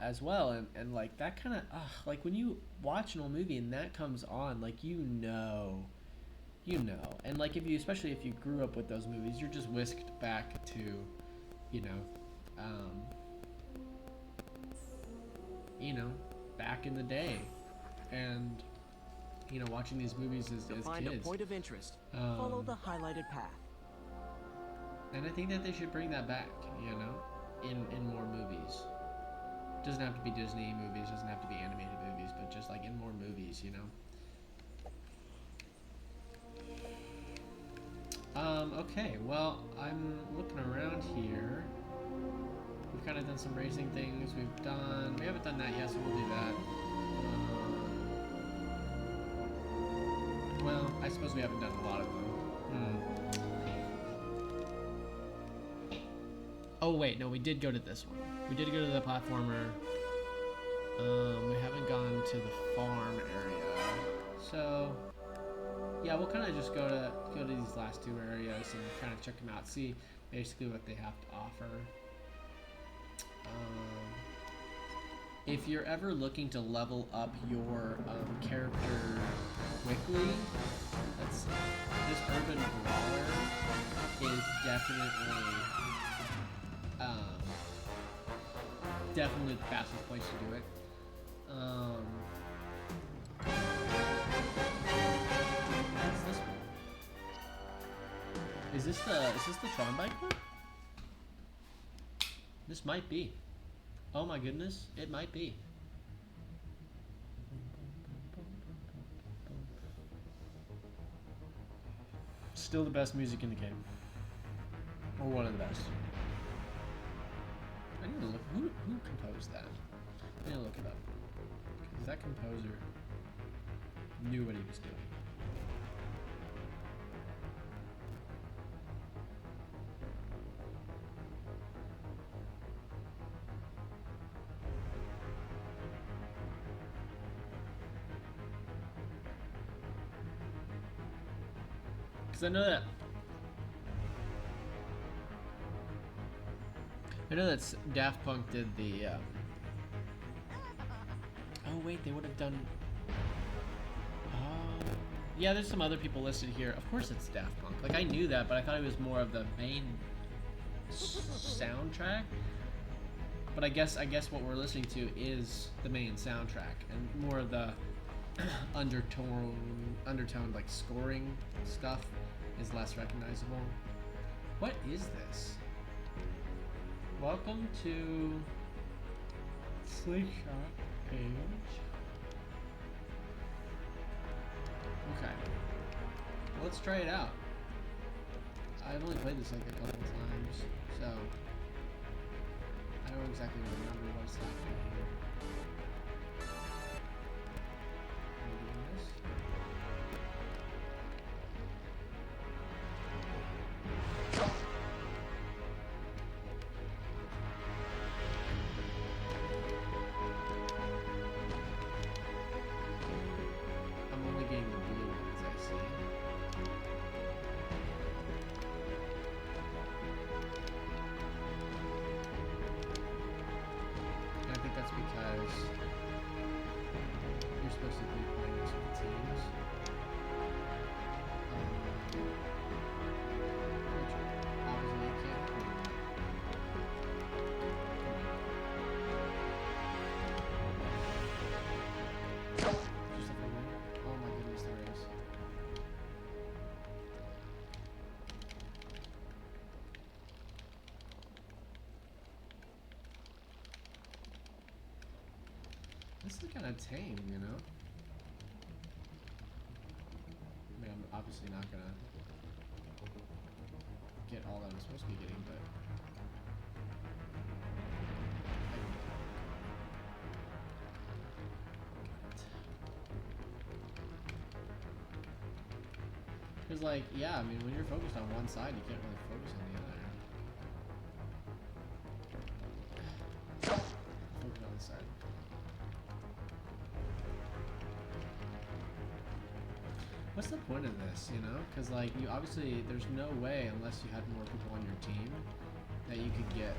as well, and like that kind of, like when you watch an old movie and that comes on, like, you know, and like especially if you grew up with those movies, you're just whisked back to, back in the day, and watching these movies as kids. Find a point of interest. Follow the highlighted path. And I think that they should bring that back, in more movies. Doesn't have to be Disney movies, doesn't have to be animated movies, but just like in more movies, Okay, well, I'm looking around here. We've kind of done some racing things. We haven't done that yet, so we'll do that. Well, I suppose we haven't done a lot of them. Oh wait, no, we did go to this one. We did go to the platformer. We haven't gone to the farm area. So yeah, we'll kind of just go to these last two areas and kind of check them out, see basically what they have to offer. If you're ever looking to level up your character quickly, this urban brawler is definitely the fastest place to do it. What's this one? Is this the Tron bike one? This might be. Oh my goodness, it might be. Still the best music in the game. Or one of the best. I need to look. Who composed that? I need to look it up. Because that composer knew what he was doing. Because I know that Daft Punk did the oh wait, they would have done yeah, there's some other people listed here. Of course it's Daft Punk. Like, I knew that, but I thought it was more of the main soundtrack. But I guess what we're listening to is the main soundtrack, and more of the undertone like scoring stuff is less recognizable. What is this? Welcome to Slingshot page. Okay. Well, let's try it out. I've only played this like a couple times, so I don't exactly remember what's happening here. This is kind of tame, you know? I mean, I'm obviously not gonna get all that I'm supposed to be getting, but... Because, like, yeah, I mean, when you're focused on one side, you can't really focus on the other. Focus on this side. What's the point of this, you know? Because, like, you obviously, there's no way, unless you had more people on your team, that you could get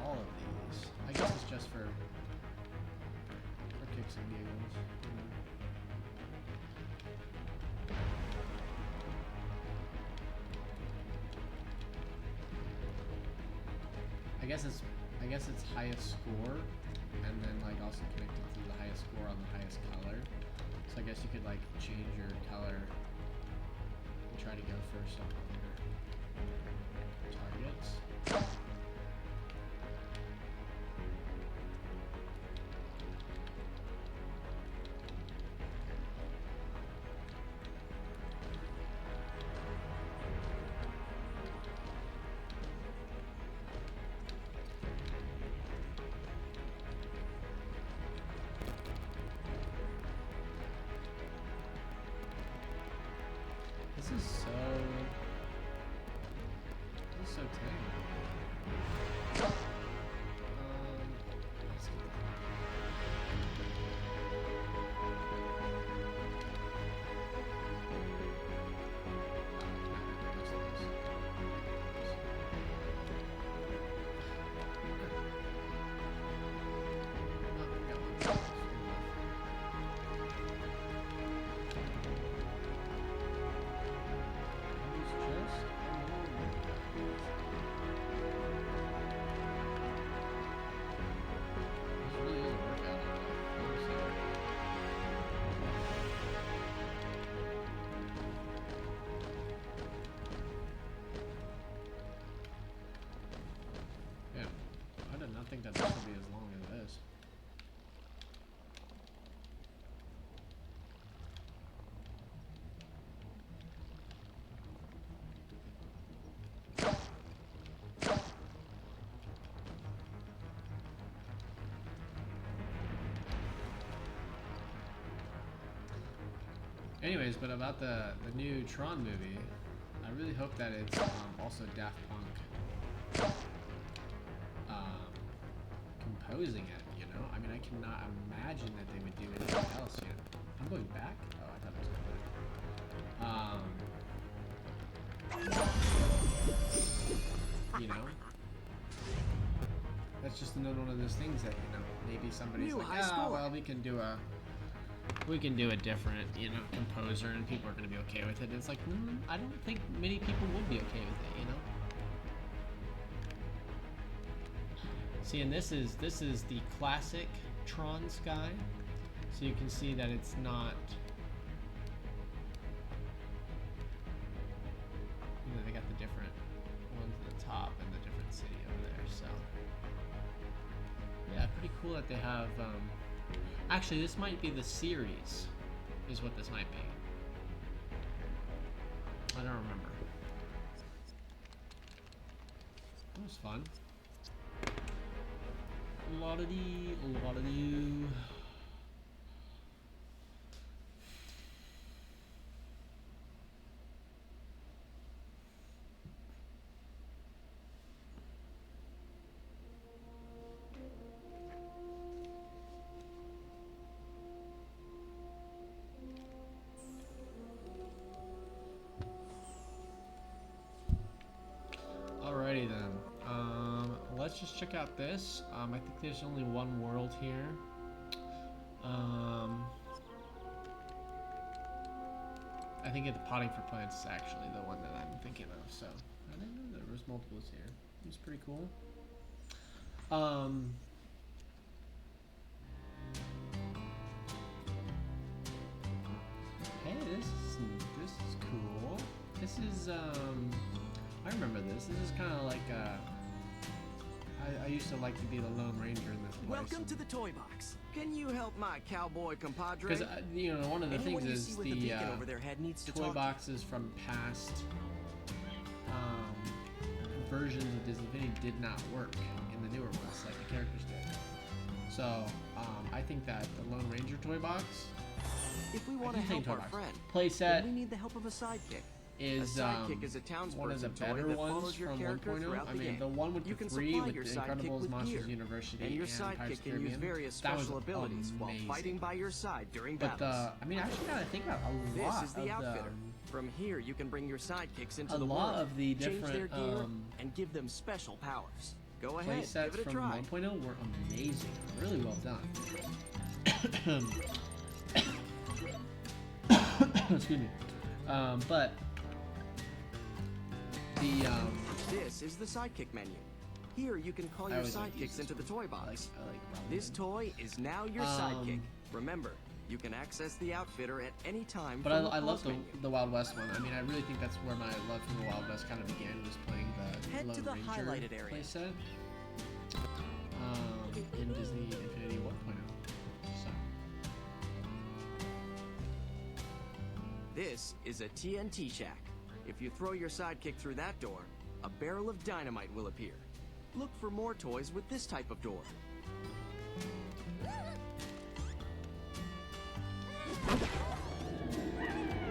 all of these. I guess it's just for kicks and giggles. You know? I guess it's highest score, and then like also connected to the highest score on the highest color. So I guess you could like change your color and try to go first on your targets. This is so tame. Let's get that. I think that this will be as long as it is. Anyways, but about the new Tron movie, I really hope that it's also Daft Punk composing it, you know? I mean, I cannot imagine that they would do anything else, you know? I'm going back? Oh, I thought I was going back. You know? That's just another one of those things that, you know, maybe somebody's like, oh, well, we can do a different, you know, composer and people are going to be okay with it. And it's like, I don't think many people would be okay with it, you know? See, and this is the classic Tron sky, so you can see that it's not. You know, they got the different ones at the top and the different city over there. So yeah, pretty cool that they have. Actually, this might be the series, is what this might be. I don't remember. That was fun. La-da-dee. Alrighty then. Let's just check out this. I think there's only one world here. I think the potting for plants is actually the one that I'm thinking of. So I didn't know there was multiples here. It's pretty cool. Hey, this is cool. This is I remember this. This is kind of like I used to like to be the Lone Ranger in this place. Welcome to the Toy Box. Can you help my cowboy compadre? Because you know, one of the Anyone things you is see with the beacon over their head needs to toy talk to boxes from past versions of Disney Infinity did not work in the newer ones like the characters did. So I think that the Lone Ranger toy box, If we want to help our friend, playset, then we need the help of a sidekick. is a sidekick is a one of the townsperson toy better that ones follows your from character 1.0. throughout I the mean, game. the one with You the can 3 supply with your the sidekick Incredibles, with Monsters gear, University, and your Pirates of sidekick the can use Caribbean. various That was special abilities while amazing. fighting by your side during But battles. I mean, actually, now that I think about it, a This lot is the of outfitter. From here, you can bring your sidekicks into a the lot world, of the change their different gear, and give them special powers. Go ahead, playsets give it a from try. 1.0 were amazing, really well done. Excuse me. But the This is the sidekick menu. Here you can call your always like to use sidekicks this into the toy box. I like This toy is now your sidekick. Remember, you can access the outfitter at any time. But from the I love pause menu. the Wild West one. I mean, I really think that's where my love for the Wild West kind of began, was playing the Head Lone to the Ranger highlighted area. playset in Disney Infinity 1.0. So This is a TNT shack. If you throw your sidekick through that door, a barrel of dynamite will appear. Look for more toys with this type of door.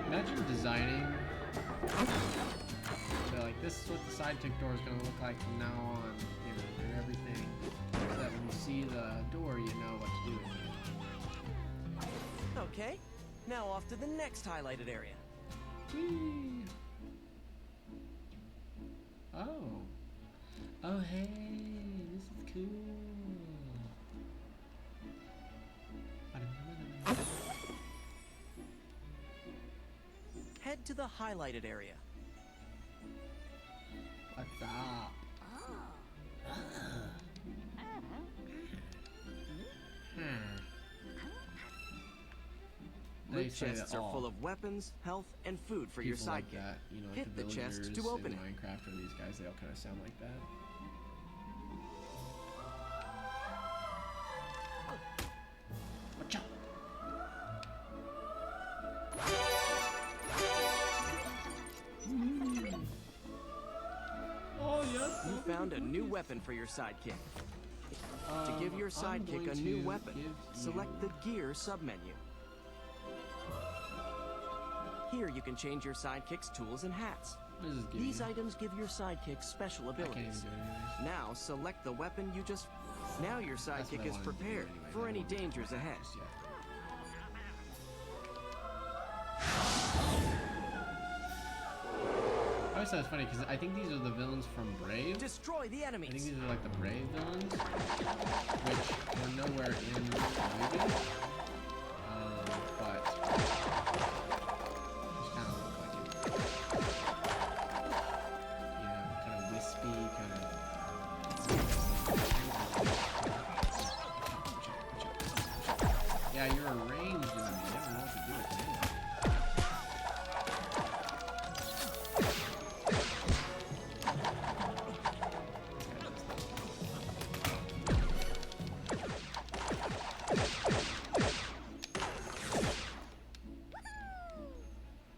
imagine designing. So like, this is what the sidekick door is going to look like from now on. You know, and everything. So that when you see the door, you know what to do with it. Okay, now off to the next highlighted area. Whee! Oh. Oh, hey, this is cool. Head to the highlighted area. What's up? Loot chests are full of weapons, health, and food for your people like sidekick. that, you know, like Hit the chest villagers to open in it. Minecraft, or these guys, they all kind of sound like that. Watch out! Oh yes! You found a new weapon for your sidekick. To give your I'm sidekick going a new to weapon, give select you- the Gear submenu. Here you can change your sidekick's tools and hats. What does this give These you? items give your sidekick special I can't even abilities. do it anyways. Now select the weapon you just... Now your That's what sidekick I is wanted to do prepared anyway, for I any don't want to dangers do it ahead. just yet. I always thought it was funny because I think these are the villains from Brave. Destroy the I think enemies. these are like the Brave villains, which were nowhere in the movie. But just kind of look like it. You know, kind of wispy, kind of. Yeah, you're a ranged enemy. You never know what to do with me.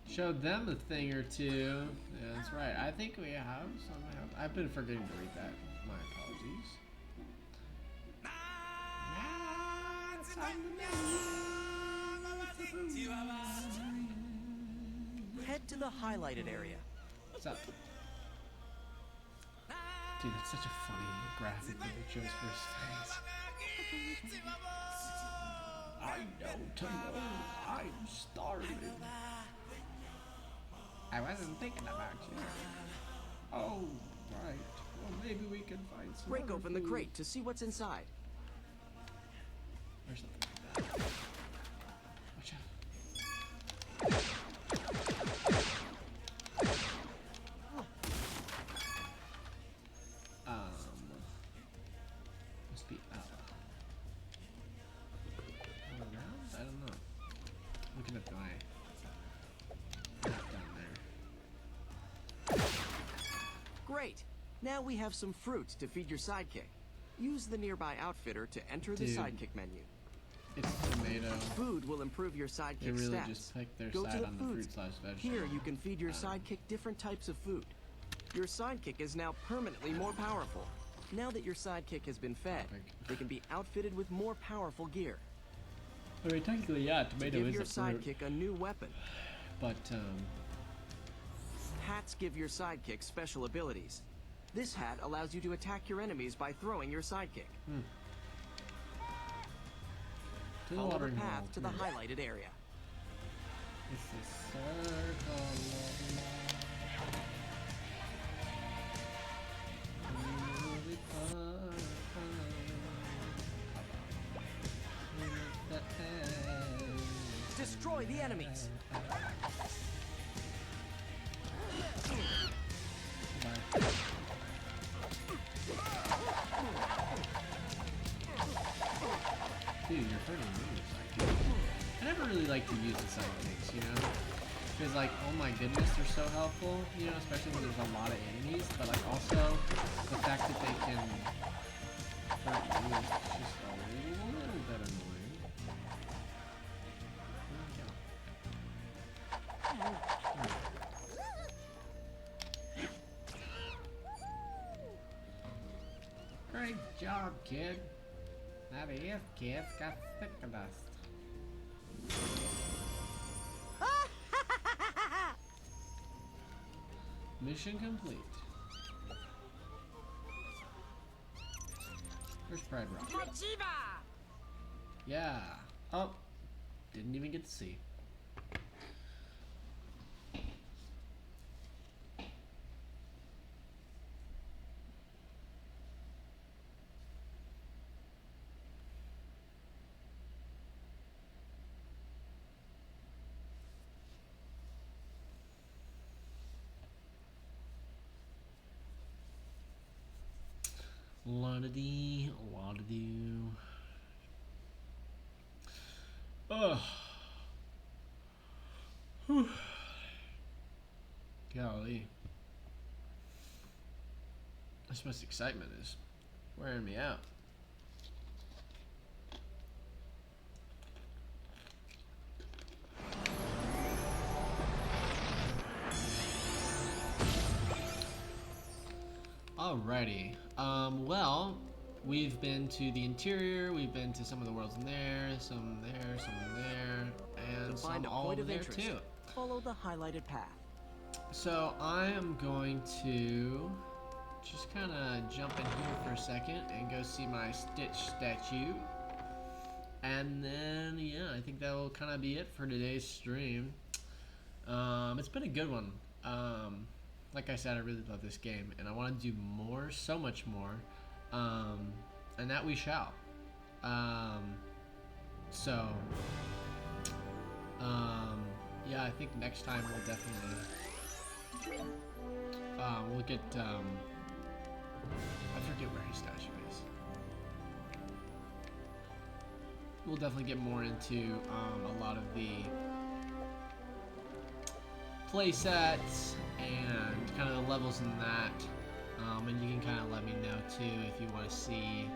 Showed them a thing or two. Yeah, that's right. I think we have somehow. I've been forgetting to read that. My apologies. Head to the highlighted area. What's up? Dude, that's such a funny graphic that it shows first face. I know tomorrow. I'm starving. I wasn't thinking about you. Oh, right. Well, maybe we can find some. Break other open the food. crate to see what's inside. There's nothing. Watch out. Must be up. All around? I don't know. Looking at my map down there. Great. Now we have some fruit to feed your sidekick. Use the nearby outfitter to enter the Dude. sidekick menu. It's tomato. Food will improve your sidekick They really stats. just pick their Go to side the on the food. fruit/vegetable. Here you can feed your sidekick different types of food. Your sidekick is now permanently more powerful. Now that your sidekick has been fed, they can be outfitted with more powerful gear. I mean, technically, yeah, tomato Give is your a fruit, sidekick a new weapon. but Hats give your sidekick special abilities. This hat allows you to attack your enemies by throwing your sidekick. to the Follow the watering hole. path to the highlighted area. It's a circle of life. Destroy the enemies. Dude, you're hurting me with sidekicks. I never really like to use the sidekicks, you know? Because, like, oh my goodness, they're so helpful, you know, especially when there's a lot of enemies. But, like, also, the fact that they can hurt you is just a little bit annoying. Great job, kid. That is, kids got stick dust. Mission complete. Where's Pride Rock? Yeah. Oh, didn't even get to see. La-da-dee, la-da-doo. Ugh. Whew. Golly. This much excitement is wearing me out. Alrighty. Well, we've been to the interior, we've been to some of the worlds in there, some there, some there, and To find some a all point over of there interest, too. follow the highlighted path. So I am going to just kind of jump in here for a second and go see my Stitch statue. And then, yeah, I think that will kind of be it for today's stream. It's been a good one. Like I said, I really love this game, and I want to do more, so much more, and that we shall. Yeah, I think next time we'll definitely, we'll get, I forget where his statue is. We'll definitely get more into, a lot of the play sets and kind of the levels in that, and you can kind of let me know too if you want to see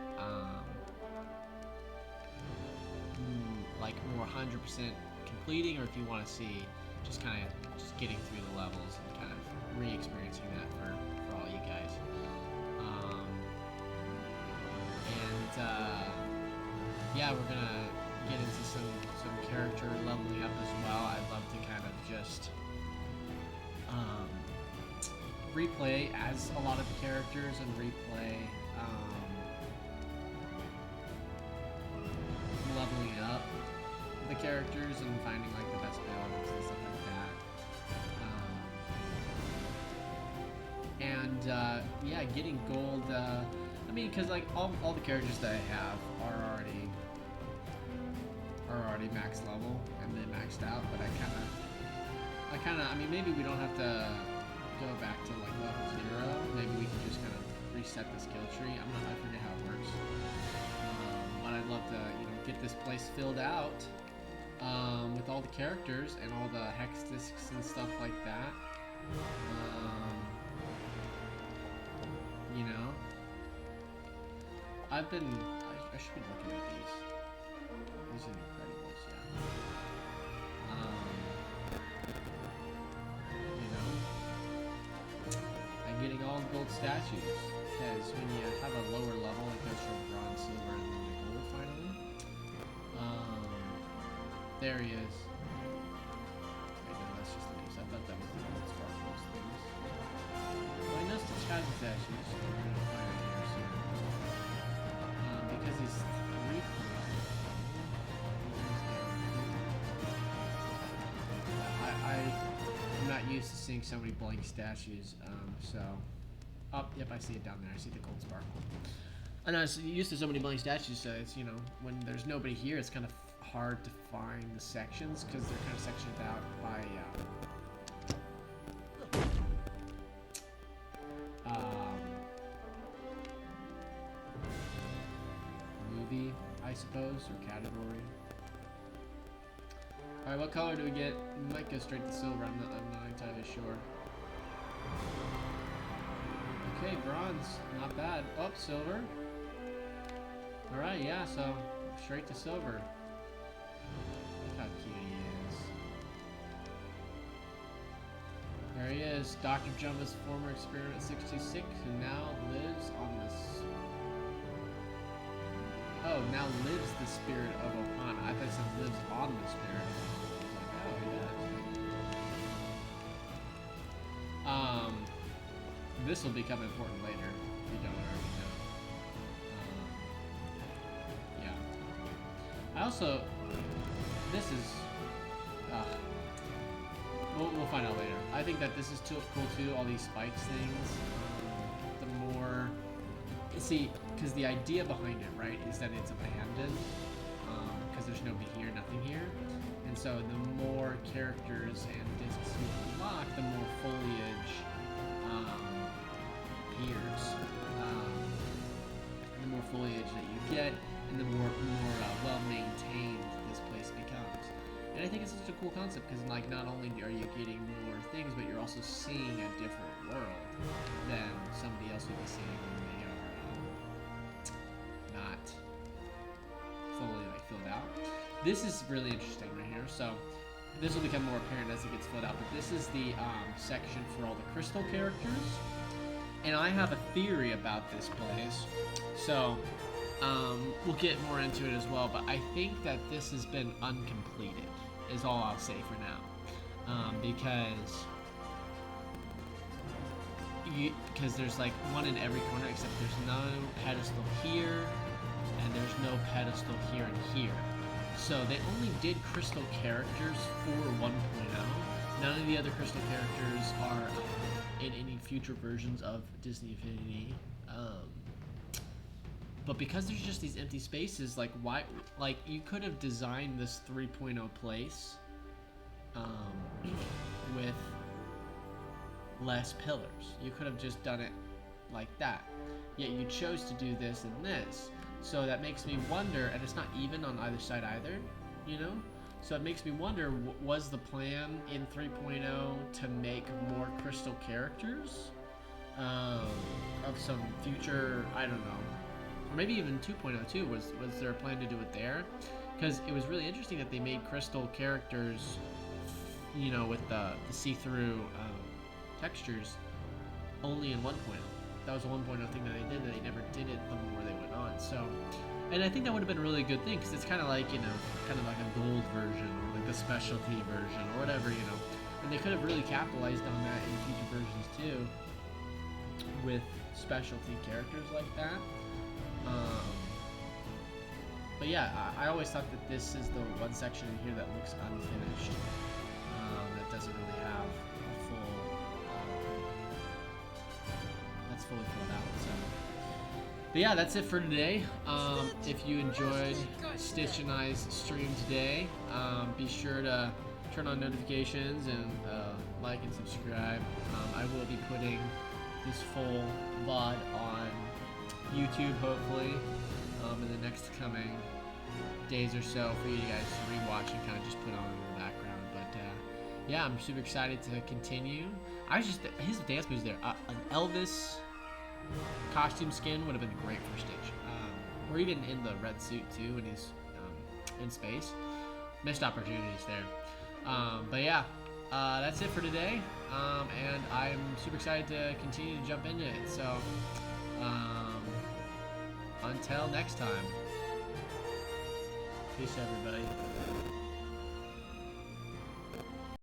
like more 100% completing, or if you want to see just kind of just getting through the levels and kind of re-experiencing that for all you guys. Yeah, we're gonna get into some character leveling up as well. I'd love to kind of just replay as a lot of the characters and replay leveling up the characters and finding like the best builds and stuff like that. Yeah, getting gold. I mean, because like all the characters that I have are already max level and they maxed out, but I mean, maybe we don't have to go back to like level 0. Maybe we can just kind of reset the skill tree. I forget how it works. But I'd love to, get this place filled out with all the characters and all the hex discs and stuff like that. I should be looking at these. These are gold statues, because when you have a lower level, it goes from bronze, silver, and then to gold finally. There he is. Wait, no, that's just the leaves. I thought that was the gold sparkles things. Well, I know Stitch has the statues. So we're gonna find it here soon. Because he's 3 I'm not used to seeing so many blank statues, so... Oh, yep, I see it down there. I see the gold sparkle. I'm not used to so many blank statues, so it's, you know, when there's nobody here, it's kind of hard to find the sections, because they're kind of sectioned out by, movie, I suppose, or category. Alright, what color do we get? We might go straight to silver, I'm not entirely sure. Okay, bronze, not bad. Oh, silver. Alright, yeah, so straight to silver. Look how cute he is. There he is, Dr. Jumba's former experiment 626, who now lives on this. Oh, now lives the spirit of Ohana. I thought it said lives on the spirit of Ohana. I was like, oh, yeah. This will become important later, if you don't already know. Yeah. I also, this is, we'll find out later. I think that this is too cool too, all these spikes things. The more, see, because the idea behind it, right, is that it's abandoned, because there's nobody here, nothing here. And so the more characters and discs you unlock, the more foliage appears. And the more foliage that you get, and the more well-maintained this place becomes. And I think it's such a cool concept, because like not only are you getting more things, but you're also seeing a different world than somebody else would be seeing when they are not fully like filled out. This is really interesting right here. So this will become more apparent as it gets filled out, but this is the section for all the crystal characters. And I have a theory about this place. So we'll get more into it as well, but I think that this has been uncompleted, is all I'll say for now. Because there's like one in every corner, except there's no pedestal here, and there's no pedestal here and here. So they only did crystal characters for 1.0. None of the other crystal characters are in any future versions of Disney Infinity. But because there's just these empty spaces, like why? Like you could have designed this 3.0 place with less pillars. You could have just done it like that. Yet you chose to do this and this. So that makes me wonder, and it's not even on either side either, you know? So it makes me wonder, was the plan in 3.0 to make more crystal characters? Of some future, I don't know. Or maybe even 2.0 too, was there a plan to do it there? Because it was really interesting that they made crystal characters, you know, with the see-through textures only in 1.0. That was a 1.0 thing that they did, that they never did it the more they went on. So, and I think that would have been a really good thing, because it's kind of like, you know, kind of like a gold version, or like the specialty version, or whatever, you know. And they could have really capitalized on that in future versions too, with specialty characters like that. But yeah, I always thought that this is the one section in here that looks unfinished, that doesn't really have a full, that's fully filled out. So, but yeah, that's it for today. If you enjoyed Stitch and I's stream today, be sure to turn on notifications and like and subscribe. I will be putting this full VOD on YouTube, hopefully, in the next coming days or so, for you guys to rewatch and kind of just put on in the background. But yeah, I'm super excited to continue. His dance moves there. An Elvis costume skin would have been great for Stitch, or even in the red suit too when he's in space. Missed opportunities there. But yeah, that's it for today. And I'm super excited to continue to jump into it. So, until next time. Peace, everybody.